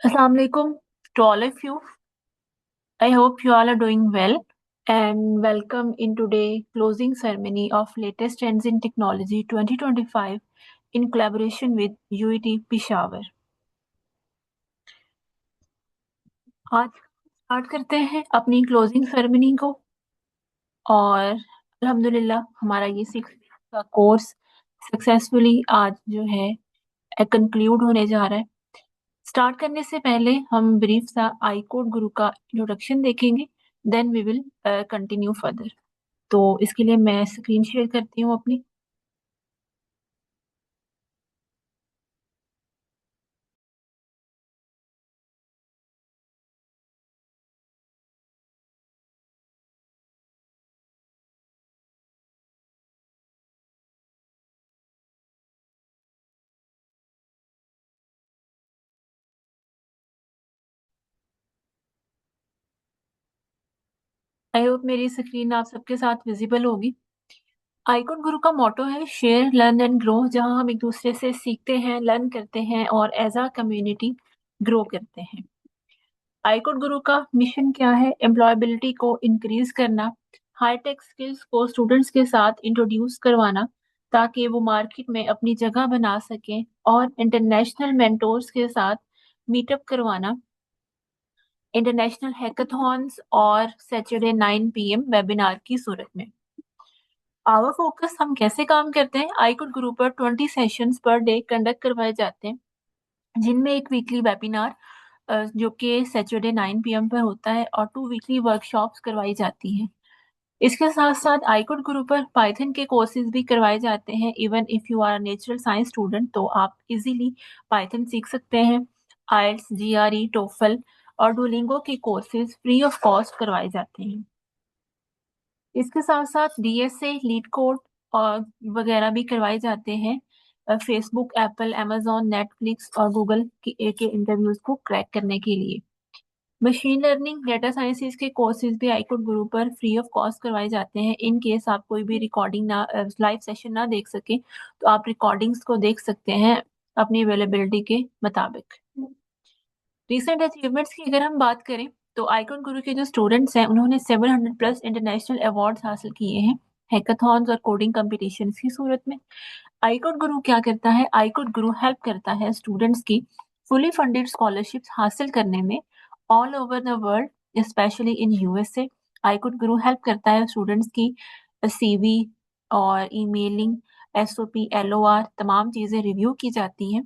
Assalamualaikum to all of you. I hope you all are doing well and welcome in today closing ceremony of latest trends in technology 2025 in collaboration with UET Peshawar. आज start करते हैं अपनी closing ceremony को और अल्हम्दुलिल्लाह हमारा ये 6 का कोर्स सक्सेसफुली आज जो है कंक्लूड होने जा रहा है। स्टार्ट करने से पहले हम ब्रीफ सा आई कोड गुरु का इंट्रोडक्शन देखेंगे, then we will continue further. तो इसके लिए मैं स्क्रीन शेयर करती हूँ अपनी। आई होप मेरी स्क्रीन आप सबके साथ विजिबल होगी। आईकोड गुरु का मोटो है शेयर लर्न एंड ग्रो, जहां हम एक दूसरे से सीखते हैं, लर्न करते हैं और एज अ कम्युनिटी ग्रो करते हैं। आईकोड गुरु का मिशन क्या है? एम्प्लॉयबिलिटी को इंक्रीज करना, हाईटेक स्किल्स को स्टूडेंट्स के साथ इंट्रोड्यूस करवाना ताकि वो मार्केट में अपनी जगह बना सकें, और इंटरनेशनल मेंटोर्स के साथ मीटअप करवाना, इंटरनेशनल हैकाथॉन्स और सैटरडे 9 PM वेबिनार की सूरत में। आवर फोकस, हम कैसे काम करते हैं? आईकुड ग्रुप पर 20 सेशंस पर डे कंडक्ट करवाए जाते हैं, जिनमें एक वीकली वेबिनार जो कि सैटरडे 9 PM पर होता है और 2 वीकली वर्कशॉप्स करवाई जाती हैं। इसके साथ साथ आईकुड ग्रुप पर पाइथन के कोर्सेज भी करवाए जाते हैं। Even if you are natural science student तो आप इजीली पाइथन सीख सकते हैं। आइल्स, GRE, टोफल और डुओलिंगो के कोर्सेज फ्री ऑफ कॉस्ट करवाए जाते हैं। इसके साथ साथ DSA, लीड कोड और वगैरह भी करवाए जाते हैं फेसबुक, एप्पल, अमेजोन, नेटफ्लिक्स और गूगल के इंटरव्यूज को क्रैक करने के लिए। मशीन लर्निंग, डेटा साइंसेज के कोर्सेज भी आईकुड गुरु पर फ्री ऑफ कॉस्ट करवाए जाते हैं। इन केस आप कोई भी रिकॉर्डिंग ना, लाइव सेशन ना देख सके तो आप रिकॉर्डिंग्स को देख सकते हैं अपनी अवेलेबिलिटी के मुताबिक। रिसेंट अचीवमेंट्स की अगर हम बात करें तो आइकॉन गुरु के जो स्टूडेंट्स हैं उन्होंने 700+ इंटरनेशनल अवार्ड्स हासिल किए हैं हैकाथॉन्स और कोडिंग कंपटीशंस की सूरत में। आइकॉन गुरु क्या करता है? आइकॉन गुरु हेल्प करता है स्टूडेंट्स की फुली फंडेड स्कॉलरशिप्स हासिल करने में all over the world, specially in USA। Icon Guru help करता है स्टूडेंट्स की CV और ईमेलिंग, SOP, LOR तमाम चीजें रिव्यू की जाती हैं।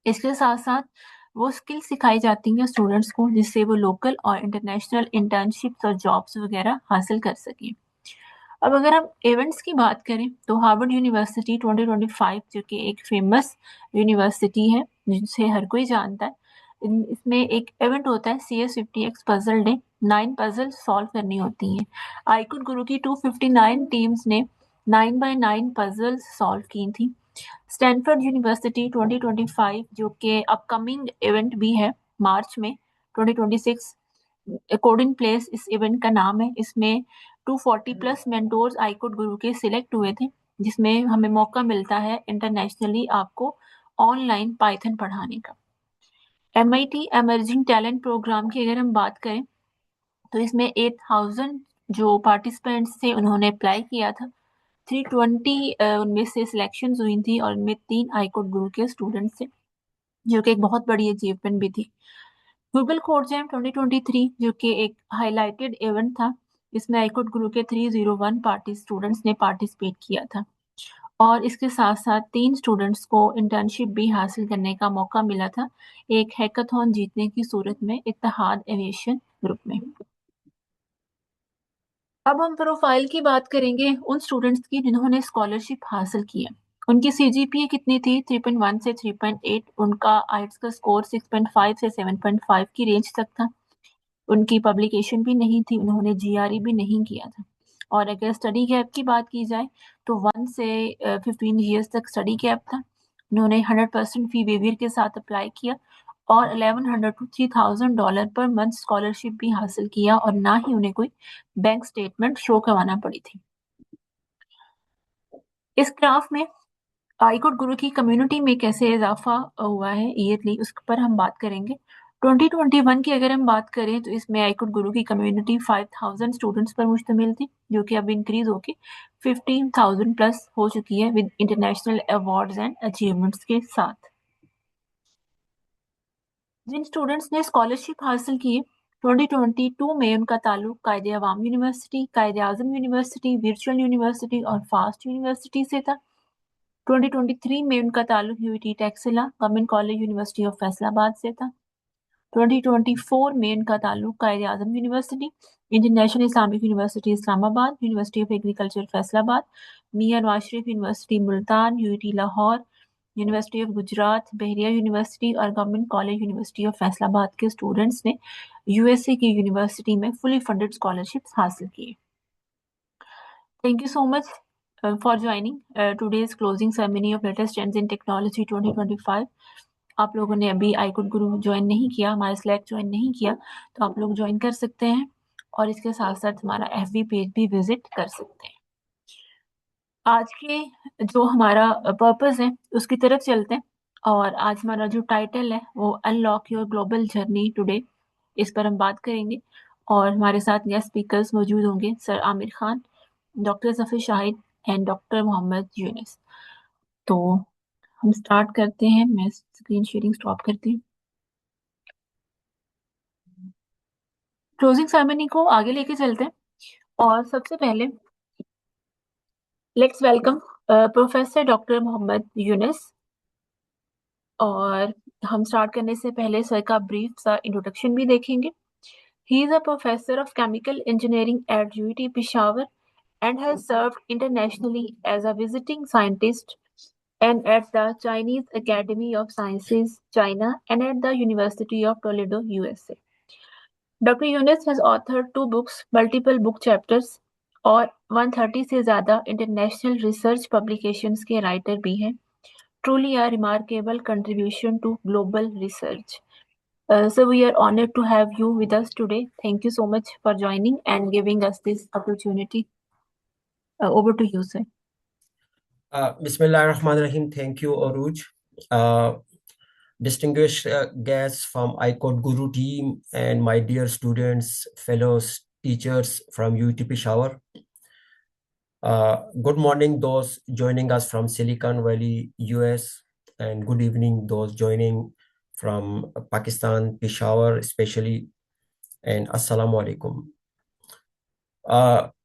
इसके साथ साथ वो स्किल सिखाई जाती हैं स्टूडेंट्स को, जिससे वो लोकल और इंटरनेशनल इंटर्नशिप्स और जॉब्स वगैरह हासिल कर सकें। अब अगर हम इवेंट्स की बात करें तो हार्वर्ड यूनिवर्सिटी 2025, जो कि एक फेमस यूनिवर्सिटी है जिसे हर कोई जानता है, इसमें एक इवेंट होता है CS50X puzzle day. 9 puzzle solve करनी होती हैं। आइकुड गुरु की 259 टीम्स ने 9 by 9 पजल्स सॉल्व की थी। स्टैनफोर्ड यूनिवर्सिटी 2025, जो कि अपकमिंग इवेंट भी है मार्च में 2026, कोडिंग प्लेस इस इवेंट का नाम है। इसमें 240+ मेंटोर्स आईकोड गुरु के सिलेक्ट हुए थे, जिसमें हमें मौका मिलता है इंटरनेशनली आपको ऑनलाइन पाइथन पढ़ाने का। MIT एमर्जिंग टैलेंट प्रोग्राम की अगर हम बात करें तो इसमें 8000 जो पार्टिसिपेंट्स थे उन्होंने अप्लाई किया था। 320 उनमें से सिलेक्शन हुई थी और इनमें 3 आईकोड गुरु के स्टूडेंट्स थे, जो कि एक बहुत बड़ी अचीवमेंट भी थी। गूगल कोड जैम 2023, जो कि एक हाईलाइटेड इवेंट था, इसमें आईकोड गुरु के 301 पार्टी स्टूडेंट्स ने पार्टिसिपेट किया था। और इसके साथ साथ 3 स्टूडेंट्स को इंटर्नशिप भी हासिल करने का मौका मिला था, एक हैकाथॉन जीतने की सूरत में इत्तेहाद एविएशन ग्रुप में। अब हम प्रोफाइल की बात करेंगे उन स्टूडेंट्स की जिन्होंने स्कॉलरशिप हासिल की है। उनकी CGPA कितनी थी? 3.1 से 3.8। उनका आइट्स का स्कोर 6.5 से 7.5 की रेंज तक था। उनकी पब्लिकेशन भी नहीं थी, उन्होंने GRE भी नहीं किया था। और अगर स्टडी गैप की बात की जाए तो 1 से 15 ईयर्स तक स्टडी गैप था। उन्होंने 100% फी वेवियर के साथ अप्लाई किया और $1100 to $3000 पर मंथ स्कॉलरशिप भी हासिल किया, और ना ही उन्हें कोई बैंक स्टेटमेंट शो करवाना पड़ी थी। इस ग्राफ में आईकोड गुरु की कम्युनिटी में कैसे इजाफा हुआ है ईयरली, उस पर हम बात करेंगे। 2021 की अगर हम बात करें तो इसमें आईकुड गुरु की कम्युनिटी 5000 स्टूडेंट्स पर मुश्तमिल थी, जो कि अब इंक्रीज होके 15,000 प्लस हो चुकी है with international awards and achievements के साथ। जिन स्टूडेंट्स ने स्कॉलरशिप हासिल की है 2022 में उनका ताल्लुक कायदे Awam University, Quaid-e Azam University, Virtual University और फास्ट यूनिवर्सिटी से था। 2023 में उनका ताल्लुक UET Taxila Government College University of Faisalabad से था। 2024 में इनका ताल्लुक Quaid-e Azam University, International Islamic University Islamabad, University of Agriculture Faisalabad, Mian Nawaz Sharif University Multan, UET Lahore, University of Gujrat, Bahria University और Government College University of Faisalabad के स्टूडेंट्स ने यूएसए की यूनिवर्सिटी में फुली फंडेड स्कॉलरशिप्स हासिल की। Thank you so much for joining today's closing ceremony of latest trends in technology 2025. आप लोगों ने अभी आईकुड गुरु ज्वाइन नहीं किया, हमारा स्लैक ज्वाइन नहीं किया, तो आप लोग ज्वाइन कर सकते हैं और इसके साथ साथ हमारा एफबी पेज भी विजिट कर सकते हैं। आज के जो हमारा पर्पस है उसकी तरफ चलते हैं और आज हमारा जो टाइटल है वो unlock your global journey today, इस पर हम बात करेंगे और हमारे साथ गेस्ट स्पीकर्स मौजूद होंगे sir Aamir Khan, doctor Zafar Shahid and doctor Mohammad Younis. तो हम स्टार्ट करते हैं, मैं स्क्रीन शेयरिंग स्टॉप करती हूँ। क्लोजिंग सेरेमनी को आगे लेके चलते हैं और सबसे पहले let's welcome professor doctor Mohammad Younis. और हम स्टार्ट करने से पहले सर का ब्रीफ सा इंट्रोडक्शन भी देखेंगे। He is a professor of chemical engineering at UET Peshawar and has served internationally as a visiting scientist and at the Chinese Academy of Sciences, China, and at the University of Toledo, USA. Dr. Yunus has authored 2 books, multiple book chapters और 130 से ज़्यादा international research publications के writer भी हैं। Truly a remarkable contribution to global research. So we are honored to have you with us today. Thank you so much for joining and giving us this opportunity. Over to you, sir. Bismillah ar-Rahman ar-Rahim. Thank you, Aruj. Distinguished guests from iCode Guru team and my dear students, fellows, teachers from UT Peshawar. Good morning, those joining us from Silicon Valley, US, and good evening, those joining from Pakistan, Peshawar, especially, and Assalamu alaikum.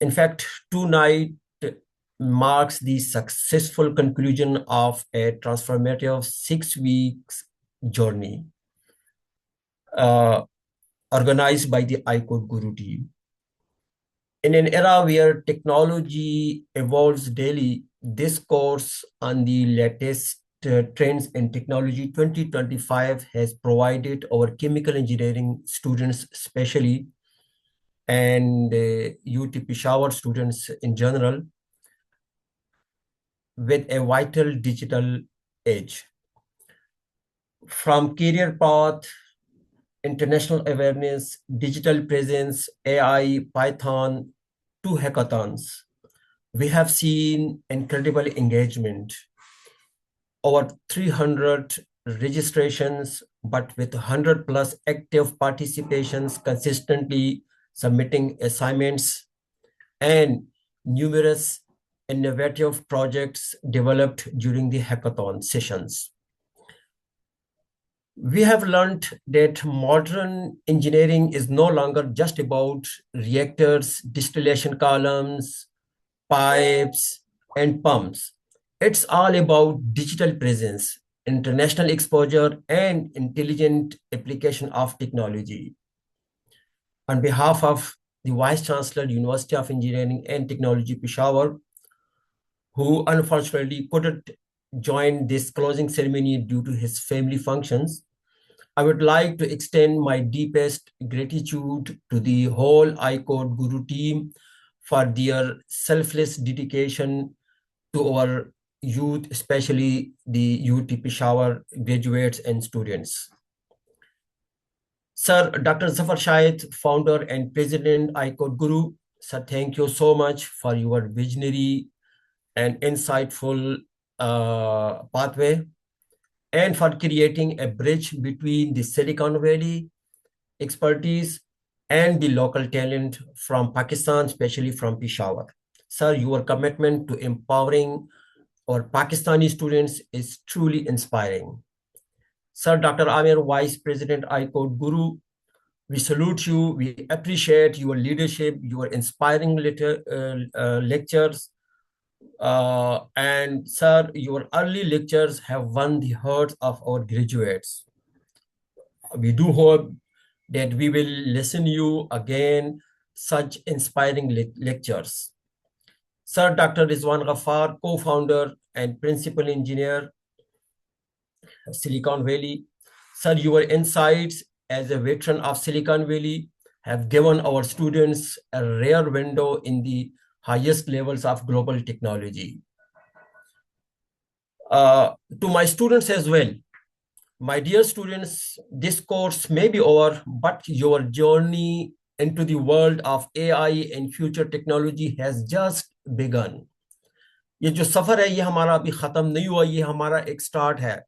In fact, tonight marks the successful conclusion of a transformative 6 weeks journey organized by the iCode Guru team. In an era where technology evolves daily, this course on the latest trends in technology 2025 has provided our chemical engineering students especially and UT Peshawar students in general with a vital digital edge. From career path, international awareness, digital presence, AI, Python, to hackathons, we have seen incredible engagement. Over 300 registrations, but with 100 plus active participations consistently submitting assignments and numerous innovative projects developed during the hackathon sessions. We have learned that modern engineering is no longer just about reactors, distillation columns, pipes, and pumps. It's all about digital presence, international exposure, and intelligent application of technology. On behalf of the Vice Chancellor, University of Engineering and Technology, Peshawar, who unfortunately couldn't join this closing ceremony due to his family functions, I would like to extend my deepest gratitude to the whole iCode Guru team for their selfless dedication to our youth, especially the UT Peshawar graduates and students. Sir, Dr. Zafar Shahid, founder and president iCode Guru, sir, thank you so much for your visionary and insightful pathway and for creating a bridge between the Silicon Valley expertise, and the local talent from Pakistan, especially from Peshawar. Sir, your commitment to empowering our Pakistani students is truly inspiring. Sir, Dr. Amir, Vice President iCode Guru, we salute you. We appreciate your leadership, your inspiring lectures. And, sir, your early lectures have won the hearts of our graduates. We do hope that we will listen you again such inspiring lectures. Sir Dr. Rizwan Ghaffar, co-founder and principal engineer, Silicon Valley. Sir, your insights as a veteran of Silicon Valley have given our students a rare window in the highest levels of global technology. To my students as well, my dear students, this course may be over, but your journey into the world of AI and future technology has just begun. ये जो सफर है ये हमारा अभी खत्म नहीं हुआ, ये हमारा एक स्टार्ट है।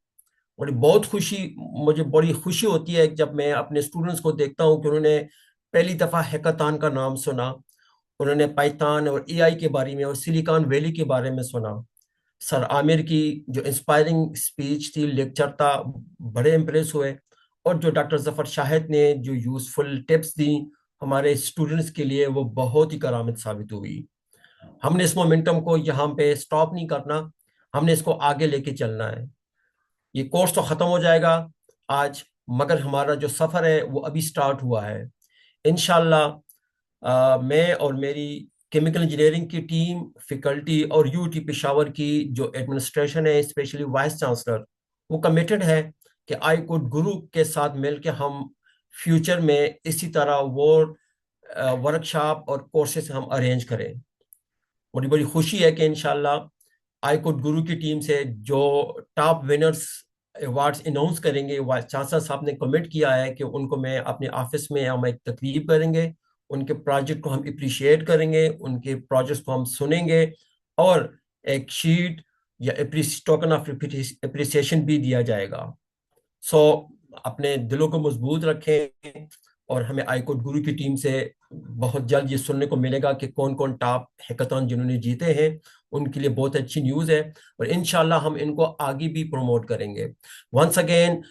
मुझे बड़ी खुशी होती है जब मैं अपने स्टूडेंट्स को देखता हूँ कि उन्होंने पहली दफा हैकाथॉन का नाम सुना, उन्होंने पाइथन और एआई के बारे में और सिलिकॉन वैली के बारे में सुना। सर आमिर की जो इंस्पायरिंग स्पीच थी, लेक्चर था, बड़े इम्प्रेस हुए। और जो डॉक्टर जफर शाहिद ने जो यूजफुल टिप्स दी हमारे स्टूडेंट्स के लिए, वो बहुत ही करामत साबित हुई। हमने इस मोमेंटम को यहाँ पे स्टॉप नहीं करना, हमने इसको आगे लेके चलना है। ये कोर्स तो खत्म हो जाएगा आज, मगर हमारा जो सफर है वो अभी स्टार्ट हुआ है। इंशाल्लाह मैं और मेरी केमिकल इंजीनियरिंग की टीम, फैकल्टी और यूटी पेशावर की जो एडमिनिस्ट्रेशन है, स्पेशली वाइस चांसलर, वो कमिटेड है कि आई कुड गुरु के साथ मिलकर हम फ्यूचर में इसी तरह वो वर्कशॉप और कोर्सेज हम अरेंज करें। बड़ी बड़ी खुशी है कि इंशाल्लाह आई कुड गुरु की टीम से जो टॉप विनर्स अवार्ड्स अनाउंस करेंगे, वाइस चांसलर साहब ने कमिट किया है कि उनको मैं अपने ऑफिस में हम एक तकरीब करेंगे, उनके प्रोजेक्ट को हम अप्रिशिएट करेंगे, उनके प्रोजेक्ट्स को हम सुनेंगे और एक शीट या टोकन ऑफ अप्रिसिएशन भी दिया जाएगा। सो अपने दिलों को मजबूत रखें और हमें आईकोड गुरु की टीम से बहुत जल्द ये सुनने को मिलेगा कि कौन कौन टॉप हैकाथॉन जिन्होंने जीते हैं, उनके लिए बहुत अच्छी न्यूज़ है और इंशाल्लाह हम इनको आगे भी प्रमोट करेंगे। Once again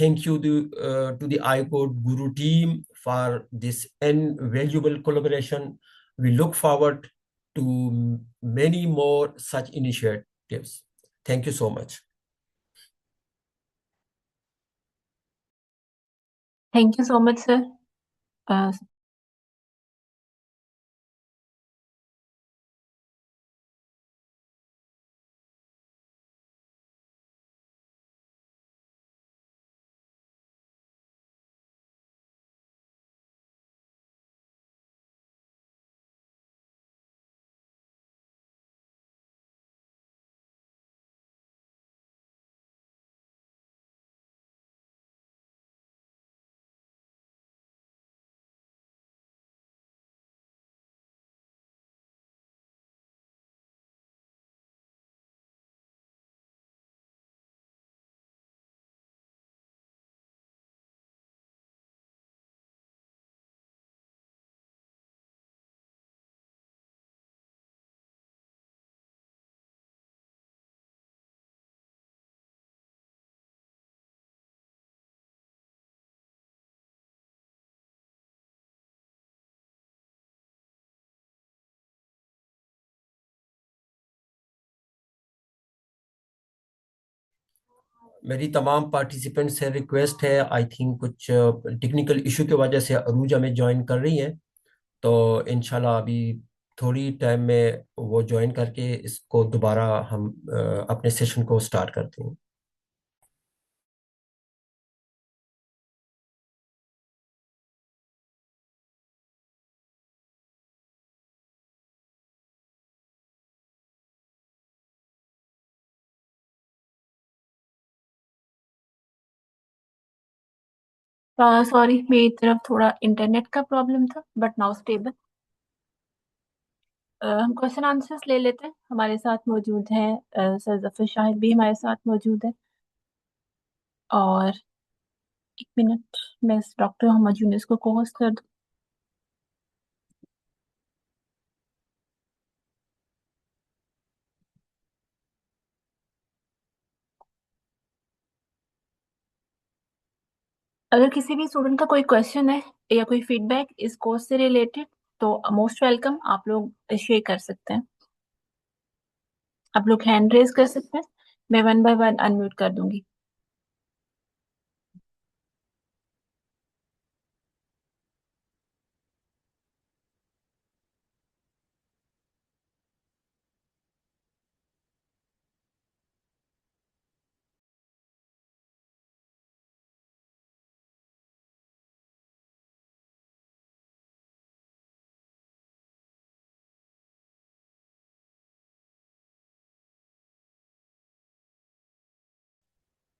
thank you to the iCode Guru team for this invaluable collaboration. We look forward to many more such initiatives. Thank you so much. Thank you so much sir. मेरी तमाम पार्टिसिपेंट से request है, I think कुछ technical issue की वजह से अरूजा में join कर रही हैं, तो इंशाल्लाह अभी थोड़ी टाइम में वो ज्वाइन करके इसको दोबारा हम अपने सेशन को स्टार्ट करते हैं। सॉरी, मेरी तरफ थोड़ा इंटरनेट का प्रॉब्लम था, बट नाउ स्टेबल। हम क्वेश्चन आंसर्स ले लेते हैं। हमारे साथ मौजूद हैं सर जफर शाहिद भी हमारे साथ मौजूद है, और एक मिनट, मैं डॉक्टर मोहम्मद यूनिस को होस्ट कर दूं। अगर किसी भी स्टूडेंट का कोई क्वेश्चन है या कोई फीडबैक इस कोर्स से रिलेटेड, तो मोस्ट वेलकम, आप लोग शेयर कर सकते हैं। आप लोग हैंड रेज कर सकते हैं, मैं वन बाय वन अनम्यूट कर दूंगी।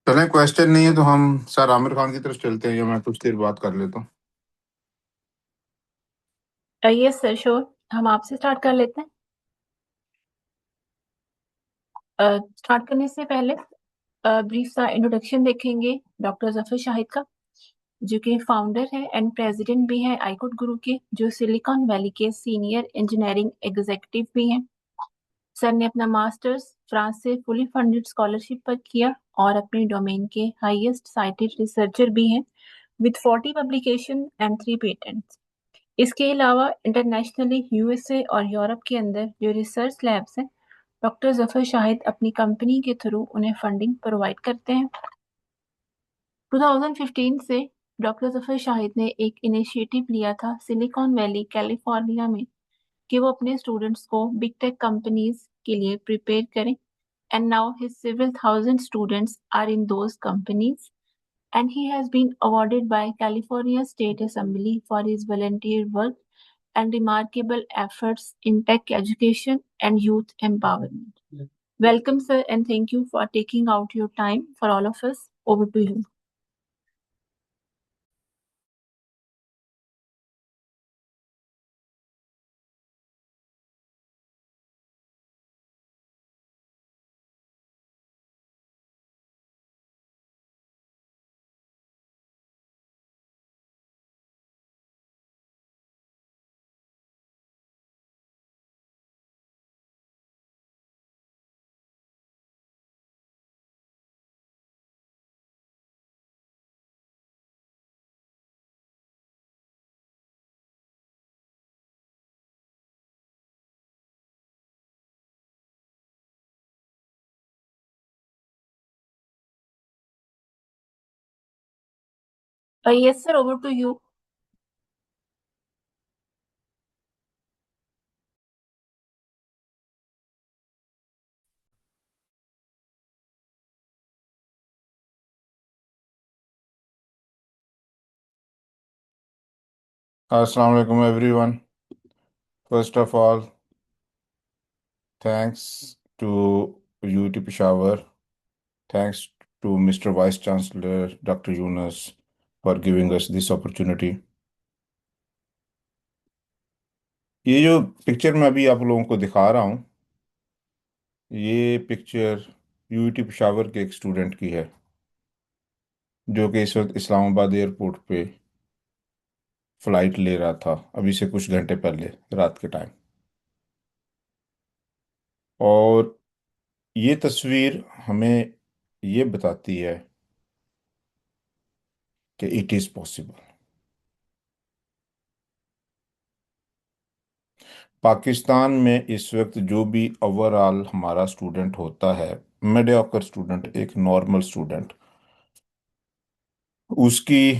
चलें, क्वेश्चन नहीं है तो हम सर आमिर खान की तरफ चलते हैं, या मैं कुछ देर बात कर लेता हूँ। यस सर, श्योर, हम आपसे स्टार्ट कर लेते हैं। स्टार्ट करने से पहले ब्रीफ सा इंट्रोडक्शन देखेंगे डॉक्टर जफर शाहिद का, जो कि फाउंडर है एंड प्रेसिडेंट भी है आईकोट गुरु के, जो सिलिकॉन वैली के सीनियर इंजीनियरिंग एग्जीक्यूटिव भी हैं। सर ने अपना मास्टर्स फ्रांस से फुली फंडेड स्कॉलरशिप पर किया और अपने डोमेन के हाईएस्ट साइटेड रिसर्चर भी हैं, विद 40 पब्लिकेशन एंड 3 पेटेंट्स। इसके अलावा इंटरनेशनली यूएसए और यूरोप के अंदर जो रिसर्च लैब्स हैं, डॉक्टर जफर शाहिद अपनी कंपनी के थ्रू उन्हें फंडिंग प्रोवाइड करते हैं। 2015 से डॉक्टर जफर शाहिद ने एक इनिशिएटिव लिया था सिलिकॉन वैली कैलिफोर्निया में, कि वो अपने स्टूडेंट्स को बिग टेक कंपनीज के लिए प्रिपेयर करें। And now his several thousand students are in those companies, and he has been awarded by California State Assembly for his volunteer work and remarkable efforts in tech education and youth empowerment. Welcome, sir, and thank you for taking out your time for all of us. Over to you. Yes, sir, over to you. अस्सलाम वालेकुम everyone. First of all, thanks to UET Peshawar, thanks to mister vice chancellor doctor Younis for giving us this opportunity. ये जो picture मैं अभी आप लोगों को दिखा रहा हूँ, ये पिक्चर यूटी पेशावर के एक स्टूडेंट की है, जो कि इस वक्त इस्लामाबाद एयरपोर्ट पे फ्लाइट ले रहा था अभी से कुछ घंटे पहले रात के टाइम। और ये तस्वीर हमें ये बताती है कि इट इज़ पॉसिबल। पाकिस्तान में इस वक्त जो भी ओवरऑल हमारा स्टूडेंट होता है, मीडियोकर स्टूडेंट, एक नॉर्मल स्टूडेंट, उसकी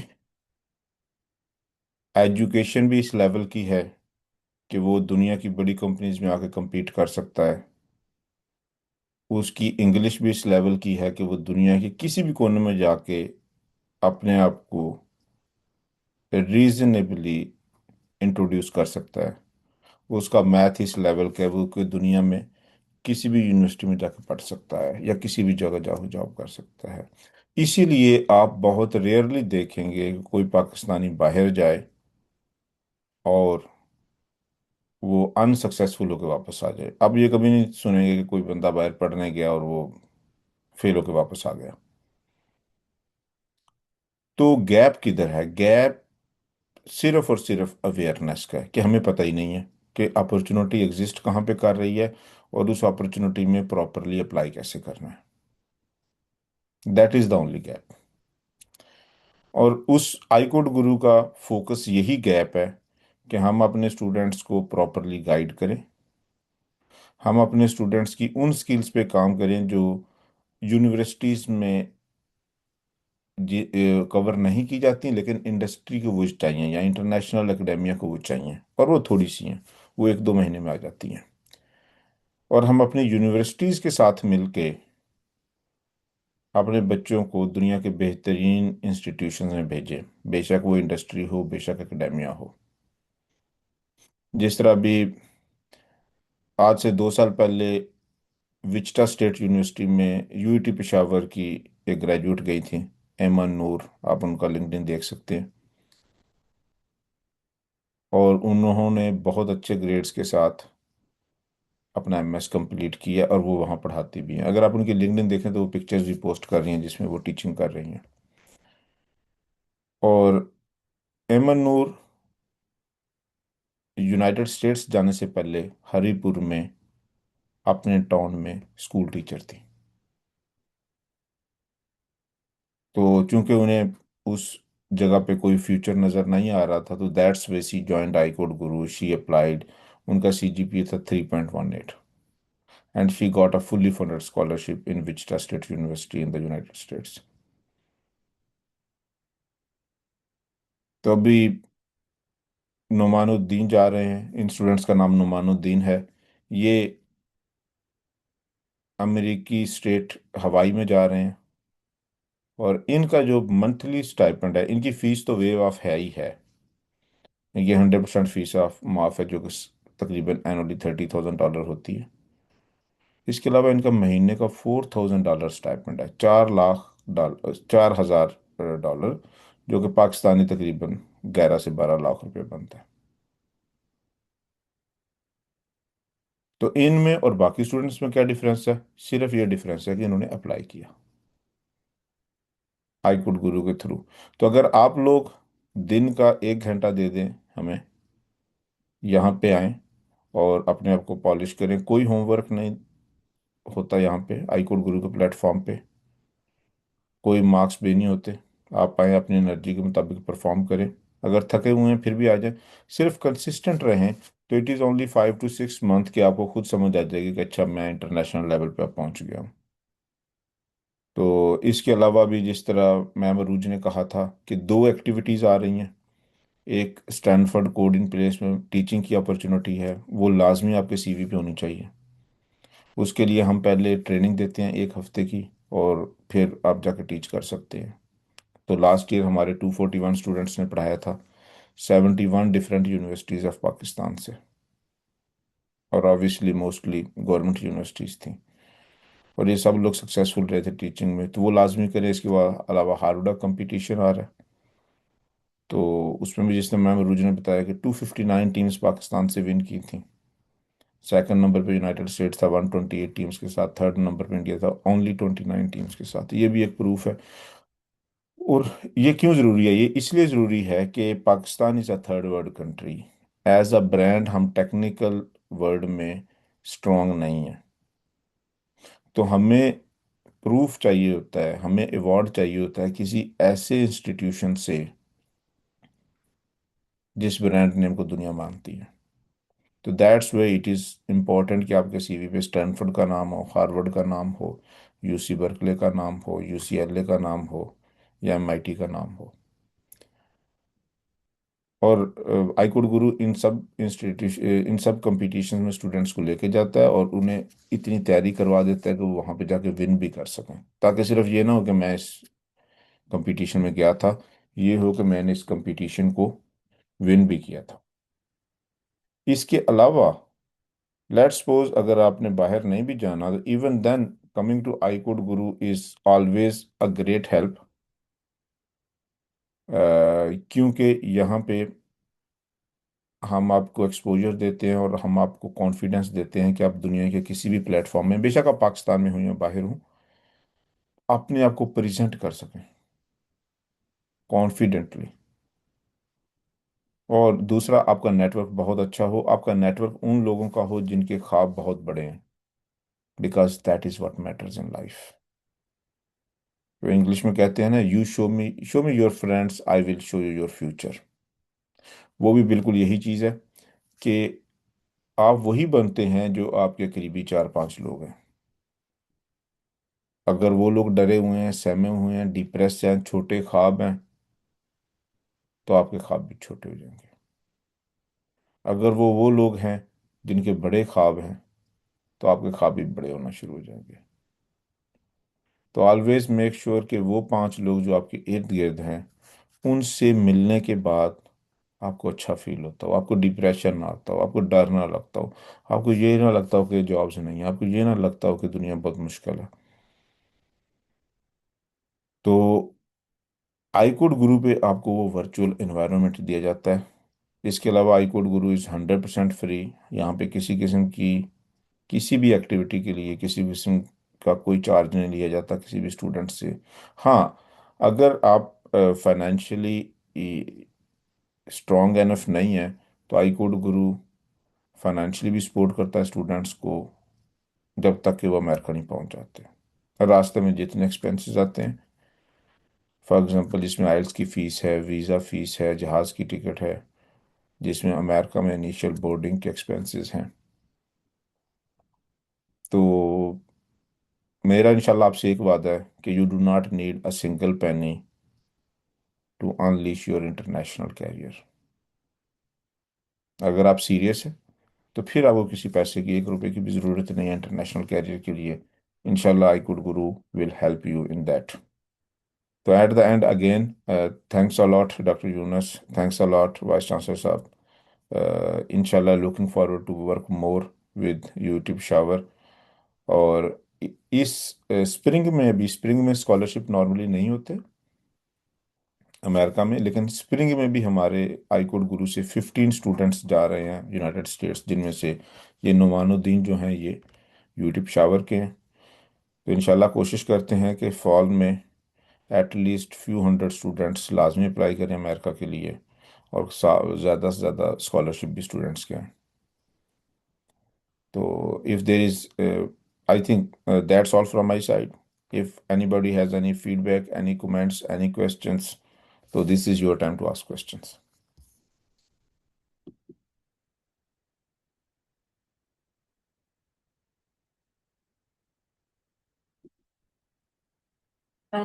एजुकेशन भी इस लेवल की है कि वो दुनिया की बड़ी कंपनीज में आके compete कर सकता है। उसकी इंग्लिश भी इस लेवल की है कि वो दुनिया के किसी भी कोने में जाके अपने आप को रीजनेबली इंट्रोड्यूस कर सकता है। उसका मैथ इस लेवल का है, वो कोई दुनिया में किसी भी यूनिवर्सिटी में जाकर पढ़ सकता है या किसी भी जगह जाकर जॉब कर सकता है। इसीलिए आप बहुत रेयरली देखेंगे कि कोई पाकिस्तानी बाहर जाए और वो अनसक्सेसफुल होकर वापस आ जाए। अब ये कभी नहीं सुनेंगे कि कोई बंदा बाहर पढ़ने गया और वो फेल होकर वापस आ गया। तो गैप किधर है? गैप सिर्फ और सिर्फ अवेयरनेस का है कि हमें पता ही नहीं है कि अपॉर्चुनिटी एग्जिस्ट कहाँ पे कर रही है और उस अपॉर्चुनिटी में प्रॉपरली अप्लाई कैसे करना है। That is the only gap. और उस आई कोड गुरु का फोकस यही गैप है कि हम अपने स्टूडेंट्स को प्रॉपरली गाइड करें, हम अपने स्टूडेंट्स की उन स्किल्स पे काम करें जो यूनिवर्सिटीज़ में कवर नहीं की जाती, लेकिन इंडस्ट्री को वो चाहिए या इंटरनेशनल एकेडेमिया को वो चाहिए, और वो थोड़ी सी हैं, वो 1-2 महीने में आ जाती हैं। और हम अपनी यूनिवर्सिटीज़ के साथ मिलके अपने बच्चों को दुनिया के बेहतरीन इंस्टीट्यूशन में भेजें, बेशक वो इंडस्ट्री हो, बेशक एकेडेमिया हो। जिस तरह अभी आज से 2 साल पहले विचिटा स्टेट यूनिवर्सिटी में यूईटी पेशावर की एक ग्रेजुएट गई थी, एमन नूर, आप उनका लिंक्डइन देख सकते हैं। और उन्होंने बहुत अच्छे ग्रेड्स के साथ अपना एमएस कंप्लीट किया और वो वहाँ पढ़ाती भी हैं। अगर आप उनकी लिंक्डइन देखें तो वो पिक्चर्स भी पोस्ट कर रही हैं जिसमें वो टीचिंग कर रही हैं। और एमन नूर यूनाइटेड स्टेट्स जाने से पहले हरिपुर में अपने टाउन में स्कूल टीचर थी। तो चूंकि उन्हें उस जगह पे कोई फ्यूचर नज़र नहीं आ रहा था, तो that's way she joined I code Guru, she applied. उनका सीजीपीए था 3.18 and she got a fully funded scholarship in Wichita state university in the United states. तो अभी नुमानुद्दीन जा रहे हैं, इन स्टूडेंट्स का नाम नुमानुद्दीन है। ये अमेरिकी स्टेट हवाई में जा रहे हैं। और इनका जो मंथली स्टाइपेंड है, इनकी फीस तो वेव ऑफ है ही है, ये 100% फीस ऑफ माफ है, जो कि तकरीबन एनुअली $30,000 होती है। इसके अलावा इनका महीने का $4,000 स्टाइपेंड है, 4 लाख डॉलर, $4,000, जो कि पाकिस्तानी तकरीबन 11 से 12 लाख रुपए बनता है। तो इनमें और बाकी स्टूडेंट्स में क्या डिफरेंस है? सिर्फ ये डिफरेंस है कि इन्होंने अप्लाई किया आई कुड गुरु के थ्रू। तो अगर आप लोग दिन का 1 घंटा दे दें हमें, यहाँ पे आए और अपने आप को पॉलिश करें, कोई होमवर्क नहीं होता यहाँ पे आई कुड गुरु के प्लेटफॉर्म पे, कोई मार्क्स भी नहीं होते। आप आए, अपनी एनर्जी के मुताबिक परफॉर्म करें, अगर थके हुए हैं फिर भी आ जाए, सिर्फ कंसिस्टेंट रहें। तो it is only 5 to 6 month कि आपको खुद समझ आ जाएगी कि अच्छा मैं इंटरनेशनल लेवल पे पहुंच गया हूँ। तो इसके अलावा भी जिस तरह मैम अरूज ने कहा था कि 2 एक्टिविटीज़ आ रही हैं, एक स्टैनफोर्ड कोड इन प्लेस में टीचिंग की अपॉर्चुनिटी है, वो लाजमी आपके सीवी पे होनी चाहिए। उसके लिए हम पहले ट्रेनिंग देते हैं 1 हफ्ते की, और फिर आप जाकर टीच कर सकते हैं। तो लास्ट ईयर हमारे 241 स्टूडेंट्स ने पढ़ाया था 71 डिफरेंट यूनिवर्सिटीज़ ऑफ पाकिस्तान से, और ऑब्वियसली मोस्टली गवर्नमेंट यूनिवर्सिटीज़ थी। और ये सब लोग सक्सेसफुल रहे थे टीचिंग में, तो वो लाजमी करें। इसके अलावा हार्वर्ड कंपटीशन आ रहा है, तो उसमें भी जिसने मैम रूज ने बताया कि 259 टीम्स पाकिस्तान से विन की थी। सेकंड नंबर पे यूनाइटेड स्टेट्स था 128 टीम्स के साथ, थर्ड नंबर पे इंडिया था ओनली 29 टीम्स के साथ। ये भी एक प्रूफ है। और ये क्यों ज़रूरी है? ये इसलिए ज़रूरी है कि Pakistan is a third world country. As a brand हम टेक्निकल वर्ल्ड में स्ट्रांग नहीं है, तो हमें प्रूफ चाहिए होता है, हमें अवार्ड चाहिए होता है किसी ऐसे इंस्टीट्यूशन से जिस ब्रांड नेम को दुनिया मानती है। तो that's way it is important कि आपके सीवी पे स्टैनफोर्ड का नाम हो, हार्वर्ड का नाम हो, यूसी बर्कले का नाम हो, यूसीएलए का नाम हो, या एमआईटी का नाम हो। और आई कुड गुरु इन सब कंपटीशन में स्टूडेंट्स को लेके जाता है और उन्हें इतनी तैयारी करवा देता है कि वो वहाँ पे जाके विन भी कर सकें, ताकि सिर्फ ये ना हो कि मैं इस कंपटीशन में गया था, ये हो कि मैंने इस कंपटीशन को विन भी किया था। इसके अलावा लेट्स सपोज अगर आपने बाहर नहीं भी जाना, तो even then coming to iCode Guru is always a great help, क्योंकि यहाँ पे हम आपको एक्सपोजर देते हैं और हम आपको कॉन्फिडेंस देते हैं कि आप दुनिया के किसी भी प्लेटफॉर्म में, बेशक आप पाकिस्तान में हो या बाहर हो, अपने आप को प्रेजेंट कर सकें कॉन्फिडेंटली। और दूसरा, आपका नेटवर्क बहुत अच्छा हो, आपका नेटवर्क उन लोगों का हो जिनके ख्वाब बहुत बड़े हैं, because that is what matters in life. वो इंग्लिश में कहते हैं ना, you show me your friends, I will show you your future. वो भी बिल्कुल यही चीज़ है कि आप वही बनते हैं जो आपके करीबी 4-5 लोग हैं। अगर वो लोग डरे हुए हैं, सहमे हुए हैं, डिप्रेस हैं, छोटे ख्वाब हैं, तो आपके ख्वाब भी छोटे हो जाएंगे। अगर वो लोग हैं जिनके बड़े ख्वाब हैं, तो आपके ख्वाब भी बड़े होना शुरू हो जाएंगे। तो ऑलवेज मेक श्योर कि वो 5 लोग जो आपके इर्द गिर्द हैं, उनसे मिलने के बाद आपको अच्छा फील होता हो, आपको डिप्रेशन ना आता हो, आपको डर ना लगता हो, आपको ये ना लगता हो कि जॉब्स नहीं है, आपको ये ना लगता हो कि दुनिया बहुत मुश्किल है। तो आईकोड गुरु पे आपको वो वर्चुअल एनवायरनमेंट दिया जाता है। इसके अलावा आईकोड गुरु इज़ 100% फ्री। यहाँ पे किसी किस्म की किसी भी एक्टिविटी के लिए किसी भी किस्म का कोई चार्ज नहीं लिया जाता किसी भी स्टूडेंट से। हाँ, अगर आप फाइनेंशियली स्ट्रॉन्ग एनफ नहीं है, तो आईकोड गुरु फाइनेंशियली भी सपोर्ट करता है स्टूडेंट्स को, जब तक कि वो अमेरिका नहीं पहुंच जाते। रास्ते में जितने एक्सपेंसेस आते हैं, फॉर एग्जांपल जिसमें आइल्स की फ़ीस है, वीज़ा फ़ीस है, जहाज़ की टिकट है, जिसमें अमेरिका में इनिशियल बोर्डिंग के एक्सपेंसेस हैं, तो मेरा इंशाल्लाह आपसे एक वादा है कि you do not need a single penny to unleash your international career. अगर आप सीरियस हैं, तो फिर आपको किसी पैसे की 1 रुपए की भी ज़रूरत नहीं है इंटरनेशनल कैरियर के लिए। इंशाल्लाह iCode Guru will help you in that. तो at the end again, thanks a lot doctor Younus, thanks a lot vice chancellor साहब। इंशाल्लाह looking forward to work more with YouTube शावर। और इस स्प्रिंग में, अभी स्प्रिंग में स्कॉलरशिप नॉर्मली नहीं होते अमेरिका में, लेकिन स्प्रिंग में भी हमारे आईकोड गुरु से 15 स्टूडेंट्स जा रहे हैं यूनाइटेड स्टेट्स, जिनमें से ये नुमानुद्दीन जो हैं ये यूट्यूब शावर के हैं। तो इंशाल्लाह कोशिश करते हैं कि फॉल में एटलीस्ट फ्यू हंड्रेड स्टूडेंट्स लाजमी अप्लाई करें अमेरिका के लिए, और ज़्यादा से ज़्यादा स्कॉलरशिप भी स्टूडेंट्स के हैं। तो if there is, I think that's all from my side. If anybody has any feedback, any comments, any questions, so this is your time to ask questions.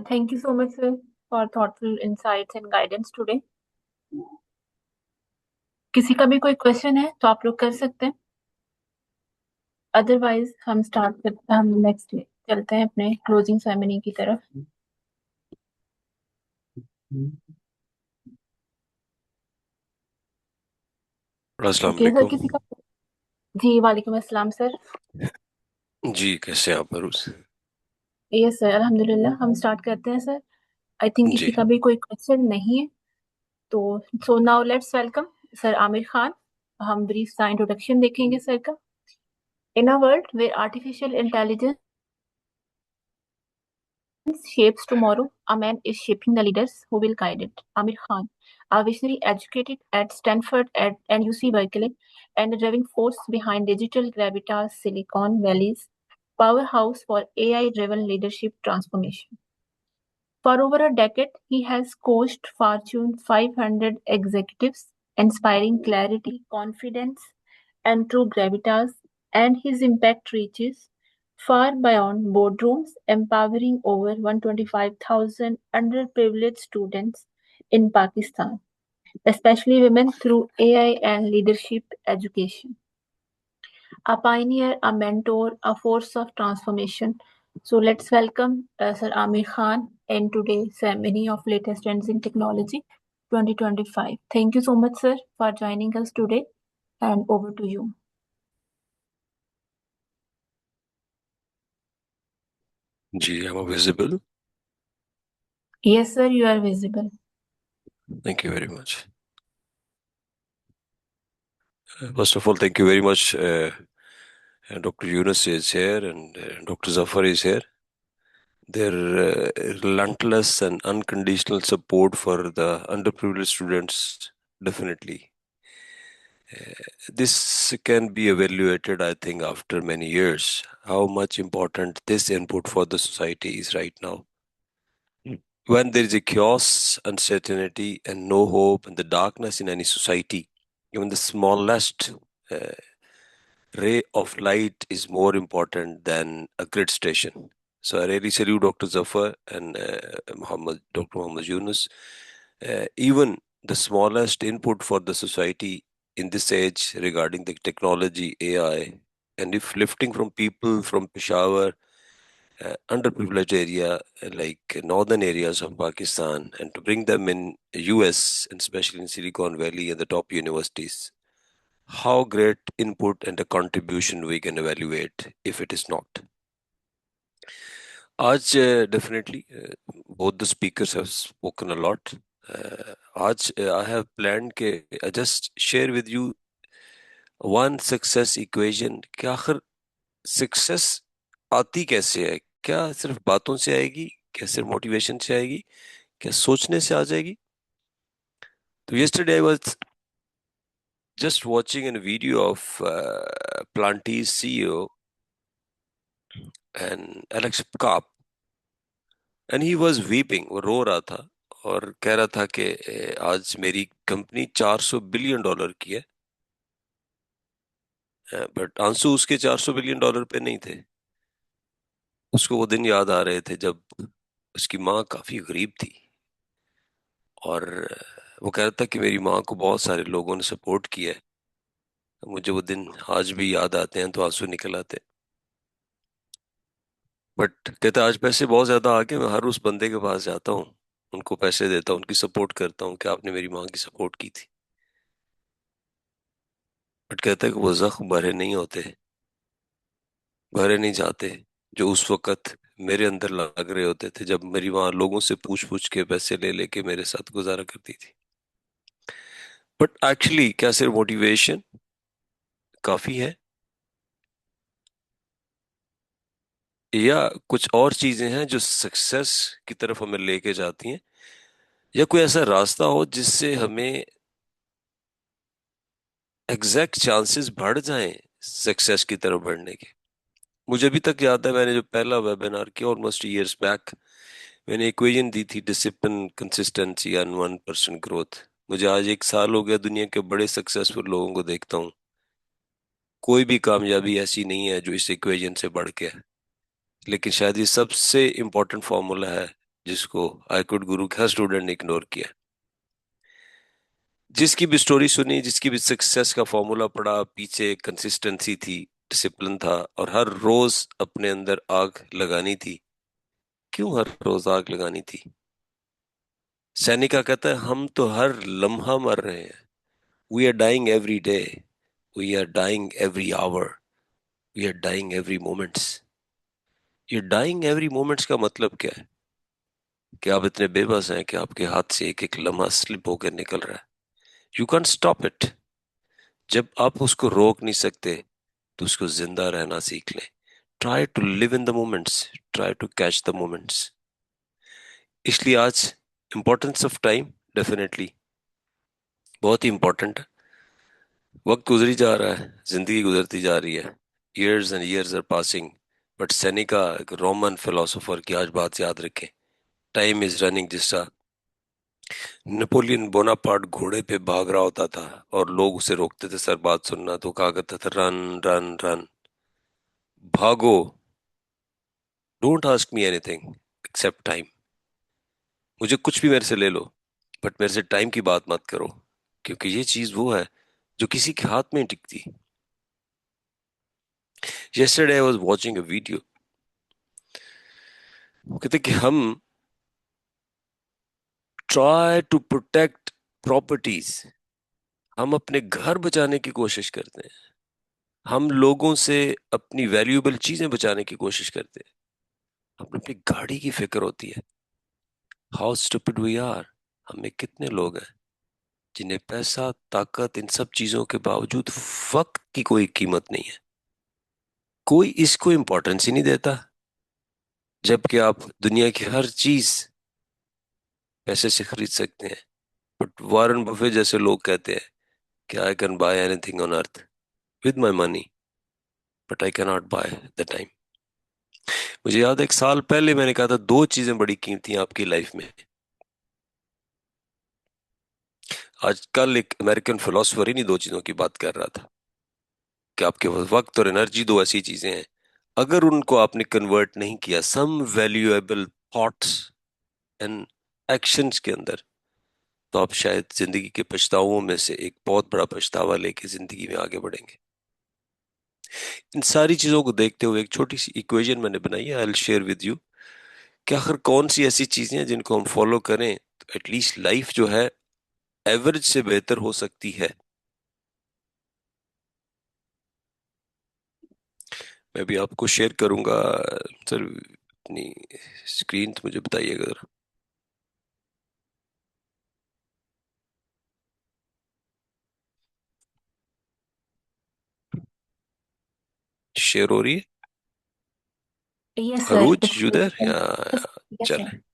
Thank you so much, sir, for thoughtful insights and guidance today. किसी का भी कोई question है तो आप लोग कर सकते हैं, अदरवाइज हम नेक्स्ट चलते हैं अपने क्लोजिंग सेरेमनी की तरफ। अस्सलाम ओके सर, वालेकुम। किसी का? जी वालेकुम अस्सलाम सर। जी, कैसे हैं आप अरुज? यस सर, अल्हम्दुलिल्लाह। हम स्टार्ट करते हैं सर। आई थिंक जी किसी का भी कोई क्वेश्चन नहीं है, तो so now let's welcome sir Aamir Khan. हम ब्रीफ सा इंट्रोडक्शन देखेंगे सर का। In a world where artificial intelligence shapes tomorrow, a man is shaping the leaders who will guide it. Amir Khan, a visionary educated at Stanford and UC Berkeley, and a driving force behind digital gravitas Silicon Valley's powerhouse for AI-driven leadership transformation. For over a decade, he has coached Fortune 500 executives, inspiring clarity, confidence, and true gravitas, and his impact reaches far beyond boardrooms, empowering over 125,000 underprivileged students in Pakistan, especially women, through AI and leadership education. A pioneer, a mentor, a force of transformation. So let's welcome Sir Amir Khan in today's ceremony of latest trends in technology 2025. Thank you so much, sir, for joining us today. And over to you. जी, am I visible? Yes, sir, you are visible. Thank you very much. First of all, thank you very much. Dr. Yunus is here and Dr. Zafar is here. their relentless and unconditional support for the underprivileged students, definitely. This can be evaluated, I think, after many years, how much important this input for the society is right now. When there is a chaos, uncertainty, and no hope, and the darkness in any society, even the smallest uh, ray of light is more important than a grid station. So I really salute Dr. Zafar and Dr. Muhammad Yunus. Even the smallest input for the society in this age regarding the technology, AI, and if lifting from people from Peshawar, underprivileged area like northern areas of Pakistan, and to bring them in US and especially in Silicon Valley and the top universities, how great input and a contribution we can evaluate if it is not. आज definitely both the speakers have spoken a lot. आज I have planned के I just share with you one success equation कि आखिर success आती कैसे है, क्या सिर्फ बातों से आएगी, क्या सिर्फ मोटिवेशन से आएगी, क्या सोचने से आ जाएगी. तो yesterday I was just watching a video of Plantee's CEO and Alex Karp, and he was weeping, वो रो रहा था और कह रहा था कि आज मेरी कंपनी $400 बिलियन की है, बट आंसू उसके $400 बिलियन पे नहीं थे. उसको वो दिन याद आ रहे थे जब उसकी माँ काफी गरीब थी और वो कह रहा था कि मेरी माँ को बहुत सारे लोगों ने सपोर्ट किया है. मुझे वो दिन आज भी याद आते हैं तो आंसू निकल आते हैं. बट कहता आज पैसे बहुत ज्यादा आ गए, मैं हर उस बंदे के पास जाता हूँ, उनको पैसे देता हूँ, उनकी सपोर्ट करता हूँ कि आपने मेरी माँ की सपोर्ट की थी. बट कहता है कि वो जख्म भरे नहीं होते, भरे नहीं जाते जो उस वक्त मेरे अंदर लग रहे होते थे जब मेरी माँ लोगों से पूछ पूछ के पैसे ले लेके मेरे साथ गुजारा करती थी. बट एक्चुअली क्या सिर्फ मोटिवेशन काफी है या कुछ और चीजें हैं जो सक्सेस की तरफ हमें लेके जाती हैं, या कोई ऐसा रास्ता हो जिससे हमें एग्जैक्ट चांसेस बढ़ जाएं सक्सेस की तरफ बढ़ने के. मुझे अभी तक याद है मैंने जो पहला वेबिनार किया ऑलमोस्ट ईयर्स बैक, मैंने इक्वेशन दी थी डिसिप्लिन कंसिस्टेंसी एंड 1% ग्रोथ. मुझे आज 1 साल हो गया दुनिया के बड़े सक्सेसफुल लोगों को देखता हूँ, कोई भी कामयाबी ऐसी नहीं है जो इस इक्वेशन से बढ़ के है. लेकिन शायद ये सबसे इम्पोर्टेंट फॉर्मूला है जिसको आईकुड गुरु का स्टूडेंट ने इग्नोर किया. जिसकी भी स्टोरी सुनी, जिसकी भी सक्सेस का फॉर्मूला पढ़ा, पीछे कंसिस्टेंसी थी, डिसिप्लिन था और हर रोज अपने अंदर आग लगानी थी. क्यों हर रोज आग लगानी थी? सैनिका कहता है हम तो हर लम्हा मर रहे हैं. We are dying every day, we are dying every hour, we are dying every moments. ये डाइंग एवरी मोमेंट्स का मतलब क्या है? कि आप इतने बेबस हैं कि आपके हाथ से एक एक लम्हा स्लिप होकर निकल रहा है. You can stop it. जब आप उसको रोक नहीं सकते तो उसको जिंदा रहना सीख लें. Try to live in the moments, try to catch the moments. इसलिए आज इंपॉर्टेंस ऑफ टाइम डेफिनेटली बहुत ही इंपॉर्टेंट है. वक्त गुजरी जा रहा है, जिंदगी गुजरती जा रही है, years and years are passing. But Seneca एक रोमन फिलोसोफर की आज बात याद रखें, टाइम इज रनिंग. जिसका नेपोलियन बोनापार्ट घोड़े पे भाग रहा होता था और लोग उसे रोकते थे, सर बात सुनना, तो कहा करता था रन रन रन, भागो, don't ask me anything accept time. मुझे कुछ भी मेरे से ले लो बट मेरे से टाइम की बात मत करो, क्योंकि ये चीज वो है जो किसी के हाथ में नहीं टिकती. yesterday I was watching a video, वो कहते कि हम ट्राई टू प्रोटेक्ट प्रॉपर्टीज, हम अपने घर बचाने की कोशिश करते हैं, हम लोगों से अपनी वैल्यूएबल चीजें बचाने की कोशिश करते हैं, हमें अपनी गाड़ी की फिक्र होती है. How stupid we are. हमें कितने लोग हैं जिन्हें पैसा, ताकत, इन सब चीजों के बावजूद वक्त की कोई कीमत नहीं है. कोई इसको इंपॉर्टेंस ही नहीं देता. जबकि आप दुनिया की हर चीज पैसे से खरीद सकते हैं। बट वारन बफे जैसे लोग कहते हैं कि I can buy anything on earth with my money, but I can not by the time. मुझे याद है एक साल पहले मैंने कहा था दो चीजें बड़ी कीमती हैं आपकी लाइफ में। आजकल एक अमेरिकन फिलोसफर ही नहीं दो चीजों की बात कर रहा था कि आपके पास वक्त और एनर्जी दो ऐसी चीजें हैं, अगर उनको आपने कन्वर्ट नहीं किया some valuable thoughts and actions के अंदर, तो आप शायद जिंदगी के पछताओं में से एक बहुत बड़ा पछतावा लेके जिंदगी में आगे बढ़ेंगे। इन सारी चीजों को देखते हुए एक छोटी सी इक्वेशन मैंने बनाई है, I will share with you कि आखिर कौन सी ऐसी चीजें हैं जिनको हम फॉलो करें तो एटलीस्ट लाइफ जो है एवरेज से बेहतर हो सकती है। मैं भी आपको शेयर करूंगा सर अपनी स्क्रीन, तो मुझे बताइएगा जरा। शेयर हो रही है? Yes sir, Arooj it's you there yeah? Yes. Yes sir. चले।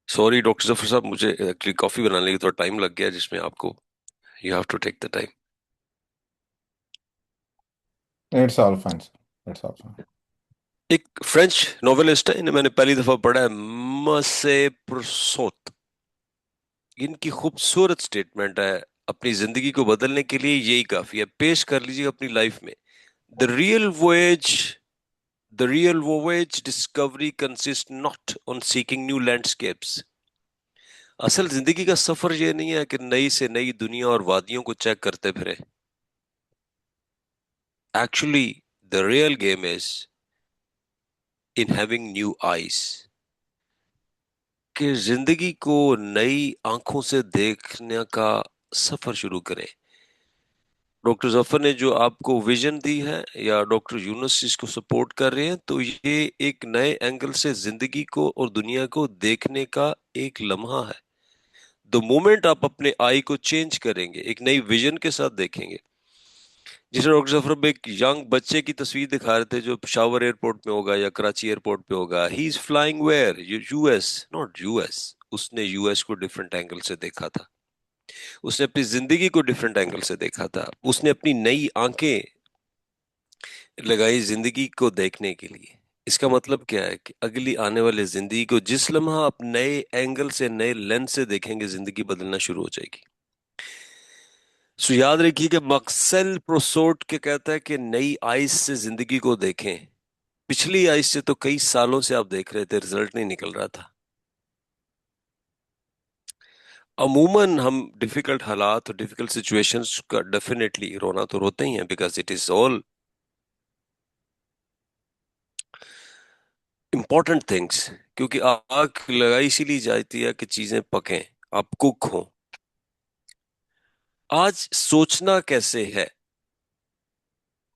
सॉरी डॉक्टर जफर साहब, मुझे एक्चुअली कॉफी बनाने के थोड़ा टाइम लग गया जिसमें आपको you have to take the time. It's all fine sir, it's all fine. एक फ्रेंच नॉवेलिस्ट है, इन्हें मैंने पहली दफा पढ़ा है, मसे प्रुसोत। इनकी खूबसूरत स्टेटमेंट है, अपनी जिंदगी को बदलने के लिए यही काफी है। पेश कर लीजिए अपनी लाइफ में। The real voyage the real voyage discovery consist not on seeking new landscapes. असल जिंदगी का सफर ये नहीं है कि नई से नई दुनिया और वादियों को चेक करते फिरे। Actually the real game is in having new eyes, कि जिंदगी को नई आंखों से देखने का सफर शुरू करें। डॉक्टर जफर ने जो आपको विजन दी है या डॉक्टर यूनुस इसको सपोर्ट कर रहे हैं, तो ये एक नए एंगल से जिंदगी को और दुनिया को देखने का एक लम्हा है। द मोमेंट आप अपने आई को चेंज करेंगे, एक नई विजन के साथ देखेंगे। जिसे डॉक्टर जफर अब एक यंग बच्चे की तस्वीर दिखा रहे थे जो पेशावर एयरपोर्ट में होगा या कराची एयरपोर्ट पे होगा। He is flying where? US, not US. उसने यूएस को डिफरेंट एंगल से देखा था, उसने अपनी जिंदगी को डिफरेंट एंगल से देखा था, उसने अपनी नई आंखें लगाई जिंदगी को देखने के लिए। इसका मतलब क्या है कि अगली आने वाली जिंदगी को जिस लम्हा आप नए एंगल से नए लेंस से देखेंगे, जिंदगी बदलना शुरू हो जाएगी। सो याद रखिए कि मक्सेल प्रोसोट के कहता है कि नई आइज से जिंदगी को देखें। पिछली आइज से तो कई सालों से आप देख रहे थे, रिजल्ट नहीं निकल रहा था। अमूमन हम डिफिकल्ट हालात और डिफिकल्ट सिचुएशंस का डेफिनेटली रोना तो रोते ही हैं, because it is all important things. क्योंकि आग लगाई इसीलिए जाती है कि चीजें पकें, आप कुक हो। आज सोचना कैसे है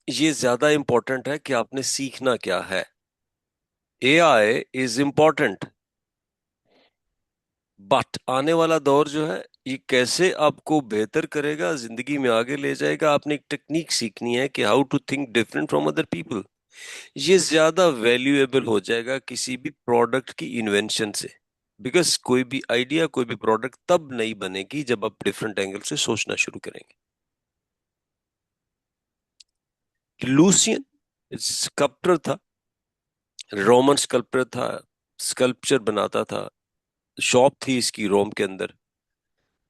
ये ज्यादा इंपॉर्टेंट है कि आपने सीखना क्या है। एआई इज इंपॉर्टेंट, बट आने वाला दौर जो है ये कैसे आपको बेहतर करेगा, जिंदगी में आगे ले जाएगा। आपने एक टेक्निक सीखनी है कि how to think different from other people. ये ज्यादा वैल्यूएबल हो जाएगा किसी भी प्रोडक्ट की इन्वेंशन से। बिकॉज कोई भी आइडिया, कोई भी प्रोडक्ट तब नहीं बनेगी जब आप डिफरेंट एंगल से सोचना शुरू करेंगे। लूसियन स्कल्प्टर था, रोमन स्कल्प्टर था, स्कल्पचर बनाता था, शॉप थी इसकी रोम के अंदर।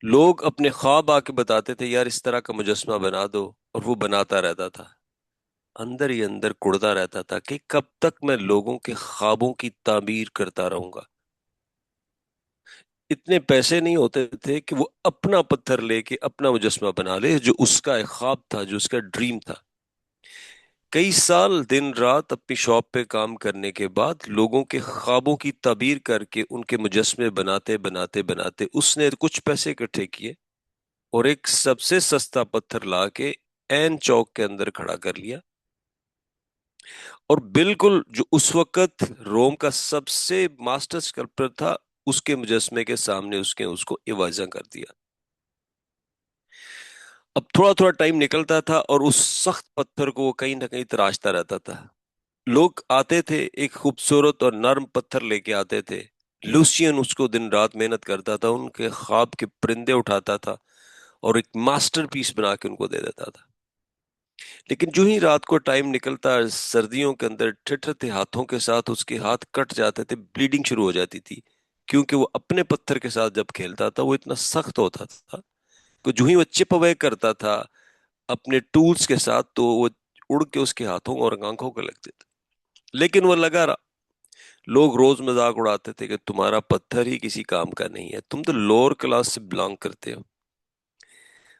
लोग अपने ख्वाब आके बताते थे यार इस तरह का मुजस्मा बना दो, और वो बनाता रहता था। अंदर ही अंदर कुढ़ता रहता था कि कब तक मैं लोगों के ख्वाबों की ताबीर करता रहूंगा। इतने पैसे नहीं होते थे कि वो अपना पत्थर लेके अपना मुजस्मा बना ले, जो उसका एक ख्वाब था, जो उसका ड्रीम था। कई साल दिन रात अपनी शॉप पे काम करने के बाद लोगों के ख्वाबों की ताबीर करके उनके मुजस्मे बनाते बनाते बनाते उसने कुछ पैसे इकट्ठे किए और एक सबसे सस्ता पत्थर ला के एन चौक के अंदर खड़ा कर लिया। और बिल्कुल जो उस वक्त रोम का सबसे मास्टर स्कल्पटर था, उसके मुजस्मे के सामने उसके उसको इवाजा कर दिया। अब थोड़ा थोड़ा टाइम निकलता था और उस सख्त पत्थर को वो कहीं ना कहीं तराशता रहता था। लोग आते थे, एक खूबसूरत और नर्म पत्थर लेके आते थे। लूसियन उसको दिन रात मेहनत करता था, उनके ख्वाब के परिंदे उठाता था और एक मास्टरपीस बना के उनको दे देता था। लेकिन जो ही रात को टाइम निकलता, सर्दियों के अंदर ठिठुरते हाथों के साथ उसके हाथ कट जाते थे, ब्लीडिंग शुरू हो जाती थी, क्योंकि वो अपने पत्थर के साथ जब खेलता था वो इतना सख्त होता था कि जो ही वो चिप अवे करता था अपने टूल्स के साथ, तो वो उड़ के उसके हाथों और आंखों को लगते थे। लेकिन वो लगा रहा। लोग रोज मजाक उड़ाते थे कि तुम्हारा पत्थर ही किसी काम का नहीं है, तुम तो लोअर क्लास से बिलोंग करते हो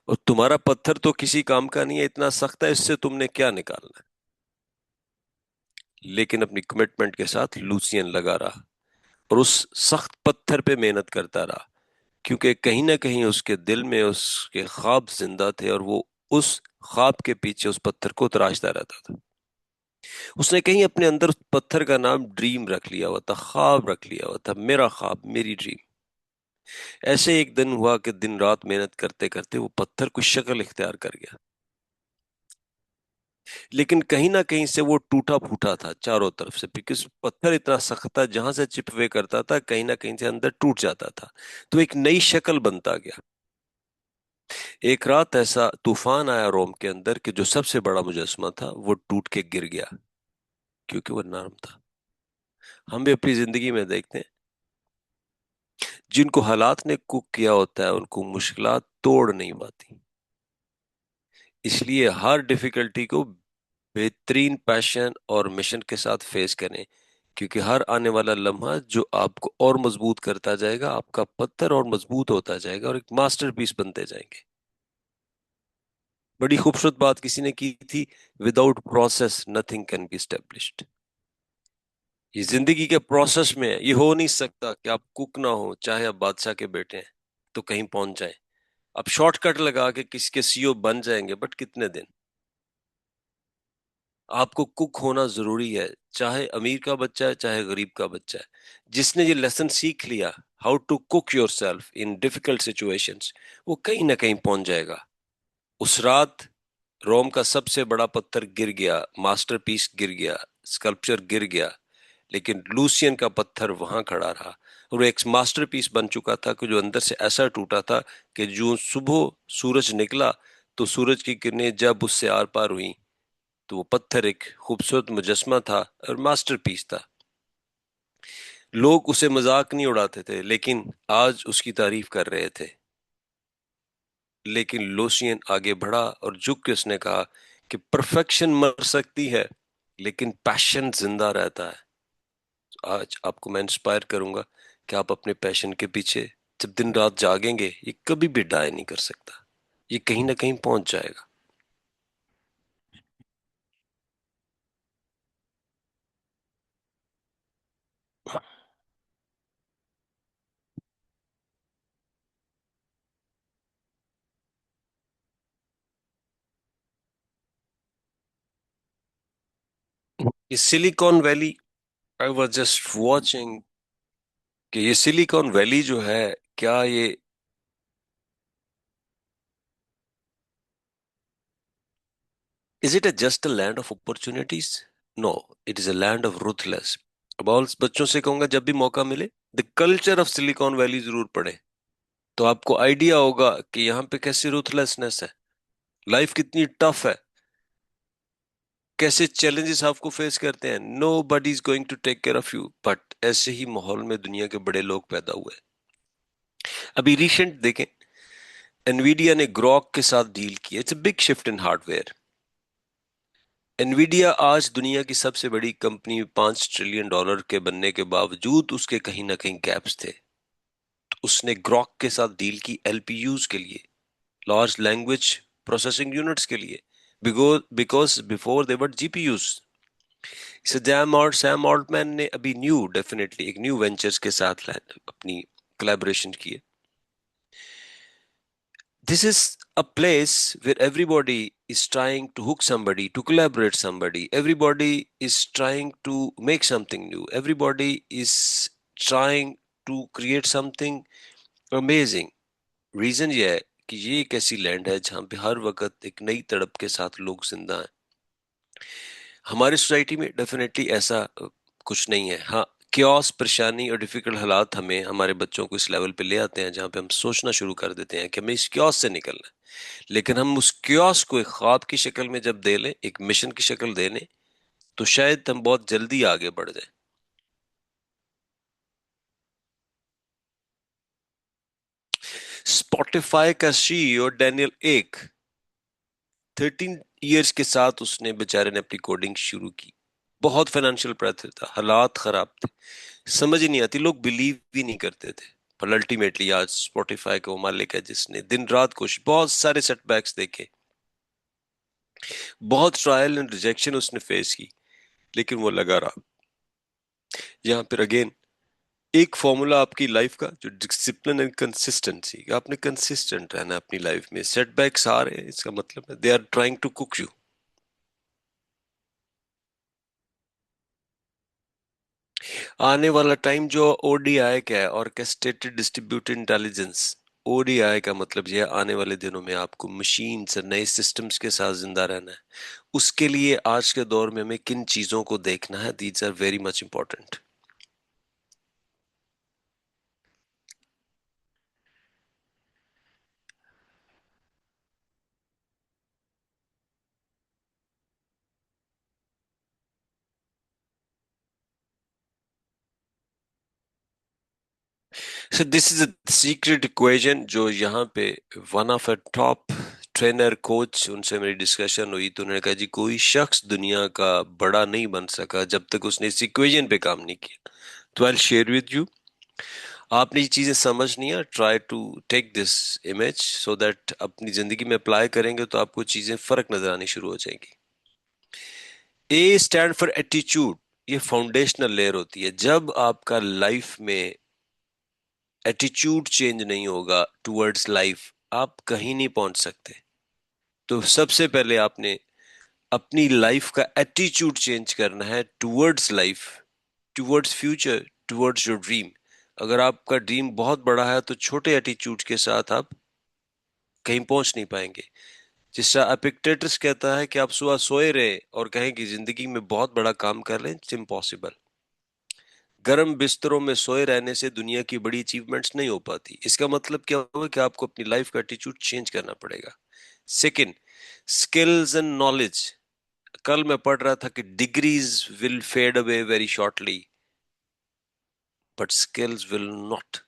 और तुम्हारा पत्थर तो किसी काम का नहीं है, इतना सख्त है, इससे तुमने क्या निकालना है। लेकिन अपनी कमिटमेंट के साथ लूसियन लगा रहा और उस सख्त पत्थर पे मेहनत करता रहा, क्योंकि कहीं ना कहीं उसके दिल में उसके ख्वाब जिंदा थे और वो उस ख्वाब के पीछे उस पत्थर को तराशता रहता था। उसने कहीं अपने अंदर उस पत्थर का नाम ड्रीम रख लिया हुआ था, ख्वाब रख लिया हुआ था, मेरा ख्वाब, मेरी ड्रीम। ऐसे एक दिन हुआ कि दिन रात मेहनत करते करते वो पत्थर कुछ शक्ल इख्तियार कर गया। लेकिन कहीं ना कहीं से वो टूटा फूटा था चारों तरफ से, बिकॉज पत्थर इतना सख्त था, जहां से चिपवे करता था कहीं ना कहीं से अंदर टूट जाता था, तो एक नई शक्ल बनता गया। एक रात ऐसा तूफान आया रोम के अंदर कि जो सबसे बड़ा मुजस्मा था वो टूट के गिर गया, क्योंकि वो नर्म था। हम भी अपनी जिंदगी में देखते हैं, जिनको हालात ने कुक किया होता है उनको मुश्किलात तोड़ नहीं पाती। इसलिए हर डिफिकल्टी को बेहतरीन पैशन और मिशन के साथ फेस करें, क्योंकि हर आने वाला लम्हा जो आपको और मजबूत करता जाएगा, आपका पत्थर और मजबूत होता जाएगा और एक मास्टरपीस बनते जाएंगे। बड़ी खूबसूरत बात किसी ने की थी, without process nothing can be established. ये जिंदगी के प्रोसेस में है, ये हो नहीं सकता कि आप कुक ना हो, चाहे आप बादशाह के बेटे हैं तो कहीं पहुंच जाएं। आप शॉर्टकट लगा के किसी के सीईओ बन जाएंगे, बट कितने दिन। आपको कुक होना जरूरी है, चाहे अमीर का बच्चा है चाहे गरीब का बच्चा है। जिसने ये लेसन सीख लिया, how to cook yourself in difficult situations, वो कहीं ना कहीं पहुंच जाएगा। उस रात रोम का सबसे बड़ा पत्थर गिर गया, मास्टरपीस गिर गया, स्कल्पचर गिर गया, लेकिन लूसियन का पत्थर वहां खड़ा रहा और वो एक मास्टरपीस बन चुका था कि जो अंदर से ऐसा टूटा था कि जो सुबह सूरज निकला तो सूरज की किरणें जब उससे आर पार हुई तो वो पत्थर एक खूबसूरत मुजस्मा था और मास्टरपीस था। लोग उसे मजाक नहीं उड़ाते थे, लेकिन आज उसकी तारीफ कर रहे थे। लेकिन लोशियन आगे बढ़ा और झुक के उसने कहा कि परफेक्शन मर सकती है लेकिन पैशन जिंदा रहता है। आज आपको मैं इंस्पायर करूंगा कि आप अपने पैशन के पीछे जब दिन रात जागेंगे, ये कभी भी डाई नहीं कर सकता, ये कहीं ना कहीं पहुंच जाएगा। ये Silicon Valley, I was just watching कि ये सिलिकॉन वैली जो है, क्या ये is it just a land of opportunities? No, it is a land of ruthless. अब और बच्चों से कहूंगा जब भी मौका मिले the culture of Silicon Valley जरूर पढ़े, तो आपको आइडिया होगा कि यहाँ पे कैसी रूथलेसनेस है, लाइफ कितनी टफ है, कैसे चैलेंजेस आपको फेस करते हैं। Nobody is going to take care of you, but ऐसे ही माहौल में दुनिया के बड़े लोग पैदा हुए। अभी रिसेंट देखें, एनवीडिया ने ग्रॉक के साथ डील की, it's a big shift in hardware. Nvidia आज दुनिया की सबसे बड़ी कंपनी, $5 ट्रिलियन के बनने के बावजूद उसके कहीं ना कहीं गैप्स थे। तो उसने ग्रॉक के साथ डील की एलपीयूज के लिए, लार्ज लैंग्वेज प्रोसेसिंग यूनिट्स के लिए, because before they were GPUs. Sam और सैम ऑल्टमैन ने अभी डेफिनेटली एक न्यू वेंचर्स के साथ अपनी कोलैबोरेशन की है। This is a place where everybody is trying to hook somebody, to collaborate somebody. Everybody is trying to make something new. Everybody is trying to create something amazing. Reason ये है कि ये एक ऐसी लैंड है जहां पे हर वक्त एक नई तड़प के साथ लोग जिंदा हैं। हमारी सोसाइटी में डेफिनेटली ऐसा कुछ नहीं है। हाँ, क्योस, परेशानी और डिफिकल्ट हालात हमें, हमारे बच्चों को इस लेवल पे ले आते हैं जहां पे हम सोचना शुरू कर देते हैं कि हमें इस क्योस से निकलना है। लेकिन हम उस क्योस को एक ख्वाब की शक्ल में जब दे लें, एक मिशन की शक्ल दे लें, तो शायद हम बहुत जल्दी आगे बढ़ जाएं। स्पॉटिफाई का सीईओ डैनियल एक 13 इयर्स के साथ उसने बेचारे ने अपनी कोडिंग शुरू की। बहुत फाइनेंशियल प्रेशर था, हालात खराब थे, समझ ही नहीं आती, लोग बिलीव भी नहीं करते थे। पर अल्टीमेटली आज स्पॉटिफाई का वो मालिक है जिसने दिन रात कोशिश, बहुत सारे सेटबैक्स देखे, बहुत ट्रायल एंड रिजेक्शन उसने फेस की, लेकिन वो लगा रहा। यहाँ पर अगेन एक फॉर्मूला आपकी लाइफ का, जो डिसिप्लिन एंड कंसिस्टेंसी, आपने कंसिस्टेंट रहना है अपनी लाइफ में। सेटबैक्स आ रहे हैं, इसका मतलब है they are trying to cook you. आने वाला टाइम जो ओडीआई का है, ऑर्केस्ट्रेटेड डिस्ट्रीब्यूटेड इंटेलिजेंस, ओडीआई का मतलब यह आने वाले दिनों में आपको मशीन से नए सिस्टम्स के साथ जिंदा रहना है। उसके लिए आज के दौर में हमें किन चीजों को देखना है, these are very much important. So this is a secret equation जो यहाँ पे one of a top trainer coach, उनसे मेरी डिस्कशन हुई तो उन्होंने कहा जी कोई शख्स दुनिया का बड़ा नहीं बन सका जब तक उसने इस इक्वेशन पे काम नहीं किया। तो आई शेयर विद यू, आपने ये चीजें समझनी है, try to take this image so that अपनी जिंदगी में अप्लाई करेंगे तो आपको चीजें फर्क नजर आनी शुरू हो जाएंगी। ए स्टैंड फॉर एटीट्यूड, ये फाउंडेशनल लेयर होती है। जब आपका लाइफ में एटीट्यूड चेंज नहीं होगा टुवर्ड्स लाइफ, आप कहीं नहीं पहुंच सकते। तो सबसे पहले आपने अपनी लाइफ का एटीट्यूड चेंज करना है towards life, towards future, towards your dream. अगर आपका ड्रीम बहुत बड़ा है तो छोटे एटीट्यूड के साथ आप कहीं पहुंच नहीं पाएंगे। जिस तरह एपिक्टेटस कहता है कि आप सुबह सोए रहे और कहें कि जिंदगी में बहुत बड़ा काम कर लें, इट्स इम्पॉसिबल। गर्म बिस्तरों में सोए रहने से दुनिया की बड़ी अचीवमेंट्स नहीं हो पाती। इसका मतलब क्या हुआ कि आपको अपनी लाइफ का एटीट्यूड चेंज करना पड़ेगा। Second, skills and knowledge. कल मैं पढ़ रहा था कि degrees will fade away very shortly, but skills will not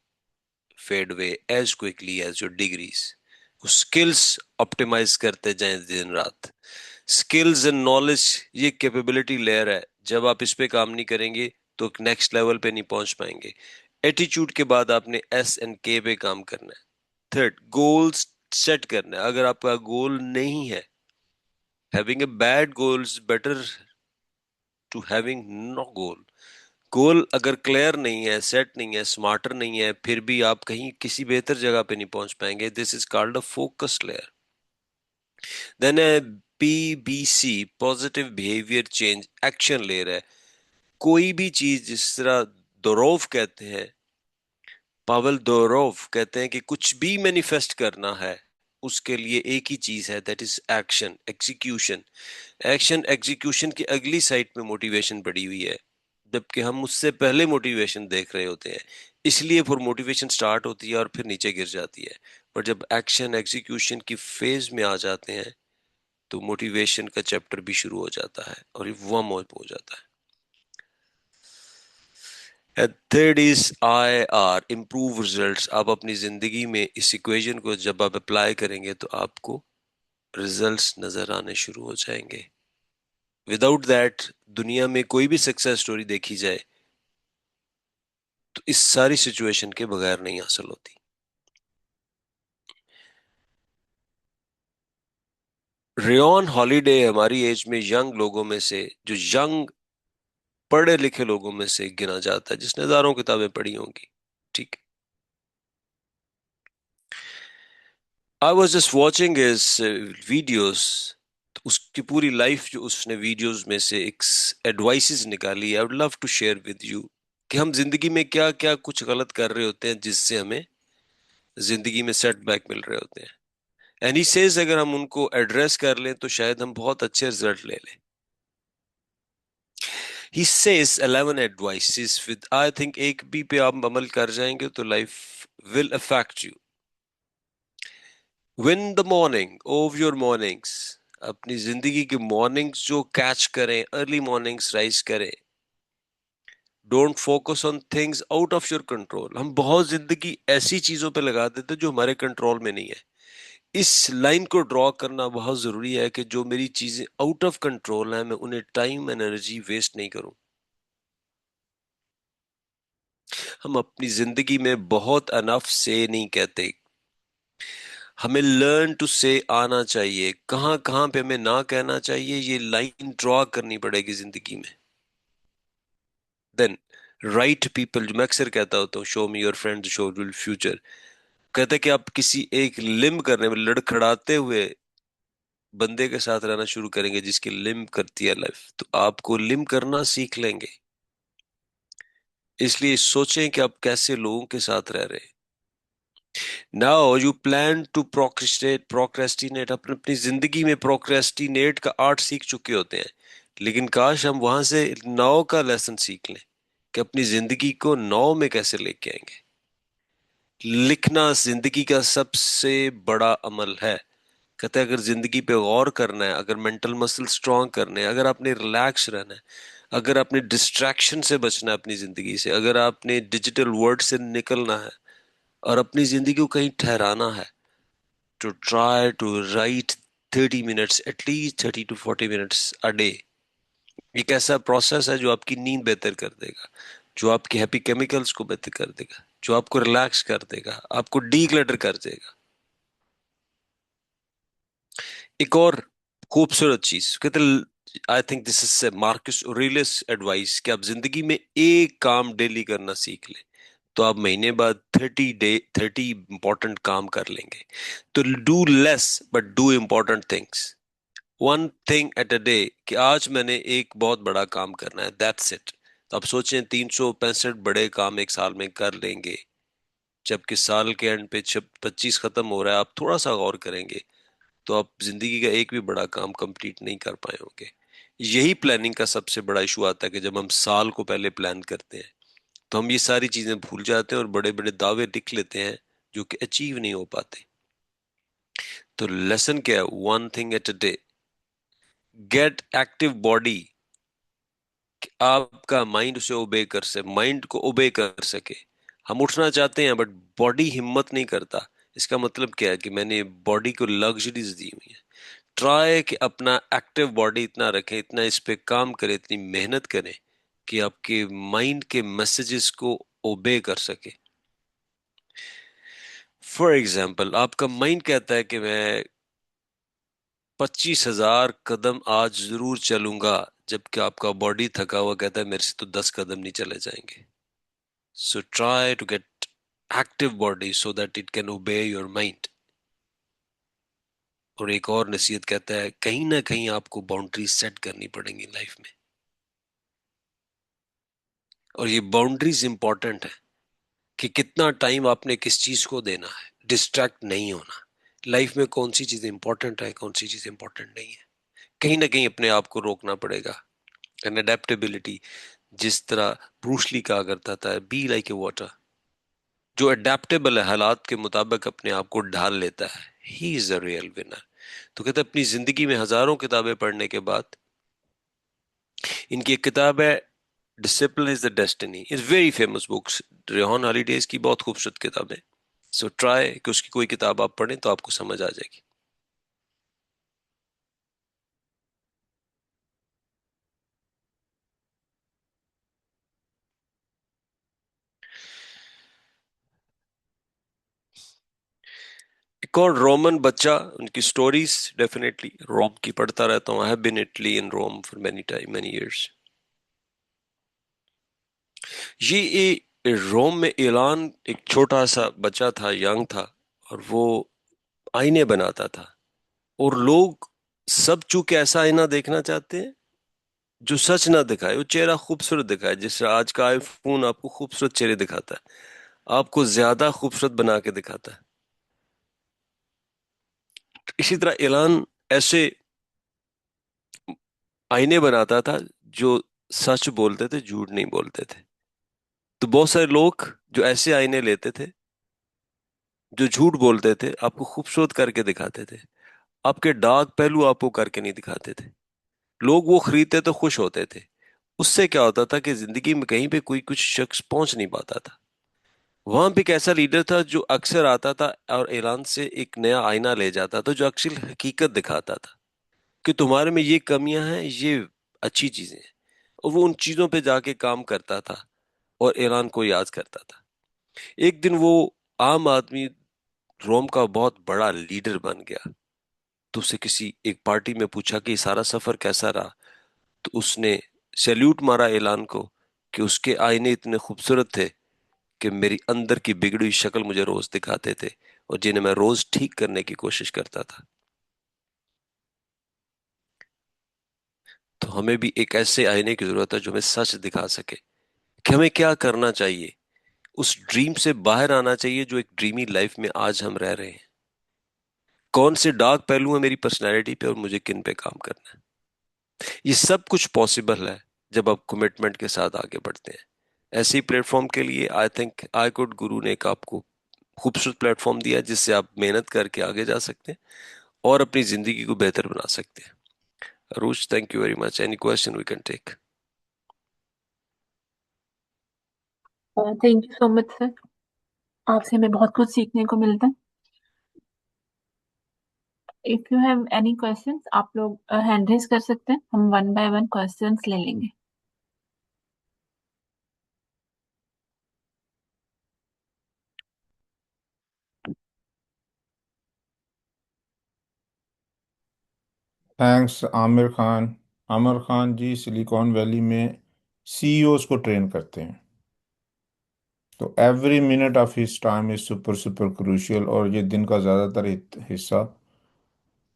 fade away as quickly as your degrees. Skills optimize करते जाएं दिन रात। स्किल्स एंड नॉलेज ये कैपेबिलिटी लेयर है, जब आप इस पे काम नहीं करेंगे तो नेक्स्ट लेवल पे नहीं पहुंच पाएंगे। एटीट्यूड के बाद आपने एस एंड के पे काम करना है। थर्ड, गोल्स सेट करना है। अगर आपका गोल नहीं है, having a bad goal is better to having no goal. Goal अगर क्लियर नहीं है, सेट नहीं है, स्मार्टर नहीं है, फिर भी आप कहीं किसी बेहतर जगह पे नहीं पहुंच पाएंगे। This is called a focus layer. Then PBC, positive behaviour change action layer है। कोई भी चीज, जिस तरह दोरोव कहते हैं, पावेल दोरोव कहते हैं कि कुछ भी मैनिफेस्ट करना है उसके लिए एक ही चीज है, that is action, execution. Action execution की अगली साइड में मोटिवेशन पड़ी हुई है, जबकि हम उससे पहले मोटिवेशन देख रहे होते हैं। इसलिए फिर मोटिवेशन स्टार्ट होती है और फिर नीचे गिर जाती है। पर जब एक्शन एग्जीक्यूशन की फेज में आ जाते हैं तो मोटिवेशन का चैप्टर भी शुरू हो जाता है और ये वर्म हो जाता है। Third is IR, improve results. आप अपनी जिंदगी में इस इक्वेशन को जब आप अप्लाई करेंगे तो आपको रिजल्ट्स नजर आने शुरू हो जाएंगे। विदाउट दैट दुनिया में कोई भी सक्सेस स्टोरी देखी जाए तो इस सारी सिचुएशन के बगैर नहीं हासिल होती। रेयन हॉलीडे हमारी एज में यंग लोगों में से, जो यंग पढ़े लिखे लोगों में से गिना जाता है, जिसने हजारों किताबें पढ़ी होंगी। ठीक, I was just watching his videos उसकी पूरी लाइफ जो उसने वीडियोस में से एक एडवाइसेस निकाली, I would love to share with you कि हम जिंदगी में क्या क्या कुछ गलत कर रहे होते हैं जिससे हमें जिंदगी में सेटबैक मिल रहे होते हैं। एंड ही सेज अगर हम उनको एड्रेस कर लें तो शायद हम बहुत अच्छे रिजल्ट ले लें। He says 11 advices with, I think एक भी पे आप अमल कर जाएंगे तो life will affect you. Win the morning of your mornings, अपनी जिंदगी की मॉर्निंग्स जो कैच करें, अर्ली मॉर्निंग्स राइज करें। Don't focus on things out of your control. हम बहुत जिंदगी ऐसी चीजों पे लगा देते हैं जो हमारे कंट्रोल में नहीं है। इस लाइन को ड्रॉ करना बहुत जरूरी है कि जो मेरी चीजें आउट ऑफ कंट्रोल है मैं उन्हें टाइम एनर्जी वेस्ट नहीं करूं। हम अपनी जिंदगी में बहुत अनफ से नहीं कहते। हमें लर्न टू से आना चाहिए। कहां कहां पे हमें ना कहना चाहिए, ये लाइन ड्रॉ करनी पड़ेगी जिंदगी में। देन राइट पीपल, जो मैं अक्सर कहता होता हूँ, show me your friend show will future. कहते हैं कि आप किसी एक लिम करने में लड़खड़ाते हुए बंदे के साथ रहना शुरू करेंगे जिसकी लिम करती है लाइफ, तो आपको लिम करना सीख लेंगे। इसलिए सोचें कि आप कैसे लोगों के साथ रह रहे हैं। Now you plan to procrastinate. अपनी अपनी जिंदगी में प्रोक्रेस्टिनेट का आर्ट सीख चुके होते हैं, लेकिन काश हम वहां से नाव का लेसन सीख लें कि अपनी जिंदगी को नाव में कैसे लेके आएंगे। लिखना जिंदगी का सबसे बड़ा अमल है। कहते हैं अगर जिंदगी पे गौर करना है, अगर मेंटल मसल स्ट्रांग करने हैं, अगर आपने रिलैक्स रहना है, अगर आपने डिस्ट्रैक्शन से बचना है अपनी जिंदगी से, अगर आपने डिजिटल वर्ल्ड से निकलना है और अपनी जिंदगी को कहीं ठहराना है, to try to write 30 minutes, at least 30 to 40 minutes a day। एक ऐसा प्रोसेस है जो आपकी नींद बेहतर कर देगा, जो आपके हैप्पी केमिकल्स को बेहतर कर देगा, जो आपको रिलैक्स कर देगा, आपको डीक्लटर कर देगा। एक और खूबसूरत चीज कहते, I think this is Marcus Aurelius advice, कि आप जिंदगी में एक काम डेली करना सीख लें तो आप महीने बाद 30 इंपॉर्टेंट काम कर लेंगे। तो do less but do important things, one thing at a day. कि आज मैंने एक बहुत बड़ा काम करना है, दैट्स इट। तो आप सोचें 365 बड़े काम एक साल में कर लेंगे, जबकि साल के एंड पे जब 25 खत्म हो रहा है आप थोड़ा सा गौर करेंगे तो आप जिंदगी का एक भी बड़ा काम कंप्लीट नहीं कर पाए होंगे। यही प्लानिंग का सबसे बड़ा इशू आता है कि जब हम साल को पहले प्लान करते हैं तो हम ये सारी चीजें भूल जाते हैं और बड़े बड़े दावे लिख लेते हैं जो कि अचीव नहीं हो पाते। तो लेसन क्या है, one thing at a day. Gate active body, आपका माइंड उसे ओबे कर सके, माइंड को ओबे कर सके। हम उठना चाहते हैं बट बॉडी हिम्मत नहीं करता। इसका मतलब क्या है कि मैंने बॉडी को लग्जरीज दी हुई है। ट्राई कि अपना एक्टिव बॉडी इतना रखें, इतना इस पे काम करें, इतनी मेहनत करें कि आपके माइंड के मैसेजेस को ओबे कर सके। फॉर एग्जाम्पल, आपका माइंड कहता है कि मैं 25,000 कदम आज जरूर चलूंगा, जबकि आपका बॉडी थका हुआ कहता है मेरे से तो 10 कदम नहीं चले जाएंगे। So try to get active body so that it can obey your mind. और एक और नसीहत कहता है कहीं ना कहीं आपको बाउंड्री सेट करनी पड़ेंगी लाइफ में, और ये बाउंड्रीज इंपॉर्टेंट है कि कितना टाइम आपने किस चीज को देना है। डिस्ट्रैक्ट नहीं होना। लाइफ में कौन सी चीज इंपॉर्टेंट है, कौन सी चीज इंपॉर्टेंट नहीं है, कहीं ना कहीं अपने आप को रोकना पड़ेगा। एंड अडेप्टेबिलिटी, जिस तरह ब्रूसली कहा करता था, बी लाइक ए वाटर। जो अडेप्टेबल है, हालात के मुताबिक अपने आप को ढाल लेता है, he is a real winner. तो कहते हैं अपनी जिंदगी में हजारों किताबें पढ़ने के बाद इनकी एक किताब है discipline is the destiny, is very famous books. Rehan holidays की बहुत खूबसूरत किताब है। सो ट्राई कि उसकी कोई किताब आप पढ़ें तो आपको समझ आ जाएगी। एक और रोमन बच्चा, उनकी स्टोरीज डेफिनेटली रोम की पढ़ता रहता हूँ। I have been Italy in Rome for many time, many years. Rome में एलान, एक छोटा सा बच्चा था, यंग था, और वो आईने बनाता था। और लोग सब चूंकि ऐसा आईना देखना चाहते हैं जो सच ना दिखाए, वो चेहरा खूबसूरत दिखाए। जैसे आज का आईफोन आपको खूबसूरत चेहरे दिखाता है, आपको ज्यादा खूबसूरत बना के दिखाता है। इसी तरह ऐलान ऐसे आईने बनाता था जो सच बोलते थे, झूठ नहीं बोलते थे। तो बहुत सारे लोग जो ऐसे आईने लेते थे, जो झूठ बोलते थे, आपको खूबसूरत करके दिखाते थे, आपके डार्क पहलू आपको करके नहीं दिखाते थे। लोग वो खरीदते तो खुश होते थे। उससे क्या होता था कि जिंदगी में कहीं पे कोई कुछ शख्स पहुंच नहीं पाता था। वहां पे एक ऐसा लीडर था जो अक्सर आता था और ऐलान से एक नया आईना ले जाता था, जो अक्सर हकीकत दिखाता था कि तुम्हारे में ये कमियां हैं, ये अच्छी चीजें हैं। और वो उन चीजों पे जाके काम करता था और ऐलान को याद करता था। एक दिन वो आम आदमी रोम का बहुत बड़ा लीडर बन गया। तो उससे किसी एक पार्टी में पूछा कि सारा सफर कैसा रहा। तो उसने सैल्यूट मारा ऐलान को कि उसके आईने इतने खूबसूरत थे कि मेरी अंदर की बिगड़ी हुई शक्ल मुझे रोज दिखाते थे, और जिन्हें मैं रोज ठीक करने की कोशिश करता था। तो हमें भी एक ऐसे आईने की जरूरत है जो हमें सच दिखा सके कि हमें क्या करना चाहिए। उस ड्रीम से बाहर आना चाहिए जो एक ड्रीमी लाइफ में आज हम रह रहे हैं। कौन से डार्क पहलू है मेरी पर्सनैलिटी पे और मुझे किन पे काम करना है। ये सब कुछ पॉसिबल है जब आप कमिटमेंट के साथ आगे बढ़ते हैं। ऐसे ही प्लेटफॉर्म के लिए आई थिंक आई कुड गुरु ने एक आपको खूबसूरत प्लेटफॉर्म दिया जिससे आप मेहनत करके आगे जा सकते हैं और अपनी जिंदगी को बेहतर बना सकते हैं। Arush, thank you very much. Any question we can take. Thank you so much sir, आपसे हमें बहुत कुछ सीखने को मिलता है। If you have any questions आप लोग हैंड रेज कर सकते हैं, हम वन बाय वन क्वेश्चंस ले लेंगे। थैंक्स आमिर खान। आमिर खान जी सिलिकॉन वैली में सीईओज को ट्रेन करते हैं। तो every minute of his time is super super crucial, और ये दिन का ज़्यादातर हिस्सा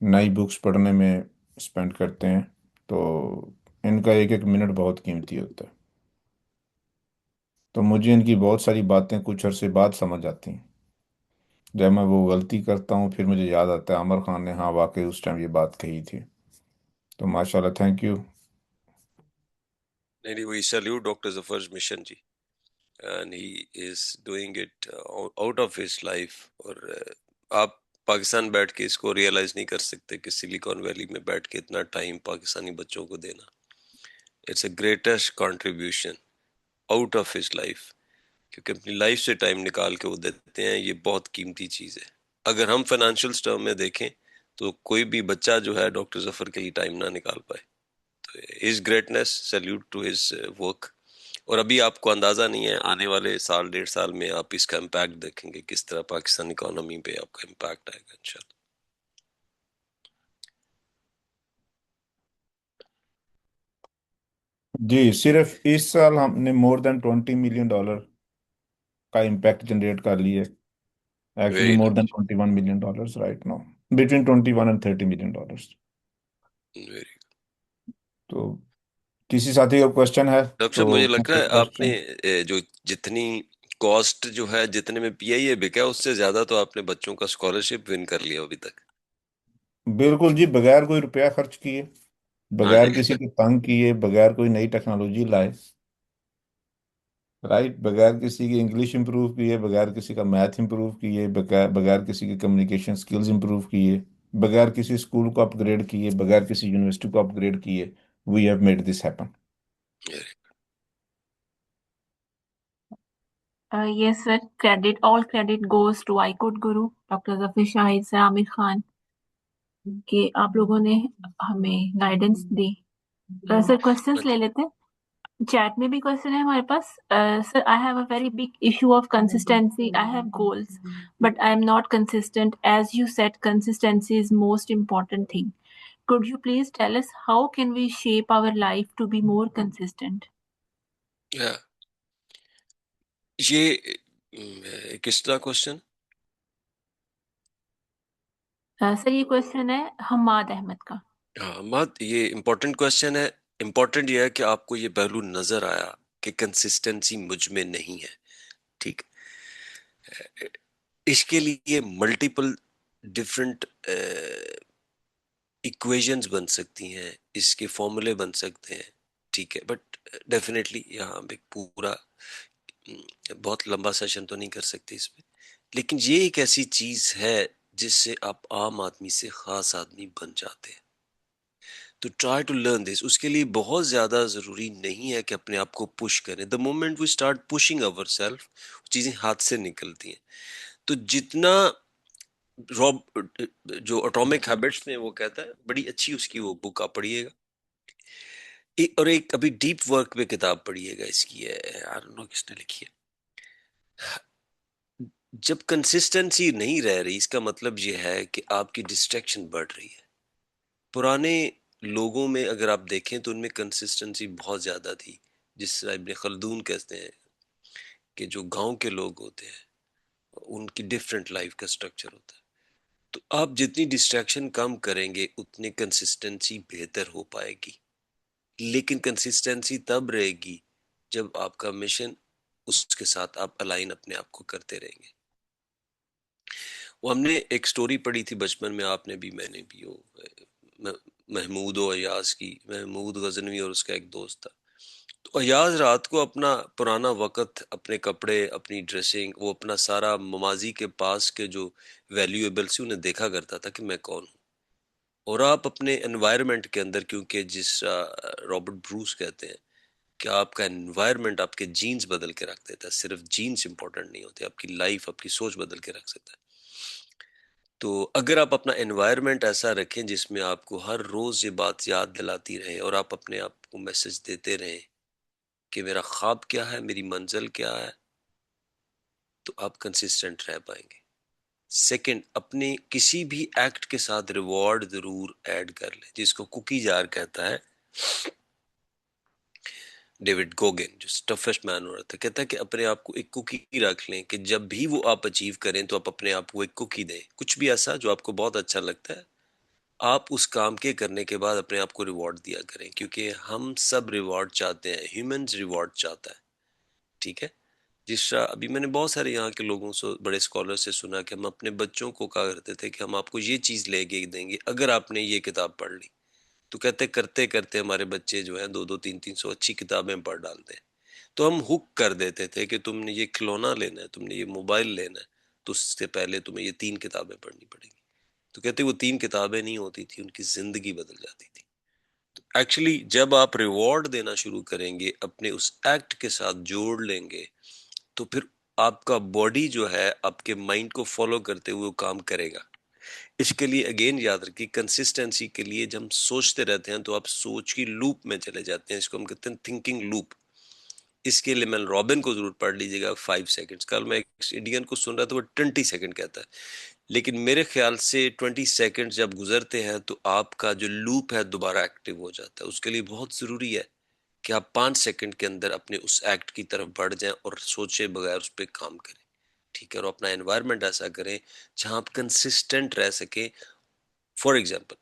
नई बुक्स पढ़ने में स्पेंड करते हैं। तो इनका एक एक मिनट बहुत कीमती होता है। तो मुझे इनकी बहुत सारी बातें कुछ अरसे बाद समझ आती हैं। जब मैं वो गलती करता हूँ फिर मुझे याद आता है आमिर खान ने हाँ वाकई उस टाइम ये बात कही थी। तो माशाल्लाह, थैंक यू। नहीं नहीं, we salute doctor Zafar mission ji, and he is doing it out of his life. और आप पाकिस्तान बैठ के इसको रियलाइज नहीं कर सकते कि सिलिकॉन वैली में बैठ के इतना टाइम पाकिस्तानी बच्चों को देना, it's a greatest contribution out of his life. क्योंकि अपनी लाइफ से टाइम निकाल के वो देते हैं, ये बहुत कीमती चीज है। अगर हम फाइनेंशियल टर्म में देखें तो कोई भी बच्चा जो है डॉक्टर जफर के लिए टाइम ना निकाल पाए। तो his greatness, salute to his work. और अभी आपको अंदाजा नहीं है, आने वाले साल डेढ़ साल में आप इसका इम्पैक्ट देखेंगे, किस तरह पाकिस्तान इकोनॉमी पे आपका इम्पैक्ट आएगा इंशाल्लाह। जी, सिर्फ इस साल हमने मोर देन $20 मिलियन का इम्पैक्ट जनरेट कर लिए। Actually very more than nice. $21 million right now, between 21 and $30 million. Very. तो किसी साथी का क्वेश्चन है डॉक्टर साहब, तो मुझे लग रहा है आपने क्वेश्चन। जो जितनी कॉस्ट जो है, जितने में पीआईए बिका, उससे ज्यादा तो आपने बच्चों का स्कॉलरशिप विन कर लिया अभी तक। बिल्कुल जी, बगैर कोई रुपया खर्च किए, हाँ बगैर जी। किसी को तंग किए, बगैर कोई नई टेक्नोलॉजी लाए, राइट, बगैर किसी की इंग्लिश इंप्रूव किए, बगैर किसी का मैथ इंप्रूव किए, बगैर बगैर किसी की कम्युनिकेशन स्किल्स इंप्रूव किए, बगैर किसी स्कूल को अपग्रेड किए, बगैर किसी यूनिवर्सिटी को अपग्रेड किए, we have made this happen. Yes sir, credit all credit goes to I code Guru doctor Zafar Shahid sir, Aamir Khan, कि आप लोगों ने हमें गाइडेंस दी। सर क्वेश्चंस ले अच्छा। लेते हैं। चैट में भी क्वेश्चन है हमारे पास। Sir, I have a very big issue of consistency. I have goals but I am not consistent. As you said, consistency is most important thing. Could you please tell us how can we shape our life to be more consistent? या ये किस तरह question? Sir ये question है हमाद अहमद का। हाँ मत, ये इम्पोर्टेंट क्वेश्चन है। इम्पोर्टेंट ये है कि आपको ये पहलू नजर आया कि कंसिस्टेंसी मुझ में नहीं है। ठीक। इसके लिए मल्टीपल डिफरेंट इक्वेशंस बन सकती हैं, इसके फॉर्मूले बन सकते हैं। ठीक है, बट डेफिनेटली यहाँ हम एक पूरा बहुत लंबा सेशन तो नहीं कर सकते इसमें। लेकिन ये एक ऐसी चीज है जिससे आप आम आदमी से खास आदमी बन जाते हैं। तो ट्राई टू लर्न दिस। उसके लिए बहुत ज्यादा जरूरी नहीं है कि अपने आप को पुश करें। The moment we start pushing our self, चीजें हाथ से निकलती हैं। तो जितना रॉब जो एटॉमिक हैबिट्स में वो कहता है, बड़ी अच्छी उसकी वो बुक आप पढ़िएगा। और एक अभी डीप वर्क में किताब पढ़िएगा इसकी है, आई डोंट नो किसने लिखी है। जब कंसिस्टेंसी नहीं रह रही, इसका मतलब यह है कि आपकी डिस्ट्रैक्शन बढ़ रही है। पुराने लोगों में अगर आप देखें तो उनमें कंसिस्टेंसी बहुत ज्यादा थी। जिस तरह इब्ने खल्दून कहते हैं कि जो गांव के लोग होते हैं उनकी डिफरेंट लाइफ का स्ट्रक्चर होता है। तो आप जितनी डिस्ट्रैक्शन कम करेंगे उतनी कंसिस्टेंसी बेहतर हो पाएगी। लेकिन कंसिस्टेंसी तब रहेगी जब आपका मिशन, उसके साथ आप अलाइन अपने आप को करते रहेंगे। वो हमने एक स्टोरी पढ़ी थी बचपन में, आपने भी मैंने भी, वो म- महमूद और अयाज की। महमूद गजनवी और उसका एक दोस्त था। तो अयाज रात को अपना पुराना वक्त, अपने कपड़े, अपनी ड्रेसिंग, वो अपना सारा माजी के पास के जो वैल्यूएबल्स थी उन्हें देखा करता था कि मैं कौन हूँ। और आप अपने एनवायरनमेंट के अंदर, क्योंकि जिस रॉबर्ट ब्रूस कहते हैं कि आपका एनवायरनमेंट आपके जीन्स बदल के रख देता है। सिर्फ जीन्स इंपॉर्टेंट नहीं होते, आपकी लाइफ, आपकी सोच बदल के रख सकता है। तो अगर आप अपना एनवायरनमेंट ऐसा रखें जिसमें आपको हर रोज ये बात याद दिलाती रहे और आप अपने आप को मैसेज देते रहें कि मेरा ख्वाब क्या है, मेरी मंजिल क्या है, तो आप कंसिस्टेंट रह पाएंगे। सेकंड, अपने किसी भी एक्ट के साथ रिवॉर्ड जरूर ऐड कर लें, जिसको कुकी जार कहता है डेविड गोगेन, जो टफेस्ट मैन हो रहा था। कहता है कि अपने आप को एक कुकी रख लें कि जब भी वो आप अचीव करें तो आप अपने आप को एक कुकी दें, कुछ भी ऐसा जो आपको बहुत अच्छा लगता है। आप उस काम के करने के बाद अपने आप को रिवॉर्ड दिया करें, क्योंकि हम सब रिवॉर्ड चाहते हैं, ह्यूमंस रिवॉर्ड चाहता है। ठीक है। जिस तरह अभी मैंने बहुत सारे यहाँ के लोगों से, बड़े स्कॉलर से सुना कि हम अपने बच्चों को कहा करते थे कि हम आपको ये चीज लेके देंगे अगर आपने ये किताब पढ़ ली। तो कहते करते करते हमारे बच्चे जो है 2-2, 3-3 सौ अच्छी किताबें पढ़ डालते हैं। तो हम हुक कर देते थे कि तुमने ये खिलौना लेना है, तुमने ये मोबाइल लेना है, तो उससे पहले तुम्हें ये 3 किताबें पढ़नी पड़ेगी। तो कहते वो 3 किताबें नहीं होती थी, उनकी जिंदगी बदल जाती थी। एक्चुअली जब आप रिवॉर्ड देना शुरू करेंगे, अपने उस एक्ट के साथ जोड़ लेंगे, तो फिर आपका बॉडी जो है आपके माइंड को फॉलो करते हुए वो काम करेगा। इसके लिए अगेन याद रखिए, कंसिस्टेंसी के लिए जब हम सोचते रहते हैं तो आप सोच की लूप में चले जाते हैं, इसको हम कहते हैं थिंकिंग लूप। इसके लिए मैं रॉबिन को जरूर पढ़ लीजिएगा, 5 सेकेंड्स। कल मैं एक इंडियन को सुन रहा था, वो 20 सेकेंड कहता है। लेकिन मेरे ख्याल से 20 सेकेंड जब गुजरते हैं तो आपका जो लूप है दोबारा एक्टिव हो जाता है। उसके लिए बहुत जरूरी है कि आप 5 सेकंड के अंदर अपने उस एक्ट की तरफ बढ़ जाएं और सोचे बगैर उस पर काम करें। ठीक है। और अपना एनवायरनमेंट ऐसा करें जहां आप कंसिस्टेंट रह सके। फॉर एग्जाम्पल,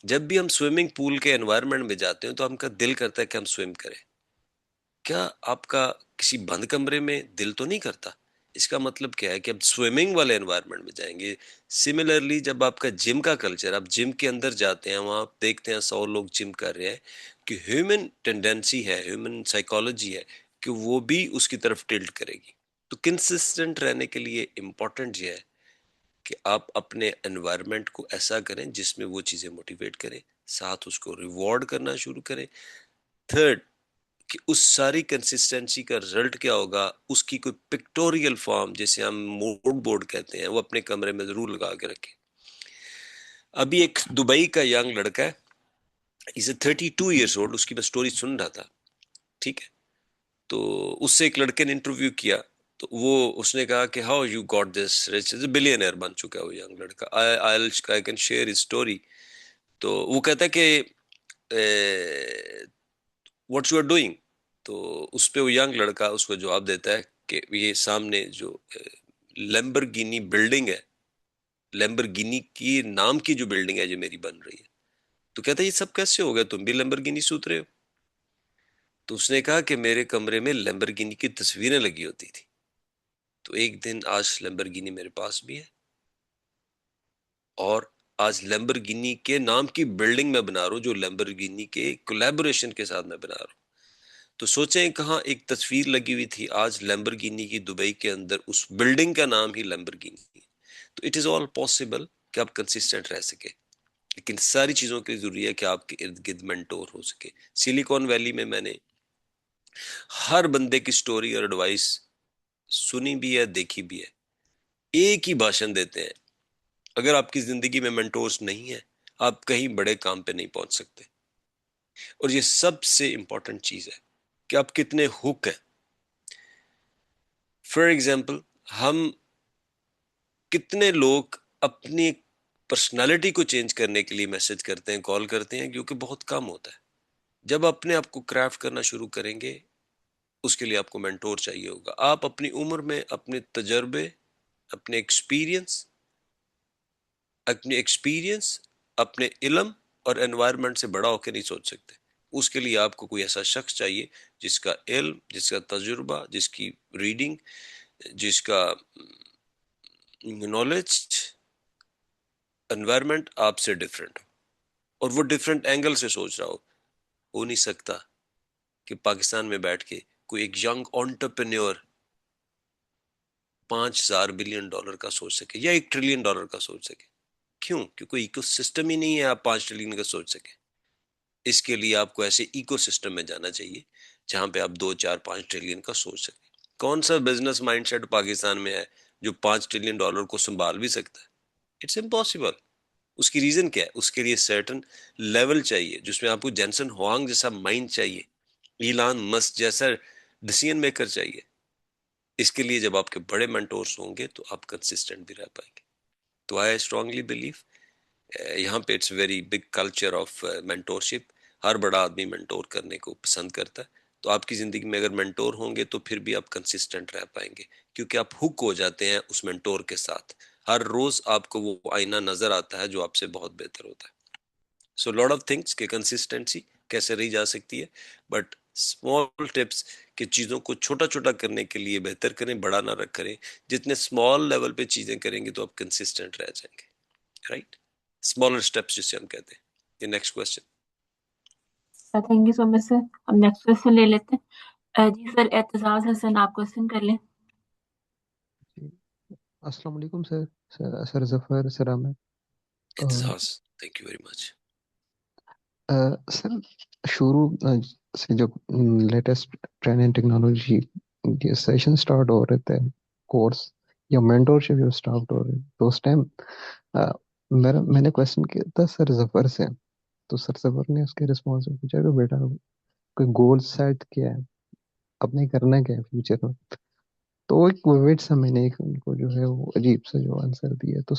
जब भी हम स्विमिंग पूल के एनवायरनमेंट में जाते हैं तो हमका दिल करता है कि हम स्विम करें। क्या आपका किसी बंद कमरे में दिल तो नहीं करता? इसका मतलब क्या है कि अब स्विमिंग वाले एनवायरनमेंट में जाएंगे। सिमिलरली जब आपका जिम का कल्चर, आप जिम के अंदर जाते हैं, वहां आप देखते हैं 100 लोग जिम कर रहे हैं, कि ह्यूमन टेंडेंसी है, ह्यूमन साइकोलॉजी है कि वो भी उसकी तरफ टिल्ट करेगी। तो कंसिस्टेंट रहने के लिए इंपॉर्टेंट ये है कि आप अपने एनवायरनमेंट को ऐसा करें जिसमें वो चीजें मोटिवेट करें, साथ उसको रिवॉर्ड करना शुरू करें। थर्ड, कि उस सारी कंसिस्टेंसी का रिजल्ट क्या होगा, उसकी कोई पिक्टोरियल फॉर्म, जैसे हम मोड बोर्ड कहते हैं, वो अपने कमरे में जरूर लगा के रखें। अभी एक दुबई का यंग लड़का है, इज 32 ईयर्स ओल्ड, उसकी मैं स्टोरी सुन रहा था। ठीक है। तो उससे एक लड़के ने इंटरव्यू किया, तो वो उसने कहा कि how you got this rich, billionaire बन चुका है वो यंग लड़का। I can share his story. तो वो कहता है कि व्हाट यू आर डूइंग। तो उस पे वो यंग लड़का उसको जवाब देता है कि ये सामने जो लैम्बोर्गिनी बिल्डिंग है, लैम्बोर्गिनी की नाम की जो बिल्डिंग है जो मेरी बन रही है, तो कहता ये सब कैसे हो गया, तुम भी लैम्बोर्गिनी सूत रहे हो? तो उसने कहा कि मेरे कमरे में लैम्बोर्गिनी की तस्वीरें लगी होती थी। तो एक दिन आज लैम्बोर्गिनी मेरे पास भी है, और आज लैम्बोर्गिनी के नाम की बिल्डिंग मैं बना रहा हूं, जो लैम्बोर्गिनी के कोलैबोरेशन के साथ मैं बना रहा हूं। तो सोचें, कहाँ एक तस्वीर लगी हुई थी, आज लैम्बोर्गिनी की दुबई के अंदर उस बिल्डिंग का नाम ही लैम्बोर्गिनी है। तो इट इज ऑल पॉसिबल कि आप कंसिस्टेंट रह सके, लेकिन सारी चीजों के लिए जरूरी है कि आपके इर्द गिर्द मेंटोर हो सके। सिलिकॉन वैली में मैंने हर बंदे की स्टोरी और एडवाइस सुनी भी है, देखी भी है। एक ही भाषण देते हैं, अगर आपकी जिंदगी में मेंटोर्स नहीं है, आप कहीं बड़े काम पे नहीं पहुंच सकते। और ये सबसे इंपॉर्टेंट चीज है कि आप कितने हुक हैं। फॉर एग्जाम्पल, हम कितने लोग अपनी पर्सनालिटी को चेंज करने के लिए मैसेज करते हैं, कॉल करते हैं, क्योंकि बहुत कम होता है। जब अपने आप को क्राफ्ट करना शुरू करेंगे, उसके लिए आपको मेंटोर चाहिए होगा। आप अपनी उम्र में अपने तजर्बे, अपने एक्सपीरियंस, अपने इल्म और एनवायरनमेंट से बड़ा होकर नहीं सोच सकते। उसके लिए आपको कोई ऐसा शख्स चाहिए जिसका इल्म, जिसका तजुर्बा, जिसकी रीडिंग, जिसका नॉलेज, एनवायरनमेंट आपसे डिफरेंट हो, और वो डिफरेंट एंगल से सोच रहा हो। हो नहीं सकता कि पाकिस्तान में बैठ के कोई एक यंग एंटरप्रेन्योर $5,000 बिलियन का सोच सके या $1 ट्रिलियन का सोच सके। क्यों? क्योंकि कोई इकोसिस्टम ही नहीं है आप 5 ट्रिलियन का सोच सके। इसके लिए आपको ऐसे इकोसिस्टम में जाना चाहिए जहां पे आप 2, 4, 5 ट्रिलियन का सोच सके। कौन सा बिजनेस माइंडसेट पाकिस्तान में है जो $5 ट्रिलियन को संभाल भी सकता है? It's impossible. उसकी रीजन क्या है? उसके लिए सर्टन लेवल चाहिए, जिसमें आपको जेंसन हुआंग जैसा माइंड चाहिए, इलान मस्क जैसा डिसीजन मेकर चाहिए। इसके लिए जब आपके बड़े मेंटोर्स होंगे तो आप कंसिस्टेंट भी रह पाएंगे। तो आई स्ट्रांगली बिलीव यहाँ पे it's very big culture of mentorship. हर बड़ा आदमी मेंटोर करने को पसंद करता है। तो आपकी जिंदगी में अगर मेंटोर होंगे तो फिर भी आप कंसिस्टेंट रह पाएंगे, क्योंकि आप हुक हो जाते हैं उस मेंटोर के साथ। हर रोज आपको वो आईना नजर आता है जो आपसे बहुत बेहतर होता है। सो लॉट ऑफ थिंग्स के कंसिस्टेंसी कैसे रही जा सकती है, बट स्मॉल टिप्स कि चीज़ों को छोटा छोटा करने के लिए बेहतर करें, बड़ा ना रख करें। जितने स्मॉल लेवल पे चीज़ें करेंगे तो आप कंसिस्टेंट रह जाएंगे, राइट? स्मॉलर स्टेप्स जिसे हम कहते हैं। ये next question. Thank you so much sir. हम नेक्स्ट क्वेश्चन ले लेते हैं। जी सर, एतजाज हसन, आप क्वेश्चन कर लें। जी, अस्सलाम वालेकुम sir. Sir Zafar, sir Aamir. इत्तेजाज, thank you very much. Sir, शुरू से जब लेटेस्ट ट्रेंड इन टेक्नोलॉजी ये सेशन स्टार्ट हो रहे थे, कोर्स या मेंटोरशिप जो स्टार्ट हो रहे, तो उस टाइम मैंने क्वेश्चन किया था सर जफर से। तो सर जफर ने उसके रिस्पॉन्स में पूछा कि बेटा कोई गोल सेट किया है, अपने करना क्या है फ्यूचर में। तो एक विविड सा मैंने एक उनको जो है वो अजीब सा जो आंसर दिया। तो